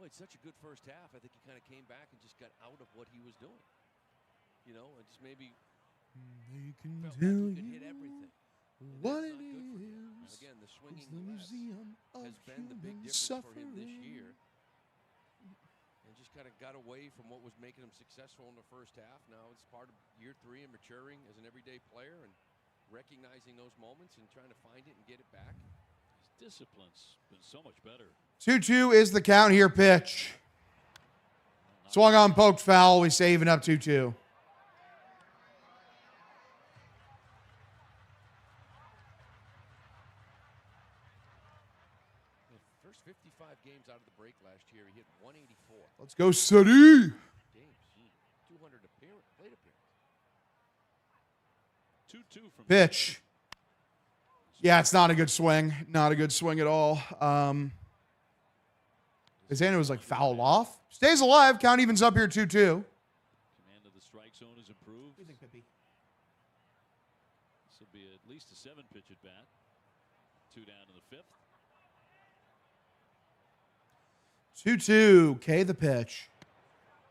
it's such a good first half. I think he kind of came back and just got out of what he was doing. You know, and just maybe felt like he could hit everything. What it is. Again, the swinging has been the big difference for him this year. And just kind of got away from what was making him successful in the first half. Now it's part of year 3 and maturing as an everyday player and recognizing those moments and trying to find it and get it back. His discipline's been so much better. 2-2 is the count here. Pitch. Swung on, poked foul. We say even up 2-2. First 55 games out of the break last year, he hit 184. Let's go, City. 200 plate appearance. 2-2 from Pitch. Yeah, it's not a good swing. Not a good swing at all. His hand was like fouled off. Stays alive. Count evens up here 2-2. Command of the strike zone is improved. What do you think, Pippy? This will be at least a 7-pitch at bat. 2 down in the 5th. 2-2. K the pitch.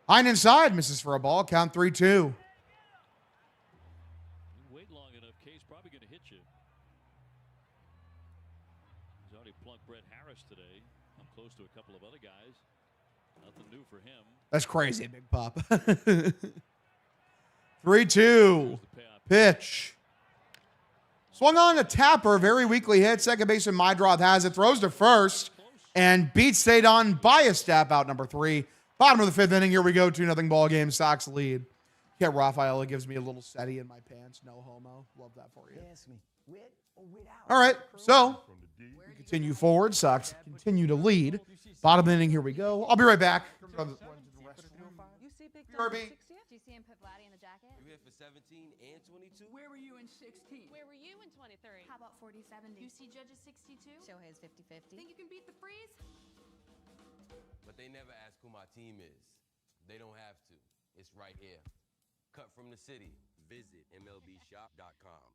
High and inside. Misses for a ball. Count 3-2. You wait long enough, K's probably going to hit you. He's already plunked Brett Harris today. I'm close to a couple of other guys. Nothing new for him. That's crazy, Big Pop. 3-2. Pitch. Swung on a tapper. Very weakly hit. Second baseman Mydroth has it. Throws to first. And beats Cedon by a step out number 3. Bottom of the 5th inning. Here we go. 2-0 ball game. Sox lead. Yeah, Rafaela gives me a little SETI in my pants. No homo. Love that for you. All right. So, we continue forward. Sox continue to lead. Bottom inning. Here we go. I'll be right back. BRB. Do you see him put Vladdy in the jacket? You hit for 17 and 22. Where were you in 16? Where were you in 23? How about 40-70? You see Judge's 62? Shohei's 50-50. Think you can beat the freeze? But they never ask who my team is. They don't have to. It's right here. Cut from the city. Visit MLBshop.com.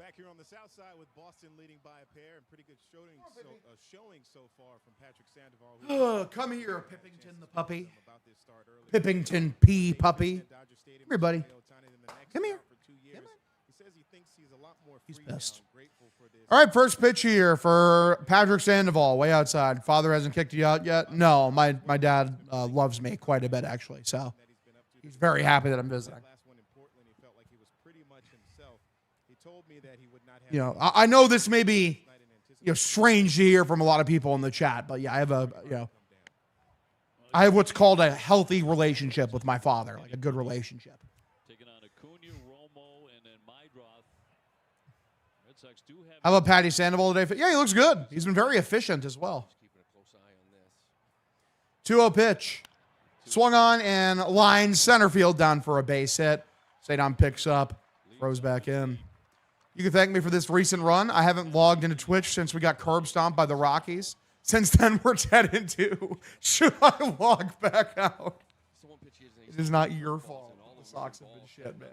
Back here on the south side with Boston leading by a pair and pretty good showing so far from Patrick Sandoval. Come here, Pippington the puppy. Pippington P. puppy. Come here, buddy. Come here. He's pissed. All right, first pitch here for Patrick Sandoval, way outside. Father hasn't kicked you out yet? No, my dad loves me quite a bit, actually. So he's very happy that I'm visiting. You know, I know this may be, you know, strange to hear from a lot of people in the chat, but yeah, I have what's called a healthy relationship with my father, like a good relationship. How about Patty Sandoval today? Yeah, he looks good. He's been very efficient as well. 2-0 pitch. Swung on and line center field down for a base hit. Sadon picks up, throws back in. You can thank me for this recent run. I haven't logged into Twitch since we got curb stomped by the Rockies. Since then, we're 10-2. Should I log back out? It is not your fault. The Sox have been shit, man.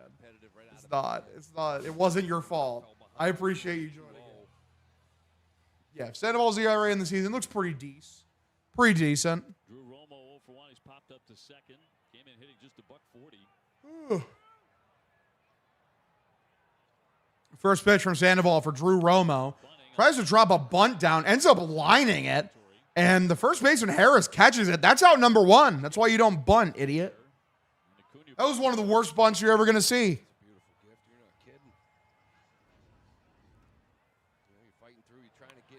It's not. It's not. It wasn't your fault. I appreciate you joining in. Yeah, Sandoval's ERA in the season looks pretty decent. Pretty decent. Drew Romo 0 for 1. He's popped up to second. Came in hitting just $140. First pitch from Sandoval for Drew Romo. Tries to drop a bunt down, ends up lining it, and the first baseman Harris catches it. That's out number 1. That's why you don't bunt, idiot. That was one of the worst bunts you're ever going to see.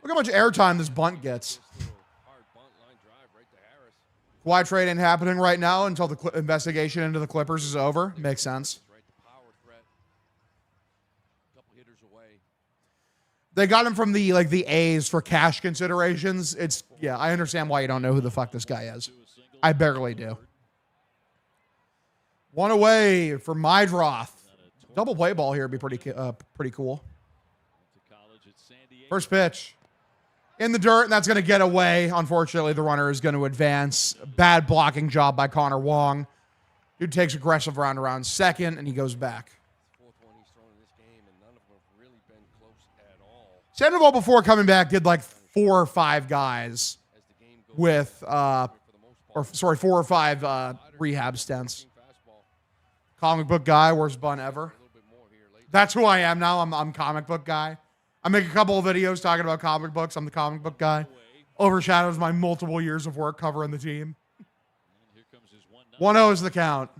Look how much airtime this bunt gets. Why trade ain't happening right now until the investigation into the Clippers is over? Makes sense. They got him from the A's for cash considerations. Yeah, I understand why you don't know who the fuck this guy is. I barely do. One away for Mydroth. Double play ball here would be pretty cool. First pitch. In the dirt, and that's going to get away. Unfortunately, the runner is going to advance. Bad blocking job by Connor Wong. Dude takes aggressive round around second, and he goes back. Sandoval, before coming back, did like 4 or 5 guys with, 4 or 5 rehab stints. Comic book guy, worst bun ever. That's who I am now. I'm comic book guy. I make a couple of videos talking about comic books. I'm the comic book guy. Overshadows my multiple years of work covering the team. 1-0 is the count.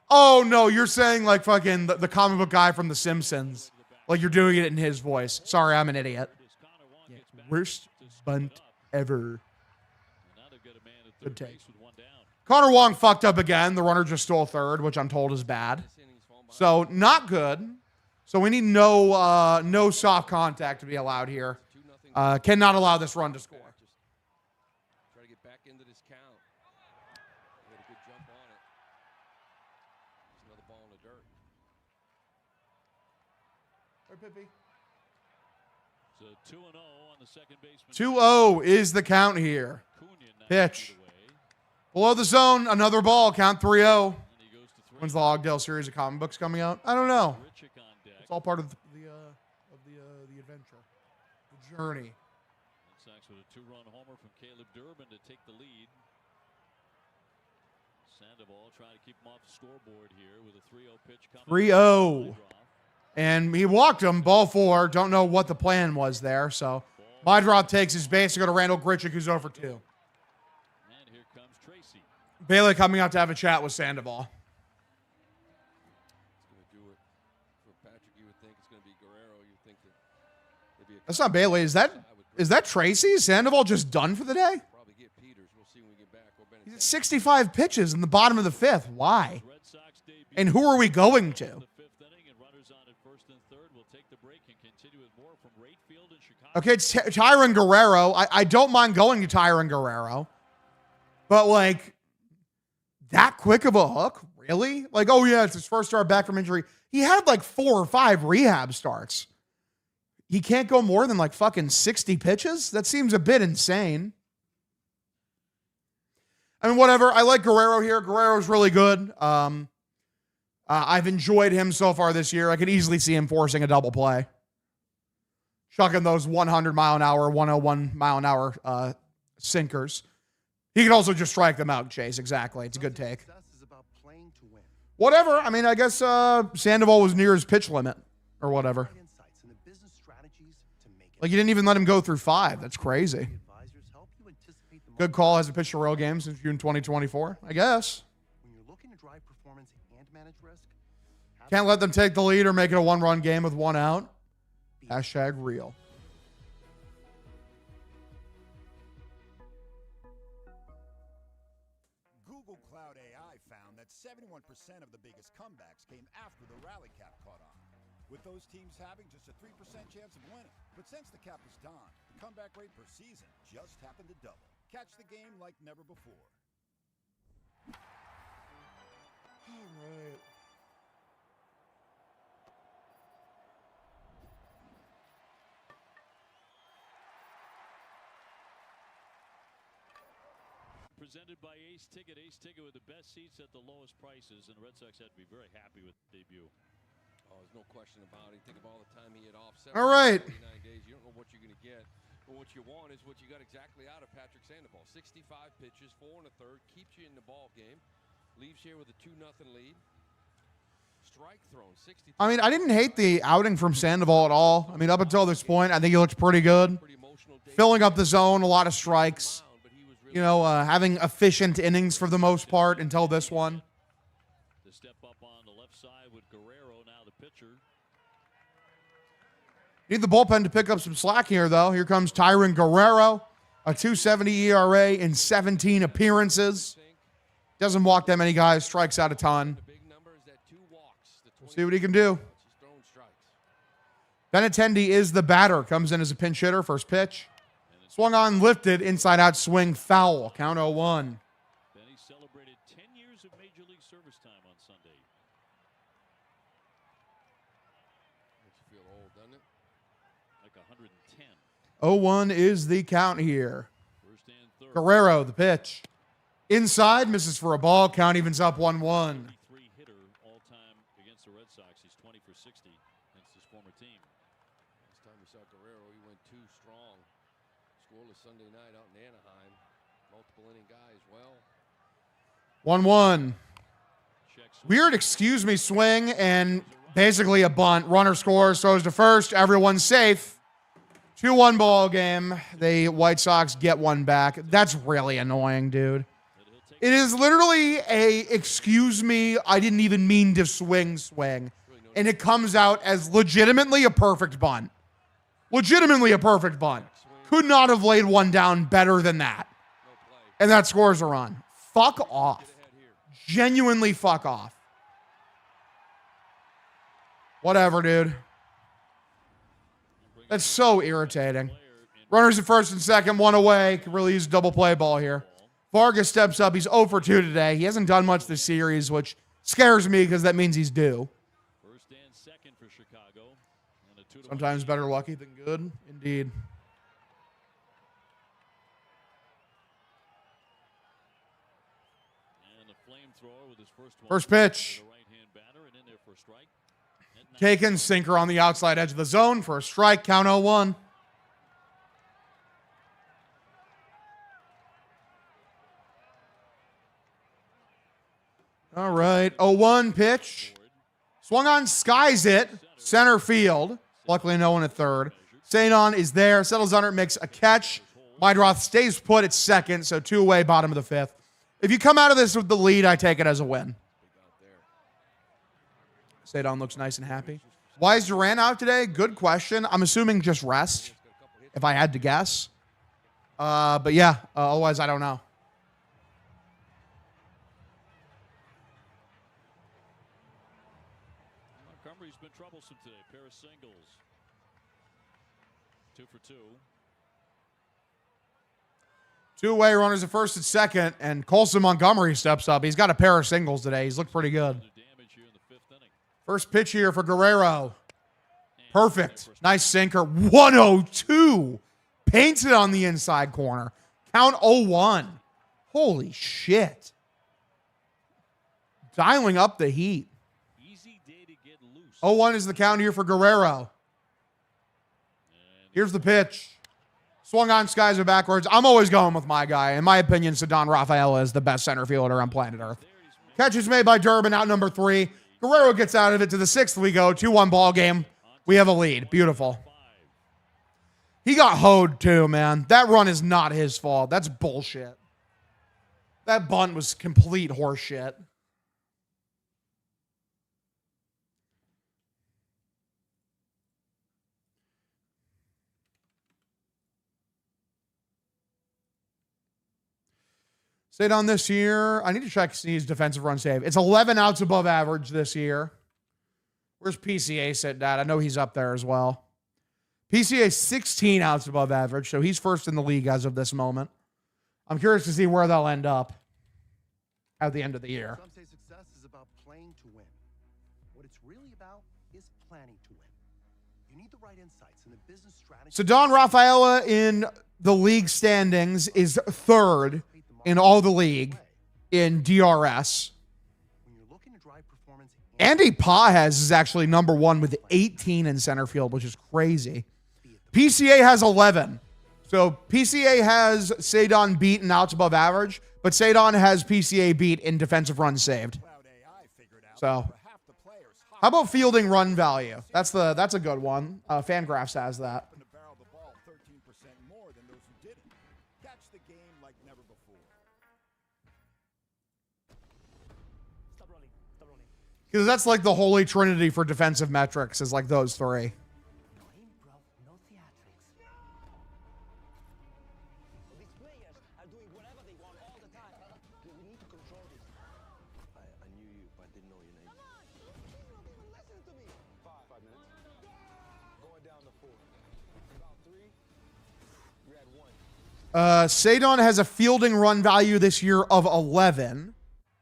Oh, no, you're saying like fucking the comic book guy from The Simpsons. Like you're doing it in his voice. Sorry, I'm an idiot. Yeah. Worst bunt ever. Good take. Connor Wong fucked up again. The runner just stole third, which I'm told is bad. So not good. So we need no soft contact to be allowed here. Cannot allow this run to score. Try to get back into this count. Get a good jump on it. There's another ball in the dirt. So 2-0 on the second baseman. 2-0 is the count here. Pitch. Below the zone, another ball. Count 3-0. When's the Hogdale series of comic books coming out? I don't know. It's all part of the adventure, the journey. Sox with a 2-run homer from Caleb Durbin to take the lead. Sandoval trying to keep him off the scoreboard here with a 3-0 pitch. 3-0. And he walked him, ball 4. Don't know what the plan was there. So Mydroth takes his base to go to Randall Grichuk, who's 0 for 2. And here comes Tracy. Bailey coming out to have a chat with Sandoval. That's not Bailey. Is that Tracy? Sandoval just done for the day? He's at 65 pitches in the bottom of the 5th. Why? And who are we going to? Okay, it's Tyron Guerrero. I don't mind going to Tyron Guerrero. But, like, that quick of a hook? Really? Like, oh, yeah, it's his first start back from injury. He had, like, 4 or 5 rehab starts. He can't go more than like fucking 60 pitches? That seems a bit insane. I mean, whatever. I like Guerrero here. Guerrero's really good. I've enjoyed him so far this year. I could easily see him forcing a double play. chucking those 100-mile-an-hour, 101-mile-an-hour sinkers. He can also just strike them out, Chase. Exactly. It's a good take. Whatever. I mean, I guess Sandoval was near his pitch limit or whatever. Like, you didn't even let him go through 5. That's crazy. Good call. Hasn't pitched a real game since June 2024, I guess. Can't let them take the lead or make it a 1-run game with 1 out. Hashtag real. Google Cloud AI found that 71% of the biggest comebacks came after the rally cap caught on, with those teams having just a 3% chance of winning. But since the cap is gone, the comeback rate per season just happened to double. Catch the game like never before. All right. Presented by Ace Ticket. Ace Ticket with the best seats at the lowest prices, and the Red Sox had to be very happy with the debut. Oh, there's no question about it. Think of all the time he had off. All right. 79 days. You don't know what you're going to get. But what you want is what you got exactly out of Patrick Sandoval. 65 pitches, 4 1/3, keeps you in the ball game. Leaves here with a 2-0 lead. Strike thrown, 60. I mean, I didn't hate the outing from Sandoval at all. I mean, up until this point, I think he looked pretty good. Filling up the zone, a lot of strikes. You know, having efficient innings for the most part until this one. The step up on the left side with Guerrero, now the pitcher. Need the bullpen to pick up some slack here, though. Here comes Tyron Guerrero, a 2.70 ERA in 17 appearances. Doesn't walk that many guys, strikes out a ton. We'll see what he can do. Benintendi is the batter. Comes in as a pinch hitter, first pitch. Swung on, lifted, inside-out swing, foul. Count 0-1. Benny celebrated 10 years of Major League service time on Sunday. Makes you feel old, doesn't it? Like 110. 0-1 is the count here. First and third. Guerrero, the pitch. Inside, misses for a ball. Count evens up 1-1. 33 hitter all-time against the Red Sox. He's 20 for 60 against his former team. Last time we saw Guerrero, he went 2 strong. Scoreless Sunday night out in Anaheim. Multiple inning guy as well. 1-1. Weird excuse me swing and basically a bunt. Runner scores, throws to first. Everyone's safe. 2-1 ball game. The White Sox get one back. That's really annoying, dude. It is literally a excuse me, I didn't even mean to swing. And it comes out as legitimately a perfect bunt. Legitimately a perfect bunt. Could not have laid one down better than that. And that scores a run. Fuck off. Genuinely fuck off. Whatever, dude. That's so irritating. Runners at first and second, 1 away. Could really use a double play ball here. Vargas steps up. He's 0 for 2 today. He hasn't done much this series, which scares me because that means he's due. First and second for Chicago. And a 2-1 Sometimes better lucky than good. Indeed. Flamethrower with his first pitch. Taken, sinker on the outside edge of the zone for a strike. Count 0-1. All right, 0-1 pitch. Swung on, skies it. Center field. Luckily, no one at third. Sanon is there. Settles under it, makes a catch. Meidroth stays put at second, so 2 away, bottom of the 5th. If you come out of this with the lead, I take it as a win. Sanon looks nice and happy. Why is Duran out today? Good question. I'm assuming just rest, if I had to guess. But yeah, otherwise I don't know. Montgomery's been troublesome today. Pair of singles. 2 for 2. 2 away, runners at first and second, and Colson Montgomery steps up. He's got a pair of singles today. He's looked pretty good. First pitch here for Guerrero. Perfect. Nice sinker. 102. Paints it on the inside corner. Count 0-1. Holy shit. Dialing up the heat. 0-1 is the count here for Guerrero. Here's the pitch. Swung on, skies are backwards. I'm always going with my guy. In my opinion, Cedon Rafaela is the best center fielder on planet Earth. Catch is made by Durbin, out number 3. Guerrero gets out of it. To the 6th we go. 2-1 ball game. We have a lead. Beautiful. He got hoed too, man. That run is not his fault. That's bullshit. That bunt was complete horseshit. Stayed on this year. I need to check his defensive run save. It's 11 outs above average this year. Where's PCA sitting at? I know he's up there as well. PCA 16 outs above average, so he's first in the league as of this moment. I'm curious to see where they'll end up at the end of the year. Some say success is about playing to win. What it's really about is planning to win. You need the right insights and the business strategy. Cedon Rafaela in the league standings is 3rd in all the league in DRS. Andy Pajes is actually number 1 with 18 in center field, which is crazy. PCA has 11. So PCA has Cedon beat in outs above average, but Cedon has PCA beat in defensive runs saved. So how about fielding run value? That's a good one. Fangraphs has that. Because that's like the holy trinity for defensive metrics is like those 3. Cedon has a fielding run value this year of 11.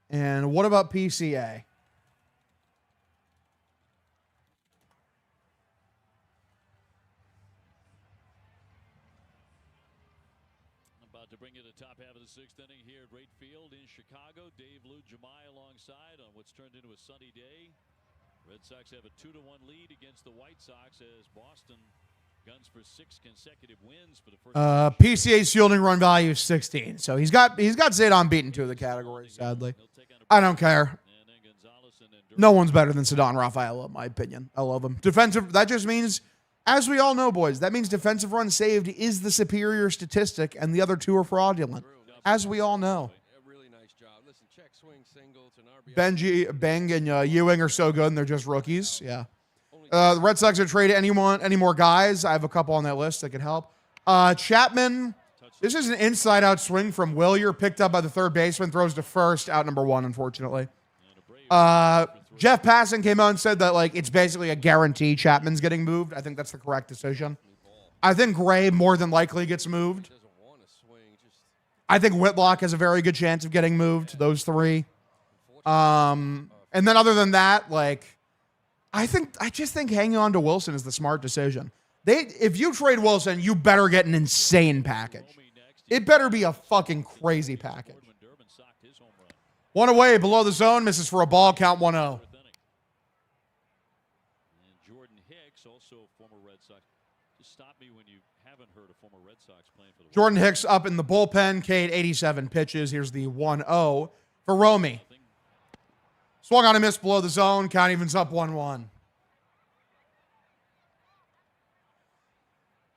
And what about PCA? About to bring you the top half of the 6th inning here at Wright Field in Chicago. Dave Lou Jemai alongside on what's turned into a sunny day. Red Sox have a 2-1 lead against the White Sox as Boston guns for 6 consecutive wins for the first. PCA's fielding run value is 16, so he's got Cedon beaten 2 of the categories. Sadly, I don't care. No one's better than Cedon Rafaela, in my opinion. I love him. Defensive. That just means, as we all know, boys, that means defensive runs saved is the superior statistic, and the other 2 are fraudulent, as we all know. Benji, Beng, and Ewing are so good, and they're just rookies. Yeah. The Red Sox are trade any more guys. I have a couple on that list that could help. Chapman, this is an inside-out swing from Willier, picked up by the 3rd baseman, throws to first, out number 1, unfortunately. Jeff Passan came out and said that like it's basically a guarantee Chapman's getting moved. I think that's the correct decision. I think Gray more than likely gets moved. I think Whitlock has a very good chance of getting moved, those 3. And then other than that, like, I just think hanging on to Wilson is the smart decision. If you trade Wilson, you better get an insane package. It better be a fucking crazy package. 1 away, below the zone, misses for a ball, count 1-0. And Jordan Hicks, also former Red Sox. Just stop me when you haven't heard a former Red Sox playing for the Jordan Hicks up in the bullpen, K at 87 pitches. Here's the 1-0 for Romy. Swung on a miss below the zone. Count evens up 1-1.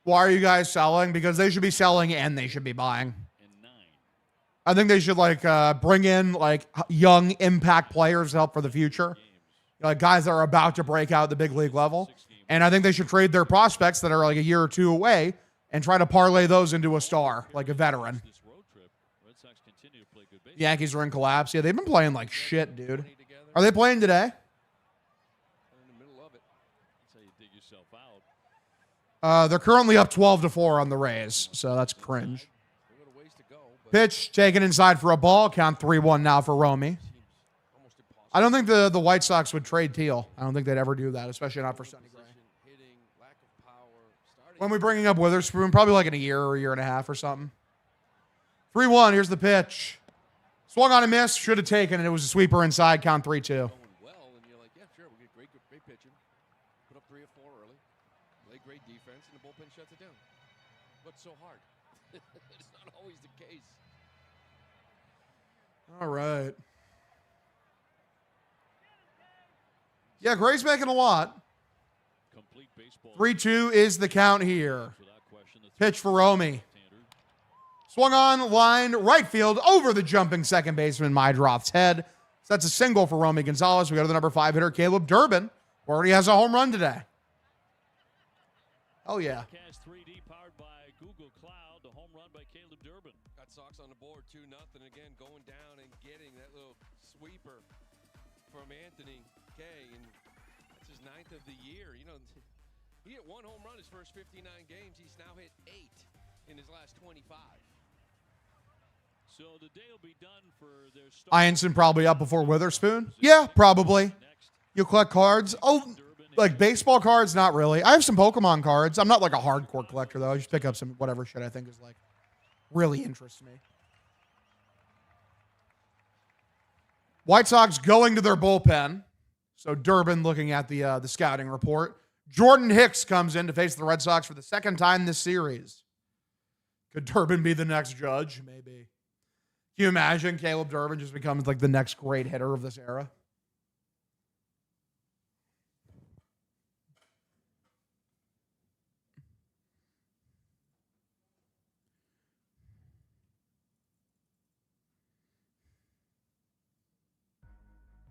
Why are you guys selling? Because they should be selling and they should be buying. I think they should like bring in like young impact players to help for the future. Like guys that are about to break out at the big league level. And I think they should trade their prospects that are like a year or 2 away and try to parlay those into a star, like a veteran. Yankees are in collapse. Yeah, they've been playing like shit, dude. Are they playing today? They're currently up 12-4 on the Rays, so that's cringe. Pitch taken inside for a ball. Count 3-1 now for Romy. I don't think the White Sox would trade Teal. I don't think they'd ever do that, especially not for Sonny Gray. When we bringing up Witherspoon, probably like in a year or a year and a half or something. 3-1. Here's the pitch. Swung on a miss. Should have taken it. It was a sweeper inside. Count 3-2. bullpen shuts it down. What's so hard? It's not always the case. All right. Yeah, Gray's making a lot. 3-2 is the count here. Pitch for Romy. Swung on, line, right field, over the jumping second baseman, Mydroff's head. So that's a single for Romy Gonzalez. We go to the number 5 hitter, Caleb Durbin, who already has a home run today. Oh, yeah. 3D powered by Google Cloud, the home run by Caleb Durbin. Got Sox on the board, 2-0. Again, going down and getting that little sweeper from Anthony Kay. And that's his 9th of the year. You know, he hit 1 home run his first 59 games. He's now hit 8 in his last 25. So the day will be done for their start. Ianson probably up before Witherspoon? Yeah, probably. You'll collect cards. Oh, like baseball cards? Not really. I have some Pokemon cards. I'm not like a hardcore collector, though. I just pick up some whatever shit I think is like really interests me. White Sox going to their bullpen. So Durbin looking at the scouting report. Jordan Hicks comes in to face the Red Sox for the second time this series. Could Durbin be the next Judge? Maybe. Can you imagine Caleb Durbin just becomes like the next great hitter of this era?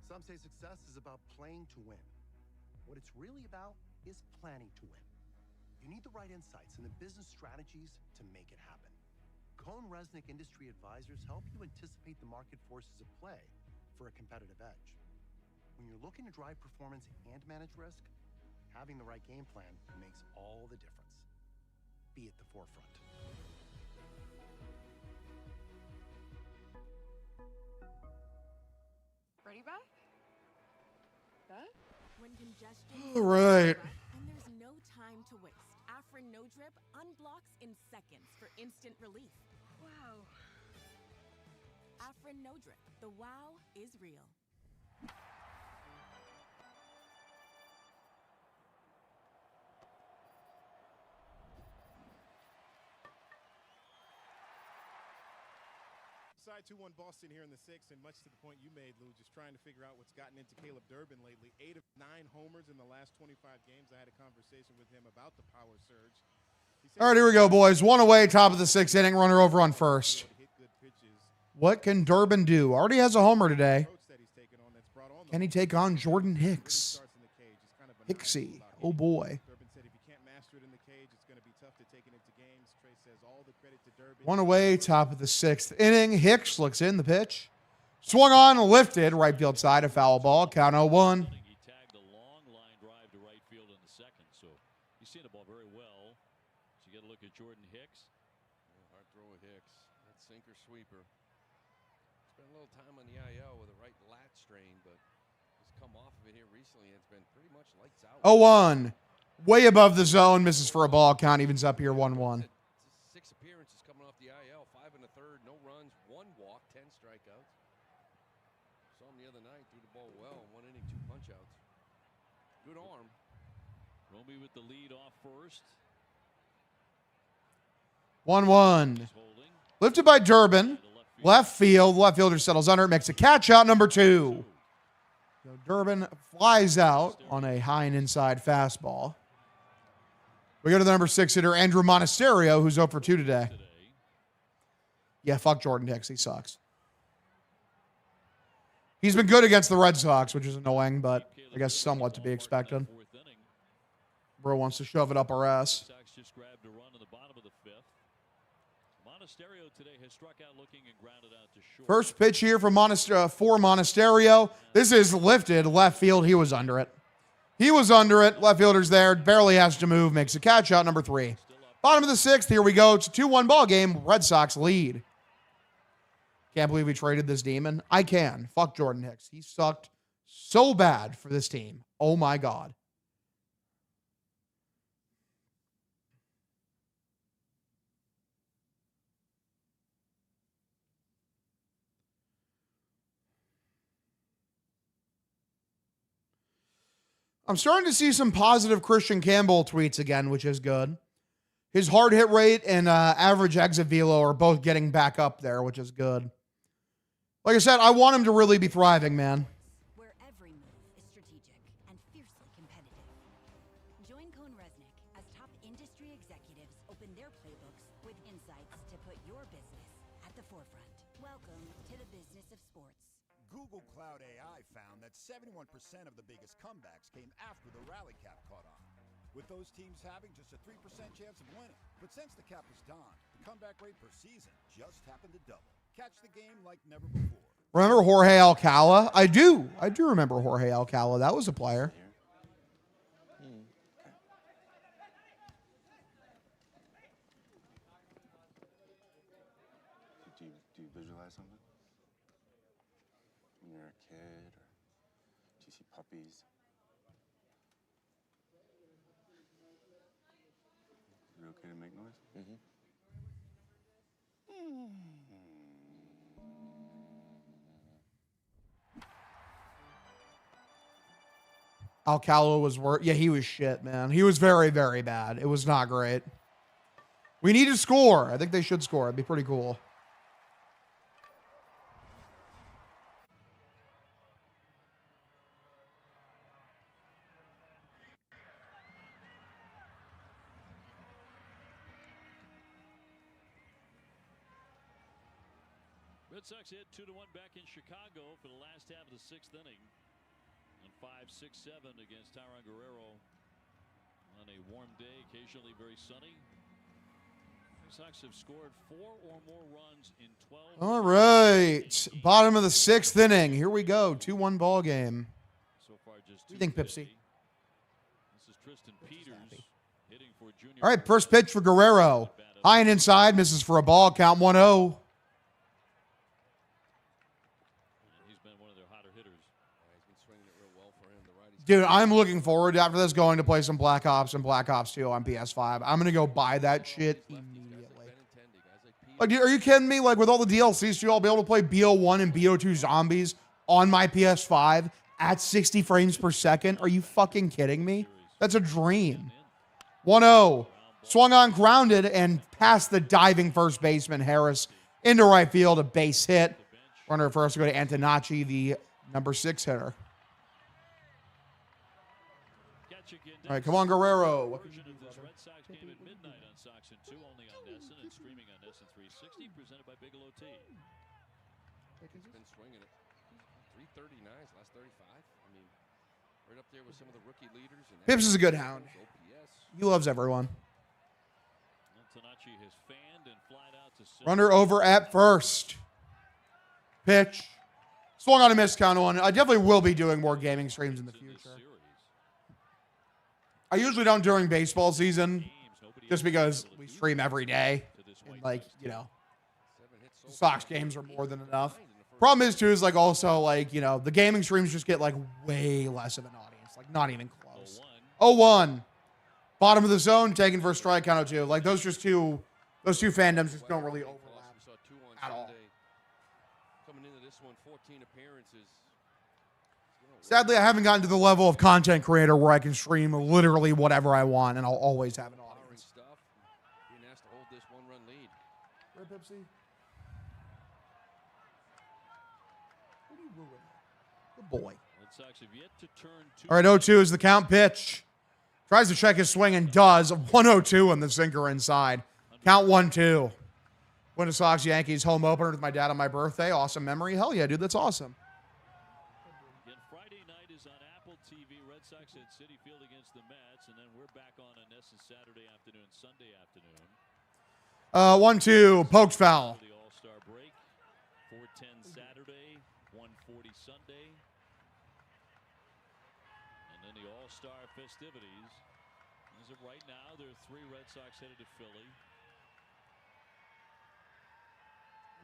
Some say success is about playing to win. What it's really about is planning to win. You need the right insights and the business strategies to make it happen. Cohn Resnick Industry Advisors help you anticipate the market forces at play for a competitive edge. When you're looking to drive performance and manage risk, having the right game plan makes all the difference. Be at the forefront. Ready, bye? Bye? When congestion All right. and there's no time to waste. Afrin No Drip unblocks in seconds for instant relief. Wow. Afrin No Drip. The wow is real. Side 2-1 Boston here in the 6th, and much to the point you made, Lou, just trying to figure out what's gotten into Caleb Durbin lately. 8 of 9 homers in the last 25 games. I had a conversation with him about the power surge. All right, here we go, boys. One away, top of the 6th inning, runner over on first. What can Durbin do? Already has a homer today. Can he take on Jordan Hicks? Hicksy. Oh, boy. One away, top of the 6th inning. Hicks looks in the pitch. Swung on, lifted, right field side, a foul ball. Count 0-1. He tagged a long line drive to right field in the second, so he's seen the ball very well. So you got to look at Jordan Hicks. Hard throw of Hicks. That sinker sweeper. Spent a little time on the IL with a right lat strain, but he's come off of it here recently. It's been pretty much lights out. 0-1. Way above the zone. Misses for a ball. Count evens up here 1-1. 6 appearances coming off the IL. 5 1/3. No runs. 1 walk. 10 strikeouts. Saw him the other night. Threw the ball well. 1 inning, 2 punch-outs. Good arm. Romy with the lead off first. 1-1. Lifted by Durbin. Left field. Left fielder settles under. Makes a catch out. Number 2. So Durbin flies out on a high and inside fastball. We go to the number 6 hitter, Andrew Monasterio, who's 0 for 2 today. Yeah, fuck Jordan Hicks. He sucks. He's been good against the Red Sox, which is annoying, but I guess somewhat to be expected. Bro wants to shove it up our ass. Sox just grabbed a run in the bottom of the 5th. Monasterio today has struck out looking and grounded out to short. First pitch here for Monasterio. This is lifted left field. He was under it. He was under it. Left fielder's there. Barely has to move. Makes a catch out. Number 3. Bottom of the 6th. Here we go. It's a 2-1 ball game. Red Sox lead. Can't believe we traded this demon. I can. Fuck Jordan Hicks. He sucked so bad for this team. Oh, my God. I'm starting to see some positive Christian Campbell tweets again, which is good. His hard hit rate and average exit velo are both getting back up there, which is good. Like I said, I want him to really be thriving, man. Where every move is strategic and fiercely competitive. Join Cone Resnick as top industry executives open their playbooks with insights to put your business at the forefront. Welcome to the business of sports. Google Cloud AI found that 71% of the biggest comebacks came after the rally cap caught on, with those teams having just a 3% chance of winning. But since the cap was donned, the comeback rate per season just happened to double. Catch the game like never before. Remember Jorge Alcala? I do remember Jorge Alcala. That was a player. Do you visualize something? When you're a kid, or do you see puppies? Is it okay to make noise? Mm-hmm. Alcala was yeah, he was shit, man. He was very, very bad. It was not great. We need to score. I think they should score. It'd be pretty cool. Red Sox hit 2-1 back in Chicago for the last half of the 6th inning. And 5-6-7 against Tyron Guerrero on a warm day, occasionally very sunny. The Sox have scored 4 or more runs in 12. All right. Bottom of the 6th inning. Here we go. 2-1 ball game. So far, just what do you think, Pipsy? This is Tristan Peters hitting for junior. All right, first pitch for Guerrero. High and inside, misses for a ball. Count 1-0. Dude, I'm looking forward after this going to play some Black Ops and Black Ops 2 on PS5. I'm going to go buy that shit immediately. Like, are you kidding me? Like, with all the DLCs, I'll be able to play BO1 and BO2 zombies on my PS5 at 60 frames per second? Are you fucking kidding me? That's a dream. 1-0. Swung on, grounded, and past the diving first baseman, Harris, into right field, a base hit. Runner first to go to Antonacci, the number 6 hitter. All right, come on, Guerrero. What could you do, brother? Red Sox game at midnight on Sox and 2, only on Nesson and streaming on Nesson 360, presented by Bigelow Tea. He's been swinging it. 339, last 35. I mean, right up there with some of the rookie leaders. Pips is a good hound. He loves everyone. Antonacci has fanned and flied out to Runner over at first. Pitch. Swung on a missed count on. I definitely will be doing more gaming streams in the future. I usually don't during baseball season, just because we stream every day. And like, you know, Sox games are more than enough. Problem is, too, is like also like, you know, the gaming streams just get like way less of an audience. Like not even close. 0-1. Bottom of the zone, taken for a strike count of 2. Like those two fandoms just don't really overlap at all. Coming into this one, 14 appearances. Sadly, I haven't gotten to the level of content creator where I can stream literally whatever I want, and I'll always have an audience. Being asked to hold this one-run lead. Right, Pepsi? What are you doing? Good boy. All right, 0-2 is the count pitch. Tries to check his swing and does. 1-0-2 on the sinker inside. Count 1-2. Win a Sox Yankees home opener with my dad on my birthday. Awesome memory. Hell yeah, dude, that's awesome. Sox at Citi Field against the Mets, and then we're back on Nesson Saturday afternoon, Sunday afternoon. 1-2, poked foul. The All-Star break, 4:10 Saturday, 1:40 Sunday, and then the All-Star festivities. As of right now, there are 3 Red Sox headed to Philly.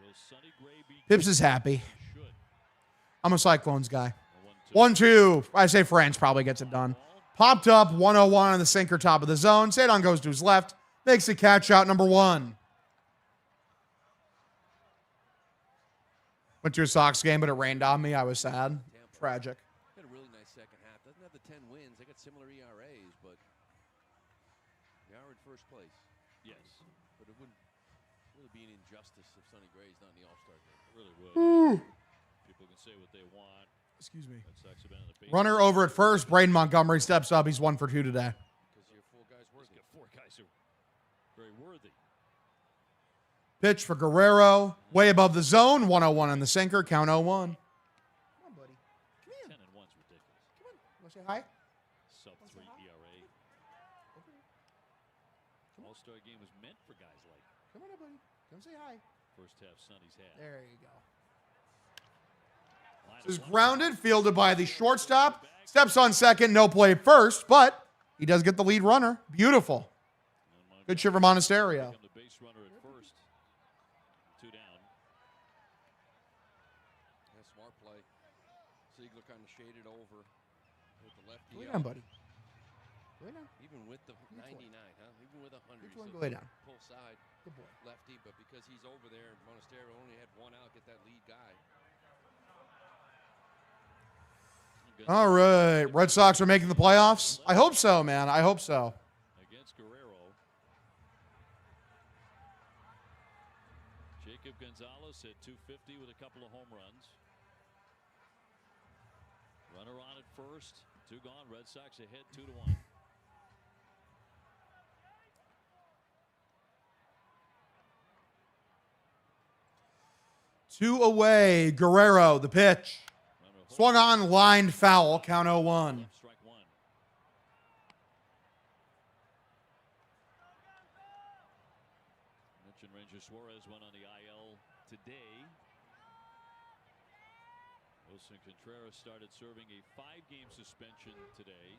Will Sonny Gray be? Pips is happy. I'm a Cyclones guy. 1-2. I say France probably gets it done. Popped up, 1-0-1 on the sinker, top of the zone. Sadon goes to his left. Makes the catch out, number 1. Went to a Sox game, but it rained on me. I was sad. Tragic. Had a really nice second half. Doesn't have the 10 wins. They got similar ERAs, but they are in first place. Yes. But it wouldn't really be an injustice if Sonny Gray's not in the All-Star game. It really would. People can say what they want. Excuse me. Red Sox have been in the base. Runner over at first. Braden Montgomery steps up. He's 1 for 2 today. Because you're 4 guys worthy. He's got 4 guys who are very worthy. Pitch for Guerrero. Way above the zone. 101 in the sinker. Count 0-1. Come on, buddy. Come here. 10 and 1's ridiculous. Come on. Want to say hi? Sub-3 ERA. All-Star game was meant for guys like. Come on, buddy. Come say hi. First half, Sonny's had. There you go. This is grounded, fielded by the shortstop. Steps on second, no play first, but he does get the lead runner. Beautiful. Good shit for Monasterio. The base runner at first. 2 down. Yeah, smart play. Ziegler kind of shaded over with the lefty. Lay down, buddy. Lay down. Even with the 99, huh? Even with 100. Which one? Go lay down. Pull side. Good boy. Lefty, but because he's over there, Monasterio only had 1 out, get that lead guy. All right. Red Sox are making the playoffs? I hope so, man. I hope so. Against Guerrero. Jacob Gonzalez hit 250 with a couple of home runs. Runner on at first. 2 gone. Red Sox ahead 2-1. Two away. Guerrero, the pitch. Swung on, lined foul. Count 0-1. Strike 1. Mentioned Ranger Suarez went on the IL today. Wilson Contreras started serving a 5-game suspension today.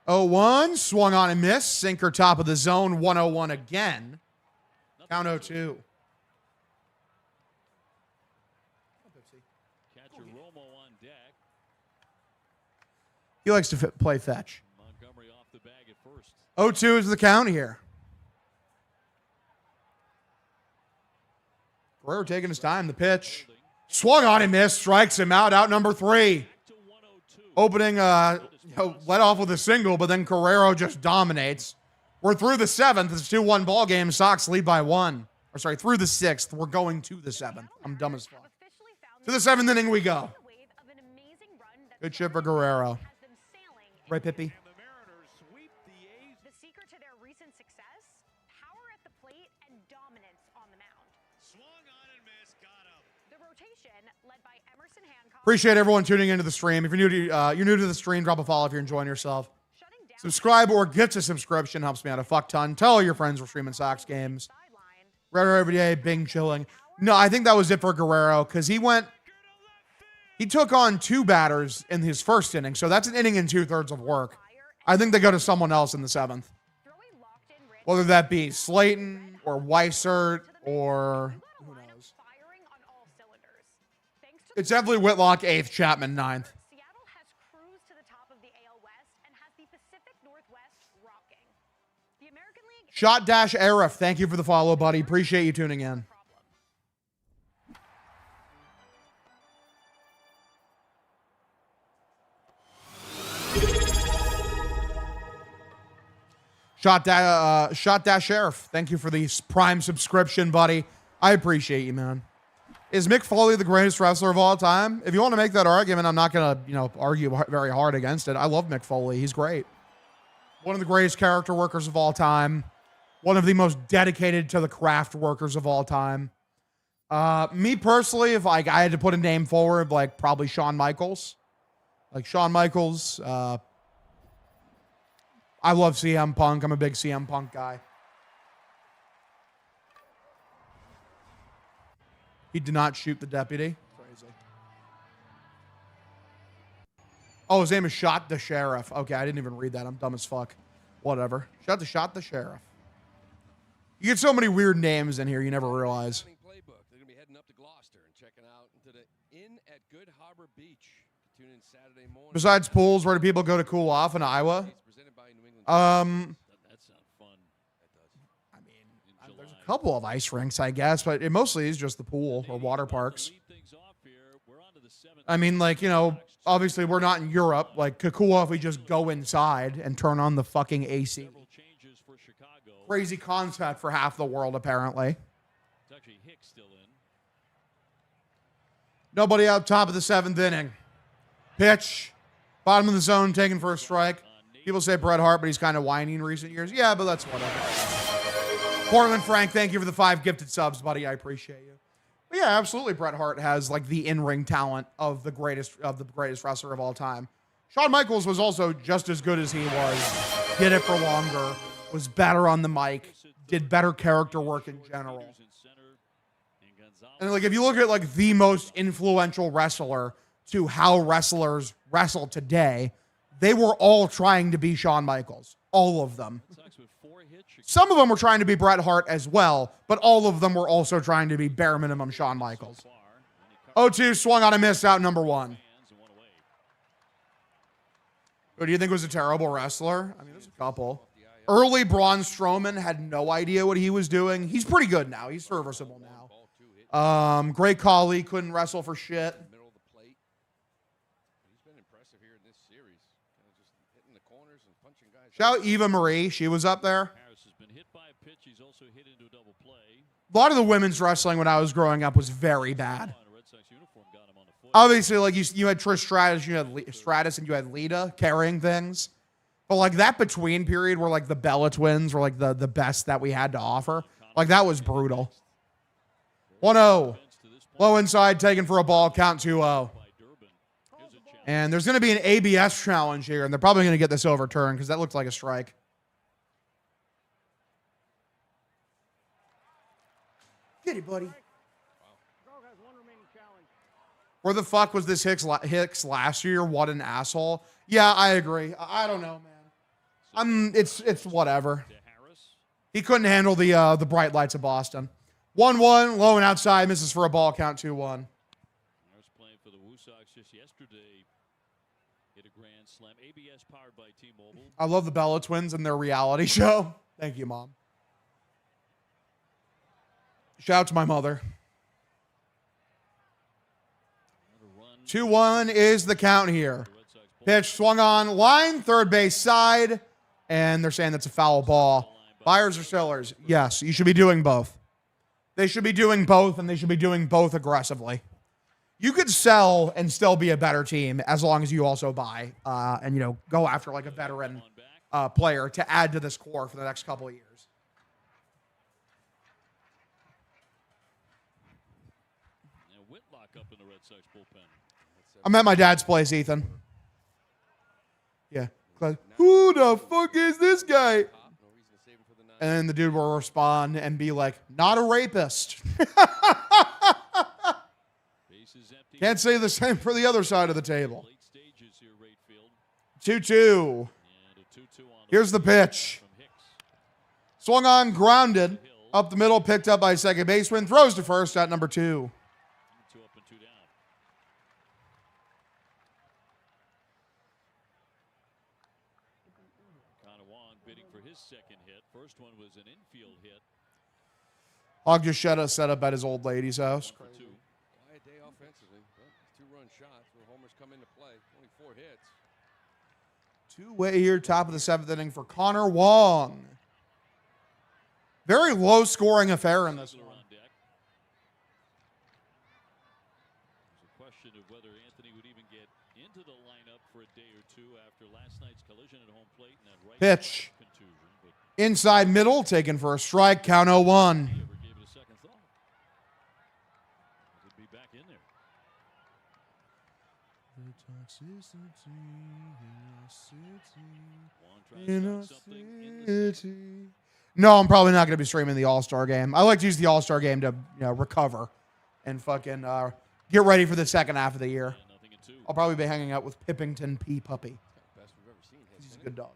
0-1. Swung on and missed. Sinker top of the zone. 1-0-1 again. Count 0-2. Catcher Romo on deck. He likes to play fetch. Montgomery off the bag at first. 0-2 is the count here. Guerrero taking his time. The pitch. Swung on and missed. Strikes him out. Out number 3. Opening, let off with a single, but then Guerrero just dominates. We're through the 7th. It's a 2-1 ball game. Sox lead by 1. Or sorry, through the 6th. We're going to the 7th. I'm dumb as fuck. To the 7th inning we go. Good shit for Guerrero. Right, Pippi? The secret to their recent success, power at the plate and dominance on the mound. Swung on and missed, got him. The rotation led by Emerson Hancock. Appreciate everyone tuning into the stream. If you're new to the stream, drop a follow if you're enjoying yourself. Subscribe or get a subscription. Helps me out a fuck ton. Tell all your friends we're streaming Sox games. Redder every day, Bing chilling. No, I think that was it for Guerrero because he took on 2 batters in his first inning, so that's an inning and 2/3 of work. I think they go to someone else in the 7th. Whether that be Slayton or Weissert or who knows. It's definitely Whitlock 8th, Chapman 9th. Seattle has cruised to the top of the AL West and has the Pacific Northwest rocking. The American League Shot-Arif, thank you for the follow, buddy. Appreciate you tuning in. Shot-Sheriff, thank you for the Prime subscription, buddy. I appreciate you, man. Is Mick Foley the greatest wrestler of all time? If you want to make that argument, I'm not going to, argue very hard against it. I love Mick Foley. He's great. One of the greatest character workers of all time. One of the most dedicated to the craft workers of all time. Me personally, if I had to put a name forward, probably Shawn Michaels. Shawn Michaels. I love CM Punk. I'm a big CM Punk guy. He did not shoot the deputy. Crazy. Oh, his name is Shot the Sheriff. Okay, I didn't even read that. I'm dumb as fuck. Whatever. Shot the Sheriff. You get so many weird names in here you never realize. They're going to be heading up to Gloucester and checking out into the Inn at Good Harbor Beach. Tune in Saturday morning. Besides pools, where do people go to cool off in Iowa? That sounds fun. I mean, there's a couple of ice rinks, I guess, but it mostly is just the pool or water parks. I mean, obviously we're not in Europe. To cool off, we just go inside and turn on the fucking AC. crazy concept for half the world, apparently. It's actually Hicks still in. Nobody out top of the 7th inning. Pitch. Bottom of the zone, taken for a strike. People say Bret Hart, but he's kind of whiny in recent years. Yeah, but that's whatever. Portland Frank, thank you for the 5 gifted subs, buddy. I appreciate you. But yeah, absolutely. Bret Hart has like the in-ring talent of the greatest wrestler of all time. Shawn Michaels was also just as good as he was. Did it for longer. Was better on the mic. Did better character work in general. And like if you look at like the most influential wrestler to how wrestlers wrestle today, they were all trying to be Shawn Michaels. All of them. Some of them were trying to be Bret Hart as well, but all of them were also trying to be bare minimum Shawn Michaels. 0-2 swung on a miss out number 1. Who do you think was a terrible wrestler? I mean, there's a couple. Early Braun Strowman had no idea what he was doing. He's pretty good now. He's serviceable now. Great Khali couldn't wrestle for shit. Shout out Eva Marie. She was up there. A lot of the women's wrestling when I was growing up was very bad. Obviously, like you had Trish Stratus, you had Stratus, and you had Lita carrying things. But like that between period where like the Bella Twins were like the best that we had to offer. Like that was brutal. 1-0. Low inside, taken for a ball, count 2-0. And there's going to be an ABS challenge here, and they're probably going to get this overturned because that looked like a strike. Get it, buddy. Where the fuck was this Hicks last year? What an asshole. Yeah, I agree. I don't know, man. It's whatever. He couldn't handle the bright lights of Boston. 1-1, low and outside, misses for a ball, count 2-1. I was playing for the Woo Sox just yesterday. Hit a grand slam. ABS powered by T-Mobile. I love the Bella Twins and their reality show. Thank you, Mom. Shout out to my mother. 2-1 is the count here. Pitch swung on line, third base side, and they're saying that's a foul ball. Buyers or sellers? Yes, you should be doing both. They should be doing both, and they should be doing both aggressively. You could sell and still be a better team as long as you also buy and, you know, go after like a veteran player to add to this core for the next couple of years. Whitlock up in the Red Sox bullpen. I'm at my dad's place, Ethan. Yeah. Who the fuck is this guy? And then the dude will respond and be like, not a rapist. Can't say the same for the other side of the table. 2-2. Here's the pitch. Swung on, grounded. Up the middle, picked up by second baseman. Throws to first at number 2. 2 up and 2 down. Connor Wong bidding for his second hit. First one was an infield hit. Hog just set up at his old lady's house. Quiet day offensively. 2-run shots where homers come into play. Only 4 hits. 2-way here, top of the 7th inning for Connor Wong. Very low scoring affair in this one. There's a question of whether Anthony would even get into the lineup for a day or two after last night's collision at home plate and that right Pitch. Contusion, but Inside middle, taken for a strike, count 0-1. never gave it a second thought. He'd be back in there. No, I'm probably not going to be streaming the All-Star game. I like to use the All-Star game to recover and fucking get ready for the second half of the year. I'll probably be hanging out with Pippington P. Puppy. Best we've ever seen. He's a good dog.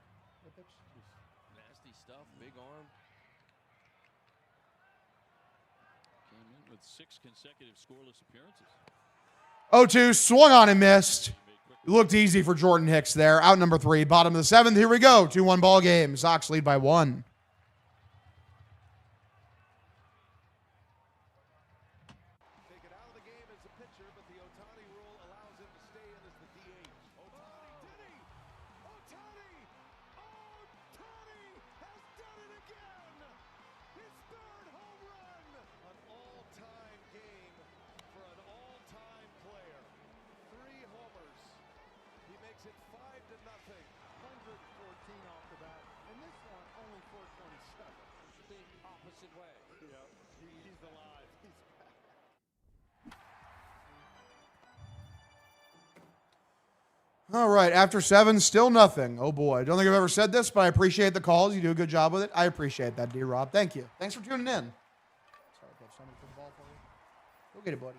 Nasty stuff, big arm. Came in with 6 consecutive scoreless appearances. 0-2, swung on and missed. It looked easy for Jordan Hicks there. Out number 3, bottom of the 7th. Here we go. 2-1 ball game. Sox lead by 1. Taken out of the game as a pitcher, but the Ohtani rule allows him to stay in as the DH. Ohtani did he? Ohtani has done it again! 114 off the bat, and this one only 427. The opposite way. Yeah, he's alive. He's back. All right, after 7, still nothing. Oh, boy. I don't think I've ever said this, but I appreciate the calls. You do a good job with it. I appreciate that, D-Rob. Thank you. Thanks for tuning in. Sorry, Pitch. Somebody put the ball for you. Go get it, buddy.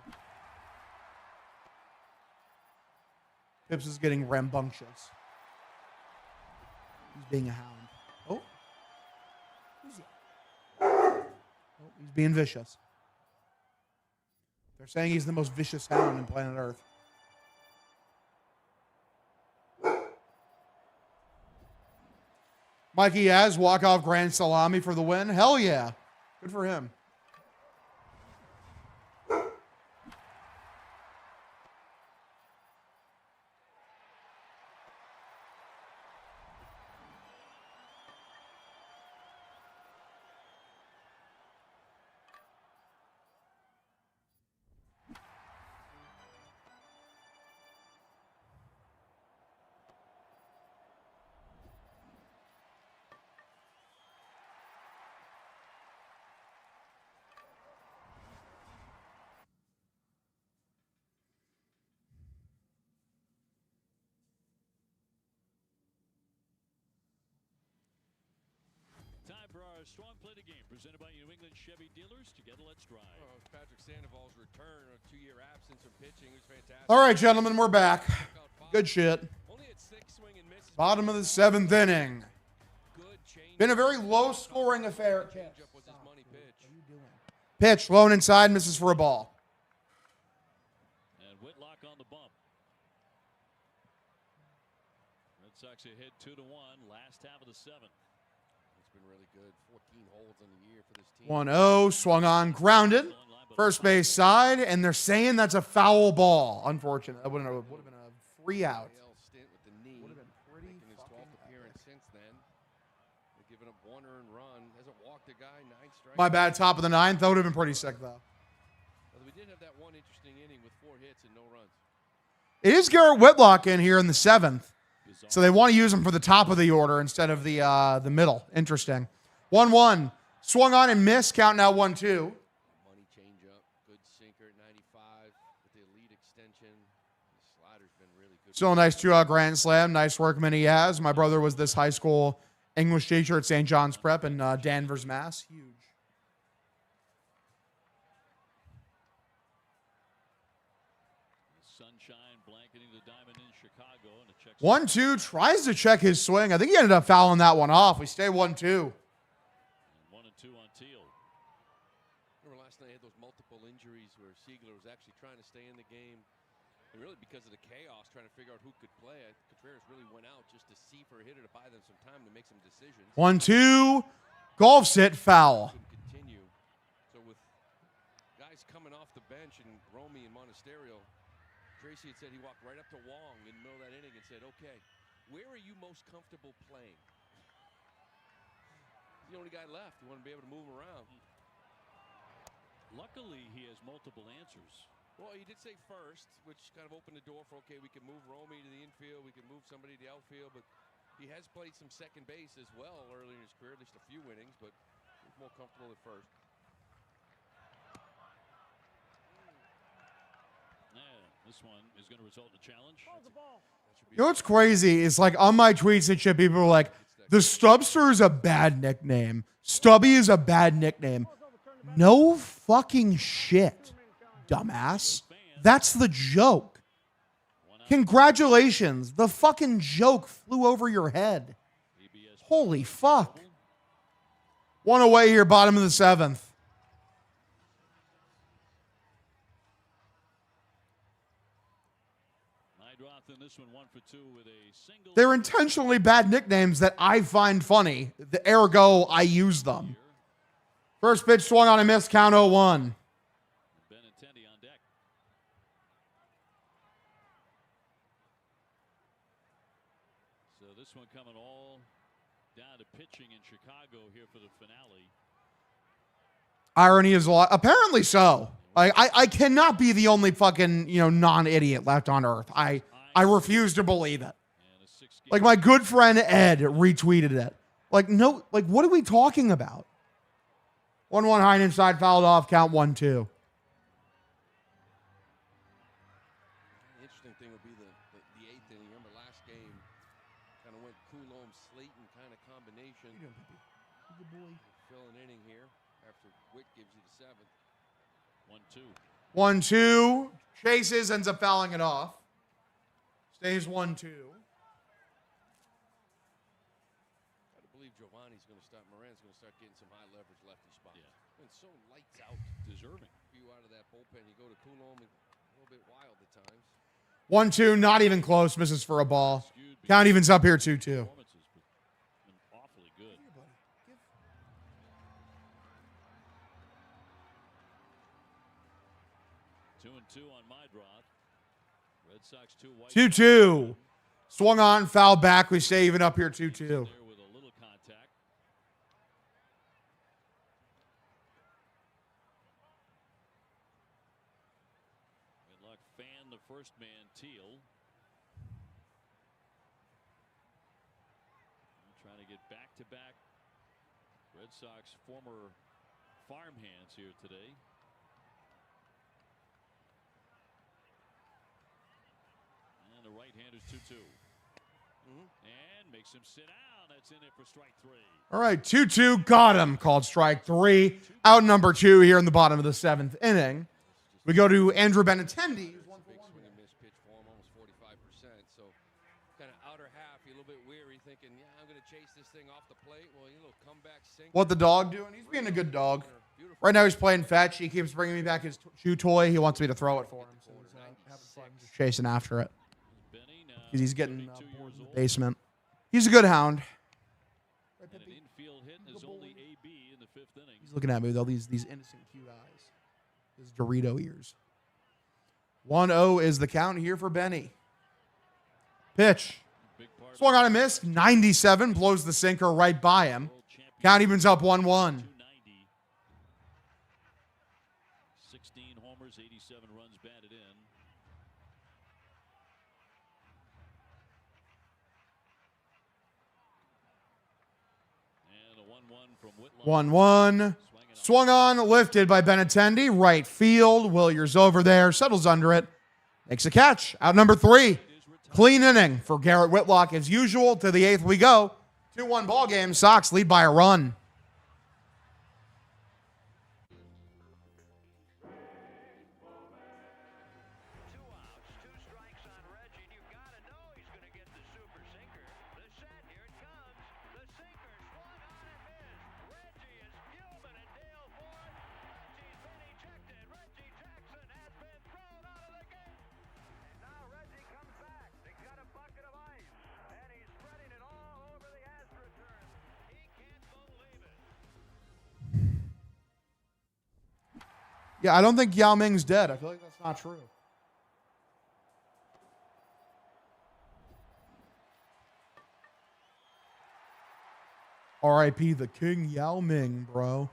Pips is getting rambunctious. He's being a hound. Oh. Who's he? Oh, he's being vicious. They're saying he's the most vicious hound in planet Earth. Mikey Yaz, walk-off grand salami for the win. Hell yeah. Good for him. Time for our strong play the game presented by New England Chevy Dealers. Together, let's drive. Oh, Patrick Sandoval's return, a 2-year absence from pitching was fantastic. All right, gentlemen, we're back. Good shit. Bottom of the 7th inning. Been a very low-scoring affair. Pitch, low and inside, misses for a ball. And Whitlock on the bump. Red Sox ahead 2-1, last half of the 7th. It's been really good. 14 holds on the year for this team. 1-0, swung on, grounded. First base side, and they're saying that's a foul ball. Unfortunate. That would have been a 3 out. Would have been pretty his 12th appearance since then. They're giving up 1 earned run. Hasn't walked a guy, 9 strikes. My bad, top of the 9th. That would have been pretty sick, though. Well, we did have that one interesting inning with 4 hits and no runs. It is Garrett Whitlock in here in the 7th. So they want to use him for the top of the order instead of the middle. Interesting. 1-1. Swung on and missed. Count now 1-2. Money change up. Good sinker at 95 with the elite extension. The slider's been really good. Still a nice 2-out grand slam. Nice work, Minnie Yaz. My brother was this high school English teacher at St. John's Prep in Danvers, Mass. Huge. Sunshine blanketing the diamond in Chicago. And 1-2, tries to check his swing. I think he ended up fouling that one off. We stay 1-2. 1-2 on Teal. Remember last night he had those multiple injuries where Siegler was actually trying to stay in the game. And really because of the chaos, trying to figure out who could play. Contreras really went out just to see for a hitter to buy them some time to make some decisions. 1-2, golf sit, foul. Continue. So with guys coming off the bench and Romy and Monasterio, Tracy had said he walked right up to Wong in the middle of that inning and said, okay, where are you most comfortable playing? He's the only guy left. You want to be able to move him around. Luckily, he has multiple answers. Well, he did say first, which kind of opened the door for, okay, we can move Romy to the infield, we can move somebody to the outfield, but he has played some second base as well early in his career, at least a few innings, but he's more comfortable at first. This one is going to result in a challenge. You know what's crazy is like on my tweets and shit, people are like, the Stubster is a bad nickname. Stubby is a bad nickname. No fucking shit, dumbass. That's the joke. Congratulations. The fucking joke flew over your head. Holy fuck. 1 away here, bottom of the 7th. This one 1 for 2 with a single. They're intentionally bad nicknames that I find funny. The ergo, I use them. First pitch swung on a miss, count 0-1. Benintendi on deck. So this one coming all down to pitching in Chicago here for the finale. Irony is a lot. Apparently so. I cannot be the only fucking, non-idiot left on earth. I refuse to believe it. And a 6-2 Like, my good friend Ed retweeted it. Like, no, like, what are we talking about? 1-1 Hine inside, fouled off, count 1-2. The interesting thing would be the eighth inning. Remember last game, kind of went Coulomb, Slayton kind of combination. Good boy. Fill an inning here after Witt gives you the seventh. 1-2. 1-2. Chases, ends up fouling it off. Stays 1-2. Gotta believe Giovanni's going to start. Moran's going to start getting some high leverage lefty spots. Yeah. Been so lights out. Deserving. You out of that bullpen. You go to Coulomb, a little bit wild at times. 1-2, not even close. Misses for a ball. Count evens up here 2-2. Awfully good. 2-2 on my draw. Red Sox 2, White 2-2. Swung on, foul back. We stay even up here 2-2. There with a little contact. Whitlock fanned the first man, Teal. Trying to get back-to-back Red Sox former farmhands here today. And the right-hander's 2-2. And makes him sit down. That's in it for strike 3. All right, 2-2. Got him. Called strike 3. Out number 2 here in the bottom of the 7th inning. We go to Andrew Benintendi. Big swing and miss pitch for him, almost 45%. So kind of outer half, you're a little bit weary, thinking, yeah, I'm going to chase this thing off the plate. Well, you little comeback sinker. What the dog doing? He's being a good dog. Right now he's playing fetch. He keeps bringing me back his shoe toy. He wants me to throw it for him. So he's having fun just chasing after it. Because he's getting bored in the basement. He's a good hound. And an infield hit is only AB in the 5th inning. He's looking at me with all these innocent cute eyes. His Dorito ears. 1-0 is the count here for Benny. Pitch. Swung on a miss. 97. Blows the sinker right by him. Count evens up 1-1. 16 homers, 87 runs batted in. And a 1-1 from Whitlock. 1-1. Swung on, lifted by Benintendi. Right field. Williers over there. Settles under it. Makes a catch. Out number 3. Clean inning for Garrett Whitlock as usual. To the 8th we go. 2-1 ball game. Sox lead by a run. Yeah, I don't think Yao Ming's dead. I feel like that's not true. R.I.P. the King Yao Ming, bro.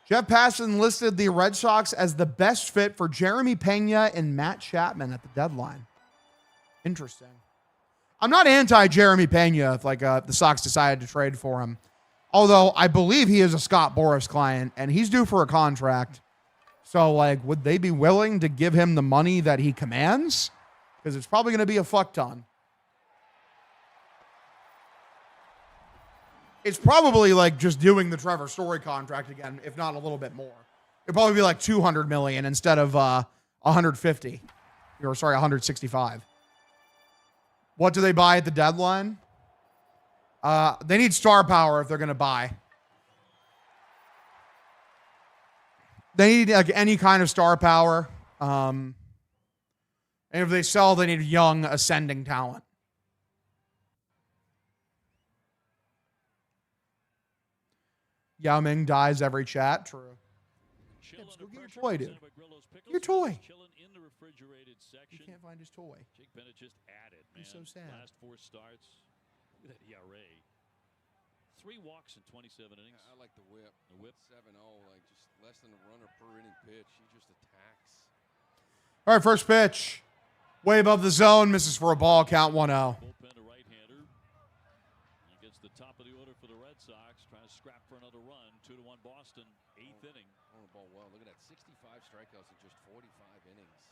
Jeff Passan listed the Red Sox as the best fit for Jeremy Pena and Matt Chapman at the deadline. Interesting. I'm not anti-Jeremy Pena if the Sox decided to trade for him. Although I believe he is a Scott Boras client and he's due for a contract. So would they be willing to give him the money that he commands? Because it's probably going to be a fuck ton. It's probably just doing the Trevor Story contract again, if not a little bit more. It'd probably be $200 million instead of 150. Or sorry, 165. What do they buy at the deadline? They need star power if they're going to buy. They need any kind of star power. And if they sell, they need young, ascending talent. Yao Ming dies every chat. True. Yeah, go get your toy, dude. Get your toy. In the refrigerated section. You can't find his toy. Jake Bennett just added, man. He's so sad. Last 4 starts. Look at that ERA. 3 walks in 27 innings. I like the whip. The whip. 7-0, like just less than a runner per inning pitch. He just attacks. All right, first pitch. Way above the zone. Misses for a ball. Count 1-0. Bullpen, a right-hander. Against the top of the order for the Red Sox. Trying to scrap for another run. 2-1 Boston. 8th inning. On the ball well. Look at that. 65 strikeouts in just 45 innings.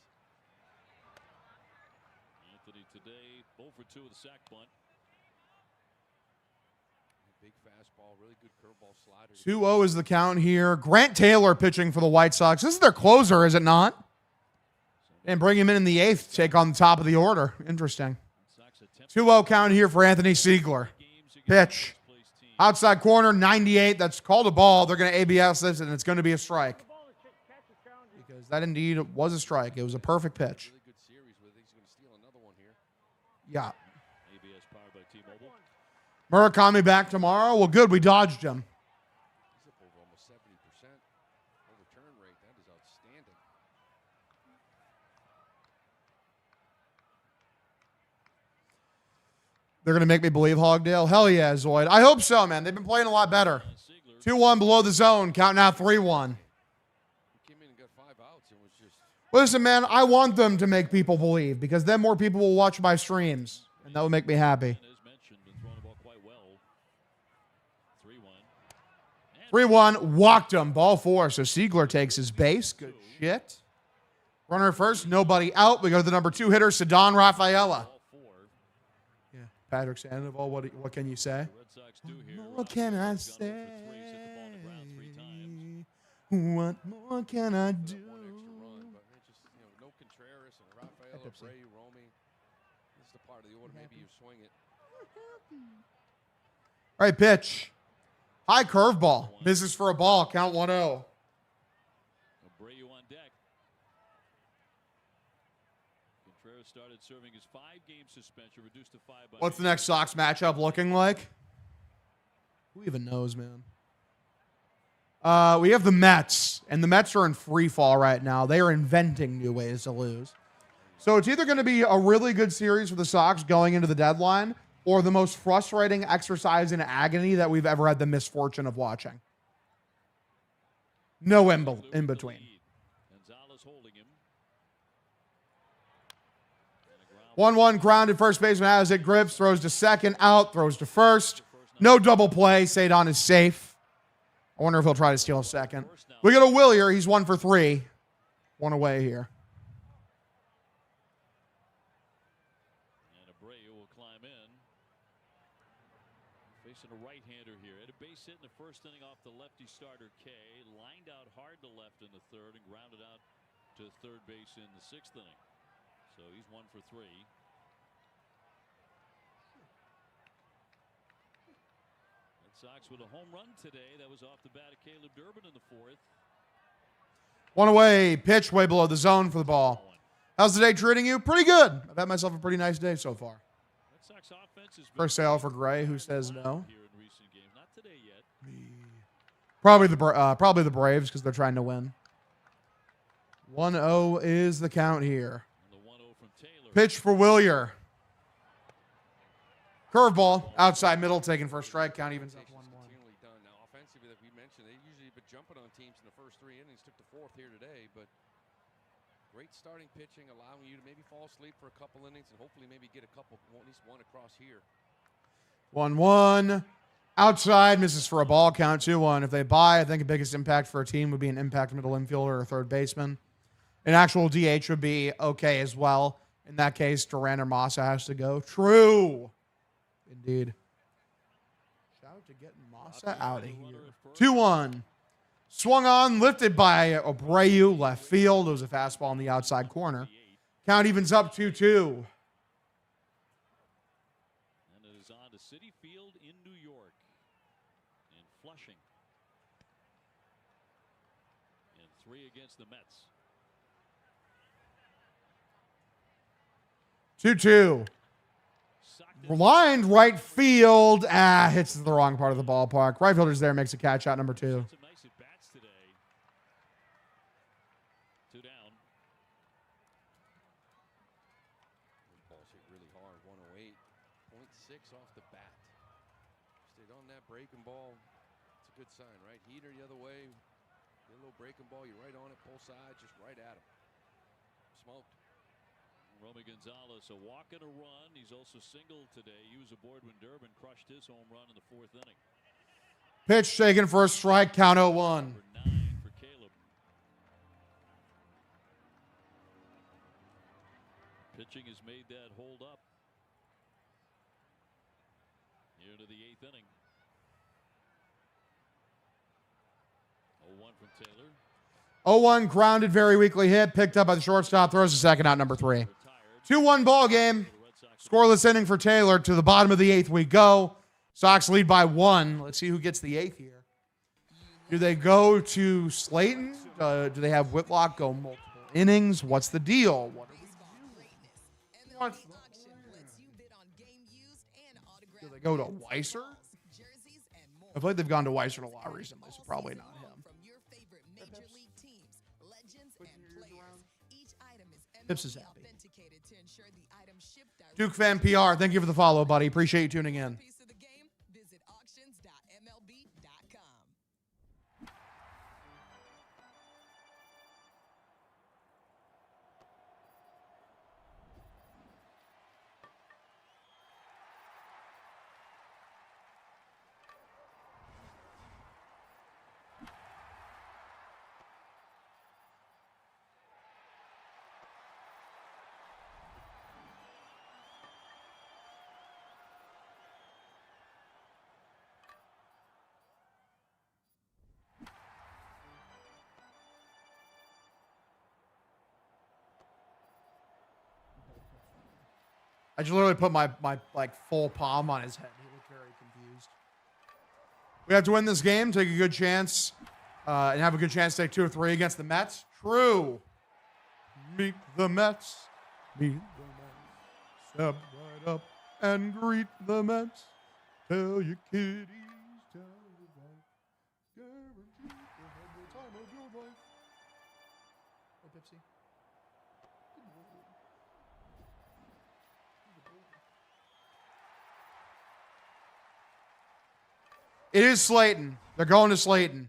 Anthony today 0 for 2 with a sac bunt. Big fastball, really good curveball slider. 2-0 is the count here. Grant Taylor pitching for the White Sox. This is their closer, is it not? And bring him in the 8th to take on the top of the order. Interesting. 2-0 count here for Anthony Siegler. Pitch. Outside corner, 98. That's called a ball. They're going to ABS this, and it's going to be a strike. Because that indeed was a strike. It was a perfect pitch. Really good series with it. He's going to steal another one here. Yeah. ABS powered by T-Mobile. Murakami back tomorrow. Well, good. We dodged him. He's up over almost 70% overturn rate. That is outstanding. They're going to make me believe Hogdale? Hell yeah, Zoid. I hope so, man. They've been playing a lot better. 2-1 below the zone. Count now 3-1. He came in and got 5 outs and was just... Listen, man, I want them to make people believe because then more people will watch my streams, and that would make me happy. 3-1, walked him. Ball 4, so Siegler takes his base. Good shit. Runner at first, nobody out. We go to the number 2 hitter, Ceddanne Rafaela. Yeah, Patrick Sandoval, what can you say? What can I say? What more can I do? No Contreras and Rafaela, Abreu, Romy. This is the part of the order. Maybe you swing it. All right, pitch. High curveball. Misses for a ball. Count 1-0. Abreu on deck. Contreras started serving his 5-game suspension, reduced to 5 by... What's the next Sox matchup looking like? Who even knows, man? We have the Mets, and the Mets are in free fall right now. They are inventing new ways to lose. So it's either going to be a really good series for the Sox going into the deadline, or the most frustrating exercise in agony that we've ever had the misfortune of watching. No in between. 1-1 grounded. First baseman has it. Grips. Throws to second. Out. Throws to first. No double play. Ceddanne is safe. I wonder if he'll try to steal a second. We got a Willier. He's 1 for 3. 1 away here. Facing a right-hander here. Had a base hit in the first inning off the lefty starter K. Lined out hard to left in the 3rd and grounded out to third base in the 6th inning. So he's 1 for 3. Red Sox with a home run today. That was off the bat of Caleb Durbin in the 4th. 1 away. Pitch way below the zone for the ball. How's the day treating you? Pretty good. I've had myself a pretty nice day so far. First sale for Gray, who says no. Probably the Braves because they're trying to win. 1-0 is the count here. Pitch for Willier. Curveball outside middle, taken for a strike. Count evens up 1-1. Now, offensively, that we mentioned, they usually have been jumping on teams in the first 3 innings. Took the 4th here today, but great starting pitching, allowing you to maybe fall asleep for a couple innings and hopefully maybe get a couple, at least one across here. 1-1. Outside, misses for a ball. Count 2-1. If they buy, I think the biggest impact for a team would be an impact middle infielder or third baseman. An actual DH would be okay as well. In that case, Duran or Massa has to go. True. Indeed. Shout out to getting Massa out of here. 2-1. Swung on, lifted by Abreu, left field. It was a fastball in the outside corner. Count evens up 2-2. And it is on to Citi Field in New York. In Flushing. And 3 against the Mets. 2-2. Lined right field. Hits the wrong part of the ballpark. Right fielder's there, makes a catch out number 2. Some nice at bats today. 2 down. Ball's hit really hard. 108. 0.6 off the bat. Stayed on that breaking ball, it's a good sign, right? Heater the other way. Get a little breaking ball. You're right on it, pull side, just right at him. Smoked. Romy Gonzalez, a walk and a run. He's also singled today. He was aboard when Durbin crushed his home run in the 4th inning. Pitch taken for a strike, count 0-1. Number 9 for Caleb. Pitching has made that hold up. Here to the 8th inning. 0-1 from Taylor. 0-1 grounded, very weakly hit, picked up by the shortstop, throws the second out, number 3. 2-1 ball game. Scoreless inning for Taylor. To the bottom of the 8th we go. Sox lead by 1. Let's see who gets the 8th here. Do they go to Slayton? Do they have Whitlock go multiple innings? What's the deal? What are we doing? Do they go to Weiser? I feel like they've gone to Weiser a lot recently, so probably not him. Pips is happy. Duke Fan PR, thank you for the follow, buddy. Appreciate you tuning in. I just literally put my full palm on his head. He looked very confused. We have to win this game, take a good chance, and have a good chance to take 2 or 3 against the Mets. True. Meet the Mets. Meet the Mets. Step right up and greet the Mets. Tell your kiddies, tell your wife. Guaranteed to have the time of your life. Oh, Pepsi. It is Slayton. They're going to Slayton.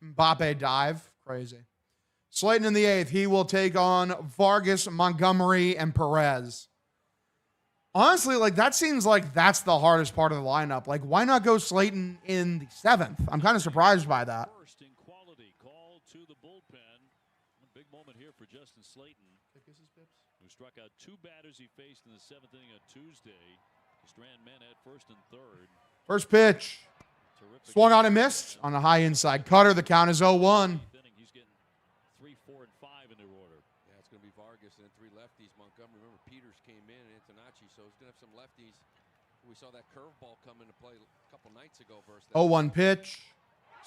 Mbappe dive. Crazy. Slayton in the 8th. He will take on Vargas, Montgomery, and Perez. Honestly, that seems like that's the hardest part of the lineup. Why not go Slayton in the 7th? I'm kind of surprised by that. First in quality, called to the bullpen. A big moment here for Justin Slayton, who struck out 2 batters he faced in the 7th inning on Tuesday. He strand men at 1st and 3rd. First pitch. Swung on and missed on a high inside cutter. The count is 0-1. He's getting 3, 4, and 5 in their order. Yeah, it's going to be Vargas and then 3 lefties. Montgomery, remember Peters came in and Antonacci, so he's going to have some lefties. We saw that curveball come into play a couple nights ago versus 0-1 pitch.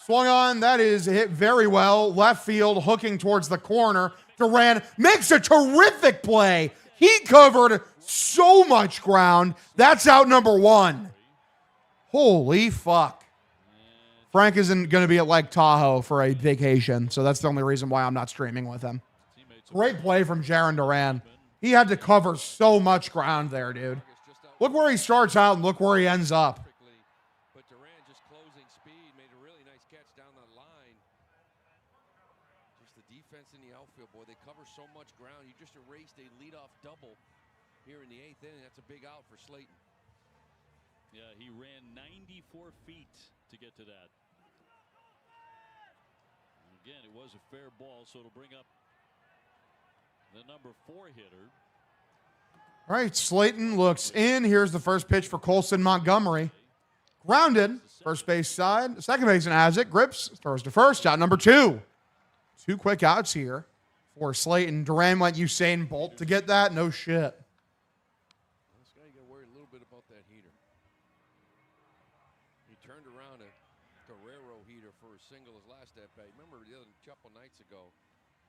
Swung on. That is hit very well. Left field, hooking towards the corner. Duran makes a terrific play. He covered so much ground. That's out number 1. Holy fuck. Frank isn't going to be at Lake Tahoe for a vacation, so that's the only reason why I'm not streaming with him. Great play from Jaron Duran. He had to cover so much ground there, dude. Look where he starts out and look where he ends up. But Duran just closing speed, made a really nice catch down the line. Just the defense in the outfield, boy, they cover so much ground. You just erased a leadoff double here in the 8th inning. That's a big out for Slayton. Yeah, he ran 94 feet to get to that. And again, it was a fair ball, so it'll bring up the number 4 hitter. All right, Slayton looks in. Here's the first pitch for Colson Montgomery. Grounded, first base side. Second baseman has it. Grips, throws to first. Out number 2. 2 quick outs here for Slayton. Duran went Usain Bolt to get that. No shit. This guy, you got to worry a little bit about that heater. He turned around a Guerrero heater for a single his last at bat. Remember the other couple nights ago,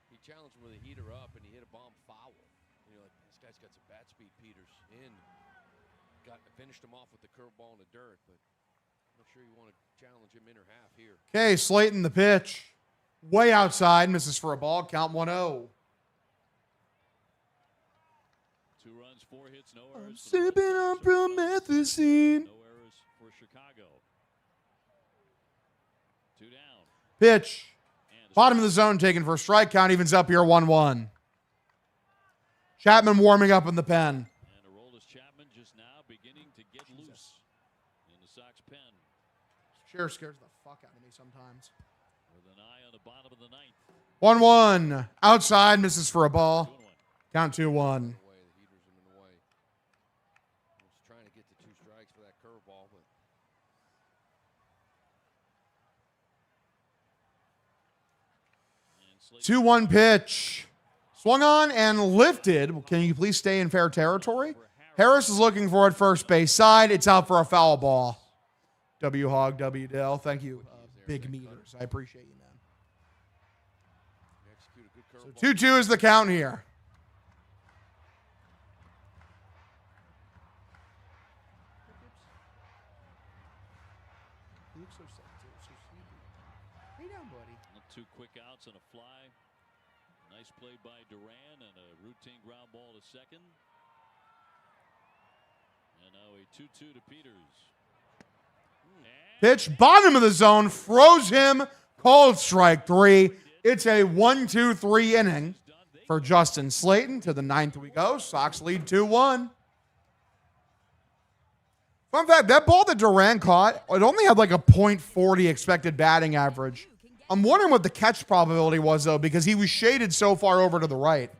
he challenged him with a heater up and he hit a bomb foul. And you're like, this guy's got some bat speed. Peters in, finished him off with the curveball in the dirt, but I'm not sure you want to challenge him in or half here. Okay, Slayton the pitch. Way outside, misses for a ball. Count 1-0. 2 runs, 4 hits, no errors. I'm sipping on promethazine. No errors for Chicago. Pitch. Bottom of the zone taken for a strike. Count evens up here 1-1. Chapman warming up in the pen. And Aroldis Chapman just now beginning to get loose in the Sox pen. Chair scares the fuck out of me sometimes. With an eye on the bottom of the ninth. 1-1. Outside, misses for a ball. Count 2-1. Trying to get to 2 strikes for that curveball, but 2-1 pitch. Swung on and lifted. Can you please stay in fair territory? Harris is looking for it first base side. It's out for a foul ball. W Hog, W Dale. Thank you, big meters. I appreciate you, man. So 2-2 is the count here. You look so sleepy. Lay down, buddy. 2 quick outs and a fly. Nice play by Duran and a routine ground ball to second. And now a 2-2 to Peters. Pitch, bottom of the zone, froze him, called strike 3. It's a 1-2-3 inning for Justin Slayton. To the 9th we go. Sox lead 2-1. Fun fact, that ball that Duran caught, it only had like a .40 expected batting average. I'm wondering what the catch probability was, though, because he was shaded so far over to the right.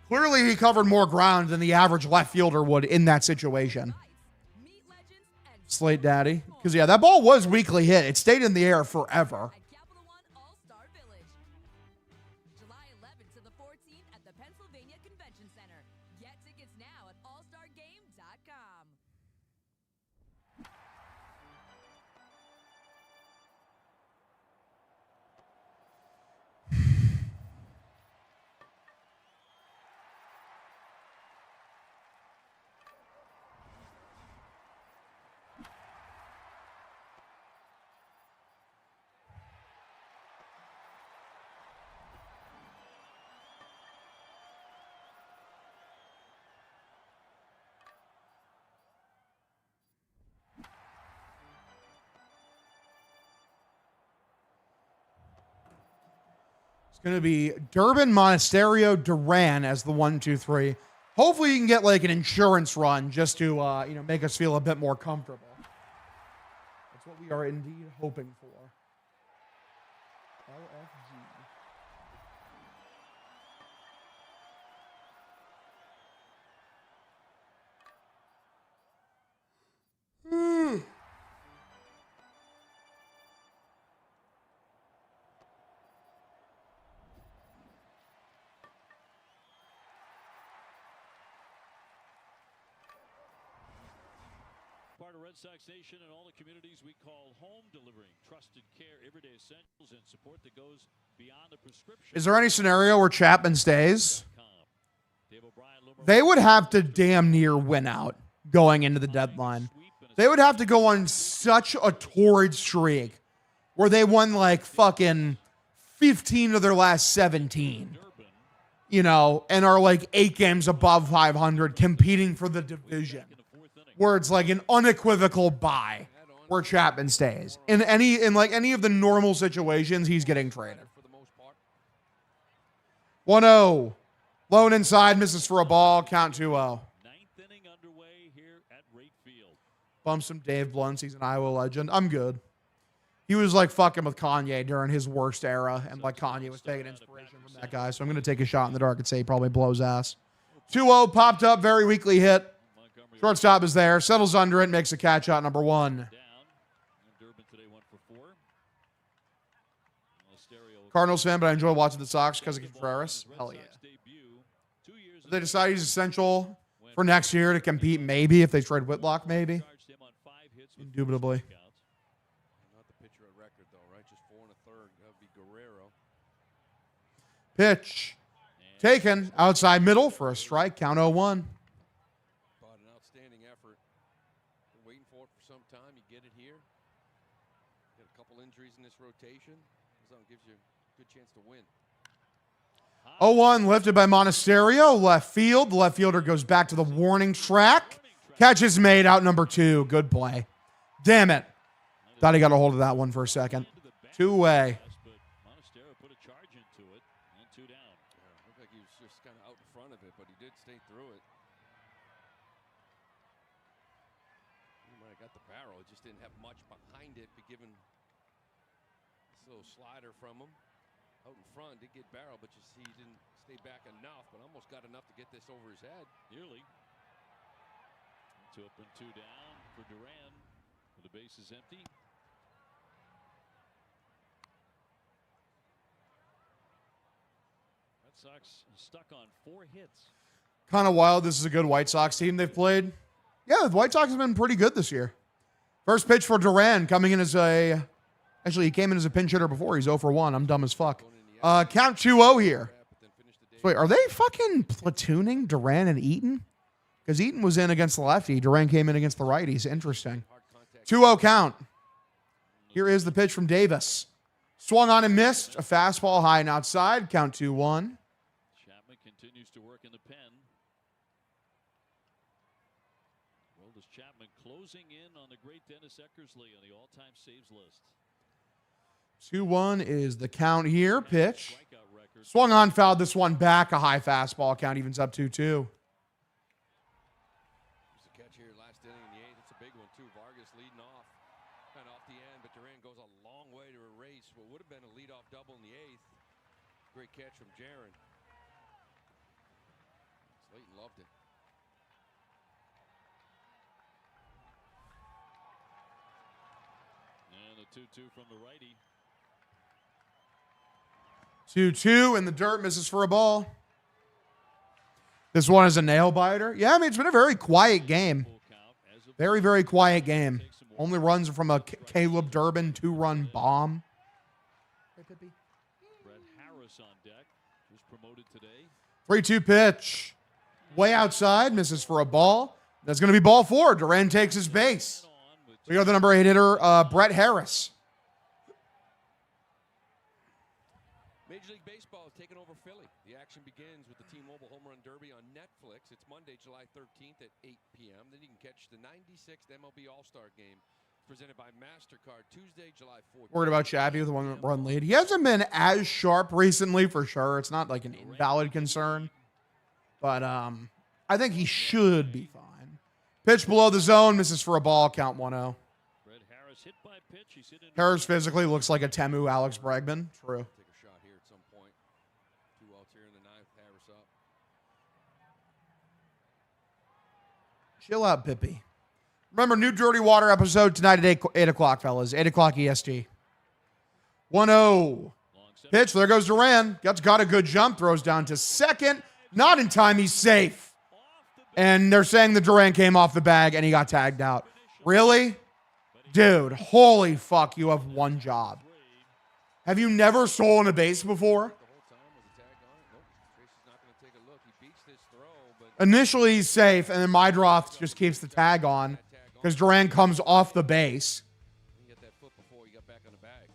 Clearly, he covered more ground than the average left fielder would in that situation. Slate Daddy. Because, yeah, that ball was weakly hit. It stayed in the air forever. July 11th to the 14th at the Pennsylvania Convention Center. Get tickets now at allstargame.com. It's going to be Durbin, Monasterio, Duran as the 1-2-3. Hopefully you can get like an insurance run just to make us feel a bit more comfortable. That's what we are indeed hoping for. LFG. Part of Red Sox Nation and all the communities we call home, delivering trusted care, everyday essentials, and support that goes beyond the prescription. Is there any scenario where Chapman stays? They would have to damn near win out going into the deadline. They would have to go on such a torrid streak where they won like fucking 15 of their last 17, and are like 8 games above 500 competing for the division, where it's like an unequivocal bye where Chapman stays. In any of the normal situations, he's getting traded. 1-0. Lone inside, misses for a ball. Count 2-0. 9th inning underway here at Rate Field. Bump some Dave Blunt. He's an Iowa legend. I'm good. He was like fucking with Kanye during his worst era, and like Kanye was taking inspiration from that guy. So I'm going to take a shot in the dark and say he probably blows ass. 2-0, popped up, very weakly hit. Shortstop is there, settles under it, makes a catch out number 1. Cardinals fan, but I enjoy watching the Sox because of Contreras. Hell yeah. If they decide he's essential for next year to compete, maybe if they trade Whitlock, maybe. Indubitably. Not the pitcher at record, though, right? Just 4 1/3. That would be Guerrero. Pitch. Taken outside middle for a strike. Count 0-1. But an outstanding effort. Been waiting for it for some time. You get it here. Got a couple injuries in this rotation. This gives you a good chance to win. 0-1 lifted by Monasterio. Left field. The left fielder goes back to the warning track. Catch is made out number 2. Good play. Damn it. Thought he got a hold of that one for a second. Two-way. But Monastero put a charge into it, and 2 down. Yeah, looked like he was just kind of out in front of it, but he did stay through it. He might have got the barrel. He just didn't have much behind it, but given this little slider from him out in front, did get barrel, but you see he didn't stay back enough, but almost got enough to get this over his head. Nearly. 2 up and 2 down for Duran. The base is empty. Red Sox stuck on 4 hits. Kind of wild. This is a good White Sox team they've played. Yeah, the White Sox have been pretty good this year. First pitch for Duran coming in as a... Actually, he came in as a pinch hitter before. He's 0 for 1. I'm dumb as fuck. Count 2-0 here. So wait, are they fucking platooning Duran and Eaton? Because Eaton was in against the lefty. Duran came in against the righties. Interesting. 2-0 count. Here is the pitch from Davis. Swung on and missed. A fastball high and outside. Count 2-1. Chapman continues to work in the pen. Well, does Chapman closing in on the great Dennis Eckersley on the all-time saves list. 2-1 is the count here. Pitch. Swung on, fouled this one back. A high fastball. Count evens up 2-2. Catch here last inning in the 8th. It's a big one, too. Vargas leading off, kind of off the end, but Duran goes a long way to erase what would have been a leadoff double in the 8th. Great catch from Jaron. Slayton loved it. And a 2-2 from the righty. 2-2 in the dirt. Misses for a ball. This one is a nail biter. Yeah, I mean, it's been a very quiet game. Very, very quiet game. Only runs from a Caleb Durbin 2-run bomb. Brett Harris on deck. Was promoted today. 3-2 pitch. Way outside. Misses for a ball. That's going to be ball 4. Duran takes his base. We got the number 8 hitter, Brett Harris. Major League Baseball has taken over Philly. The action begins with the T-Mobile Home Run Derby on Netflix. It's Monday, July 13th at 8 p.m. Then you can catch the 96th MLB All-Star Game presented by MasterCard Tuesday, July 14th. Worried about Shabby with the 1-run lead. He hasn't been as sharp recently, for sure. It's not like an invalid concern. But I think he should be fine. Pitch below the zone. Misses for a ball. Count 1-0. Brett Harris hit by pitch. He's hit Harris physically looks like a Temu Alex Bregman. True. Take a shot here at some point. 2 outs here in the 9th. Harris up. Chill out, Pippi. Remember, new Dirty Water episode tonight at 8 o'clock, fellas. 8 o'clock EST. 1-0. Pitch. There goes Duran. Got a good jump. Throws down to second. Not in time. He's safe. And they're saying the Duran came off the bag and he got tagged out. Really? Dude, holy fuck, you have one job. Have you never stolen a base before? Initially, he's safe, and then Mydroth just keeps the tag on because Duran comes off the base. He got that foot before he got back on the bag.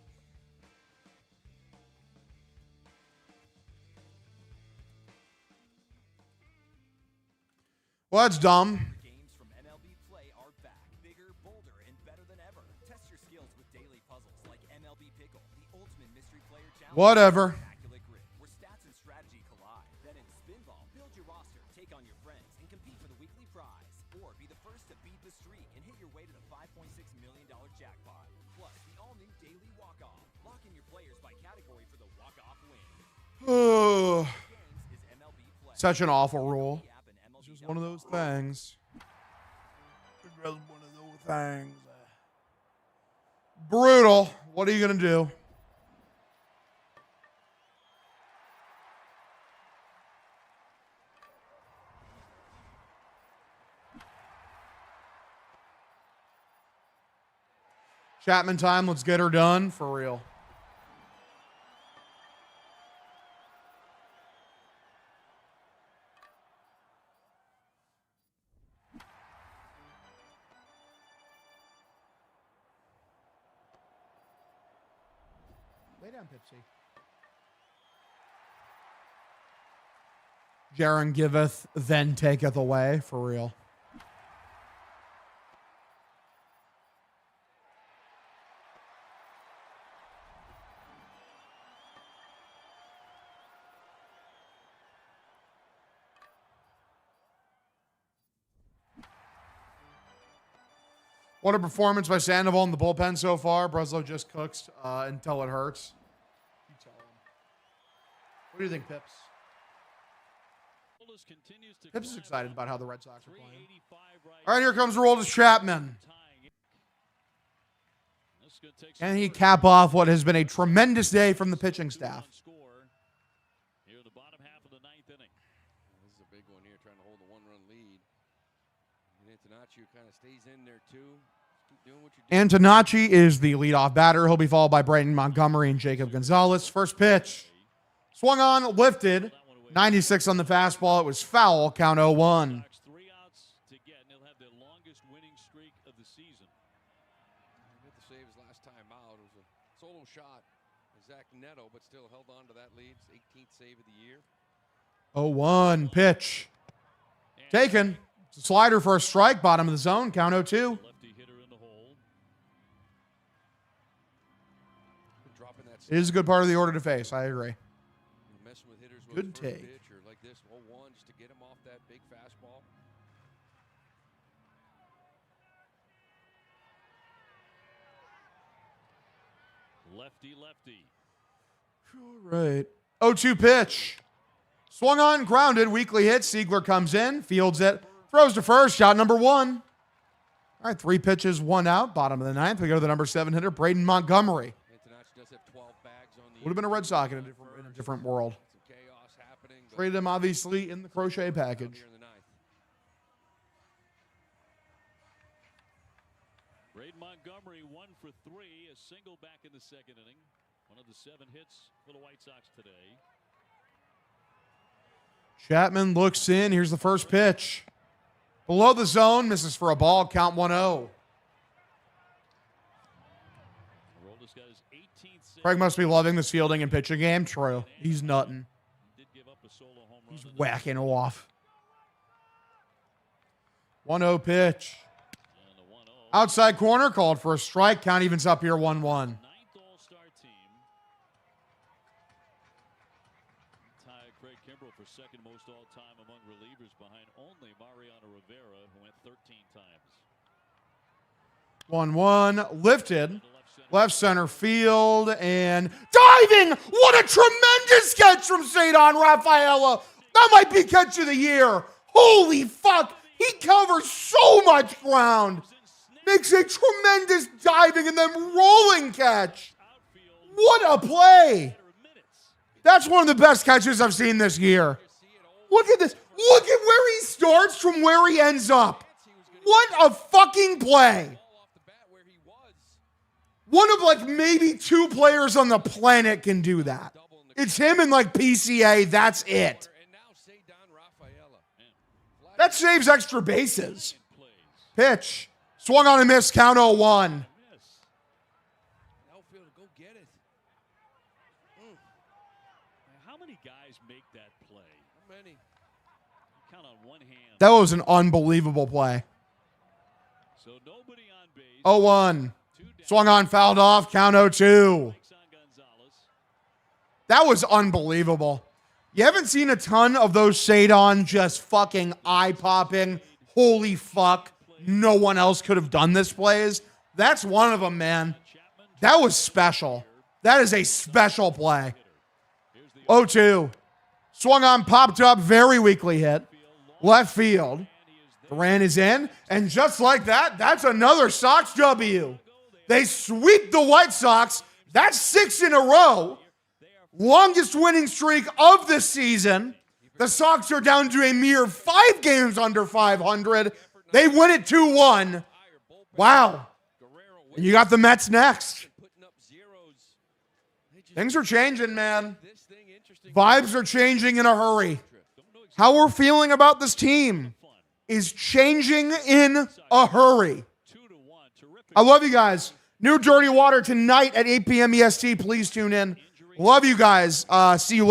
Well, that's dumb. Games from MLB Play are back, bigger, bolder, and better than ever. Test your skills with daily puzzles like MLB Pickle, the ultimate mystery player challenge. Whatever. Where stats and strategy collide. Then in Spinball, build your roster, take on your friends, and compete for the weekly prize. Or be the first to beat the streak and hit your way to the $5.6 million jackpot. Plus, the all-new daily walk-off. Lock in your players by category for the walk-off win. Such an awful rule. It's just one of those things. It's just one of those things. Brutal. What are you going to do? Chapman time. Let's get her done for real. Lay down, Pipsy. Jaron giveth, then taketh away, for real. What a performance by Sandoval in the bullpen so far. Breslow just cooks until it hurts. What do you think, Pips? Pips is excited about how the Red Sox are playing. All right, here comes Aroldis Chapman. Can he cap off what has been a tremendous day from the pitching staff? Here in the bottom half of the ninth inning. This is a big one here, trying to hold a one-run lead. And Antonacci kind of stays in there too. Keep doing what you're doing. Antonacci is the leadoff batter. He'll be followed by Brandon Montgomery and Jacob Gonzalez. First pitch. Swung on, lifted. 96 on the fastball. It was foul. Count 0-1. 3 outs to get, and they'll have their longest winning streak of the season. He made the save his last time out. It was a solo shot. Zach Neto, but still held on to that lead. It's 18th save of the year. 0-1 pitch. Taken. It's a slider for a strike. Bottom of the zone. Count 0-2. Lefty hitter in the hole. It is a good part of the order to face. I agree. Messing with hitters with Good first take. pitch or like this 0-1 just to get him off that big fastball. Lefty. All right. 0-2 pitch. Swung on, grounded. Weekly hit. Siegler comes in, fields it, throws to first. Shot number 1. All right, 3 pitches, 1 out. Bottom of the ninth. We go to the number 7 hitter, Braden Montgomery. Antonacci does have 12 bags on the Would have been a Red Sox in a different world. Some chaos happening. Traded him, obviously, in the crochet package. Here in the ninth. Braden Montgomery 1 for 3, a single back in the second inning. One of the 7 hits for the White Sox today. Chapman looks in. Here's the first pitch. Below the zone, misses for a ball. Count 1-0. Aroldis got his 18th save. Craig must be loving this fielding and pitching game. True. He's nutting. He did give up a solo home run. He's whacking off. 1-0 pitch. And the 1-0. Outside corner, called for a strike. Count evens up here 1-1. 9th All-Star team. Tie Craig Kimbrell for second most all-time among relievers behind only Mariano Rivera, who went 13 times. 1-1. Lifted. Left center field and diving. What a tremendous catch from Cedar Rafaela. That might be catch of the year. Holy fuck. He covers so much ground. Makes a tremendous diving and then rolling catch. What a play. That's one of the best catches I've seen this year. Look at this. Look at where he starts from where he ends up. What a fucking play. One of like maybe 2 players on the planet can do that. It's him and like PCA. That's it. That saves extra bases. Pitch. Swung on a miss. Count 0-1. Go get it. How many guys make that play? How many? Count on one hand. That was an unbelievable play. So nobody on base. 0-1. Swung on, fouled off. Count 0-2. That was unbelievable. You haven't seen a ton of those Sadon just fucking eye-popping. Holy fuck. No one else could have done this plays. That's one of them, man. That was special. That is a special play. 0-2. Swung on, popped up, very weakly hit. Left field. Duran is in. And just like that, that's another Sox W. They sweep the White Sox. That's 6 in a row. Longest winning streak of the season. The Sox are down to a mere 5 games under 500. They win it 2-1. Wow. And you got the Mets next. Things are changing, man. Vibes are changing in a hurry. How we're feeling about this team is changing in a hurry. I love you guys. New Dirty Water tonight at 8 p.m. EST. Please tune in. Love you guys. See you later.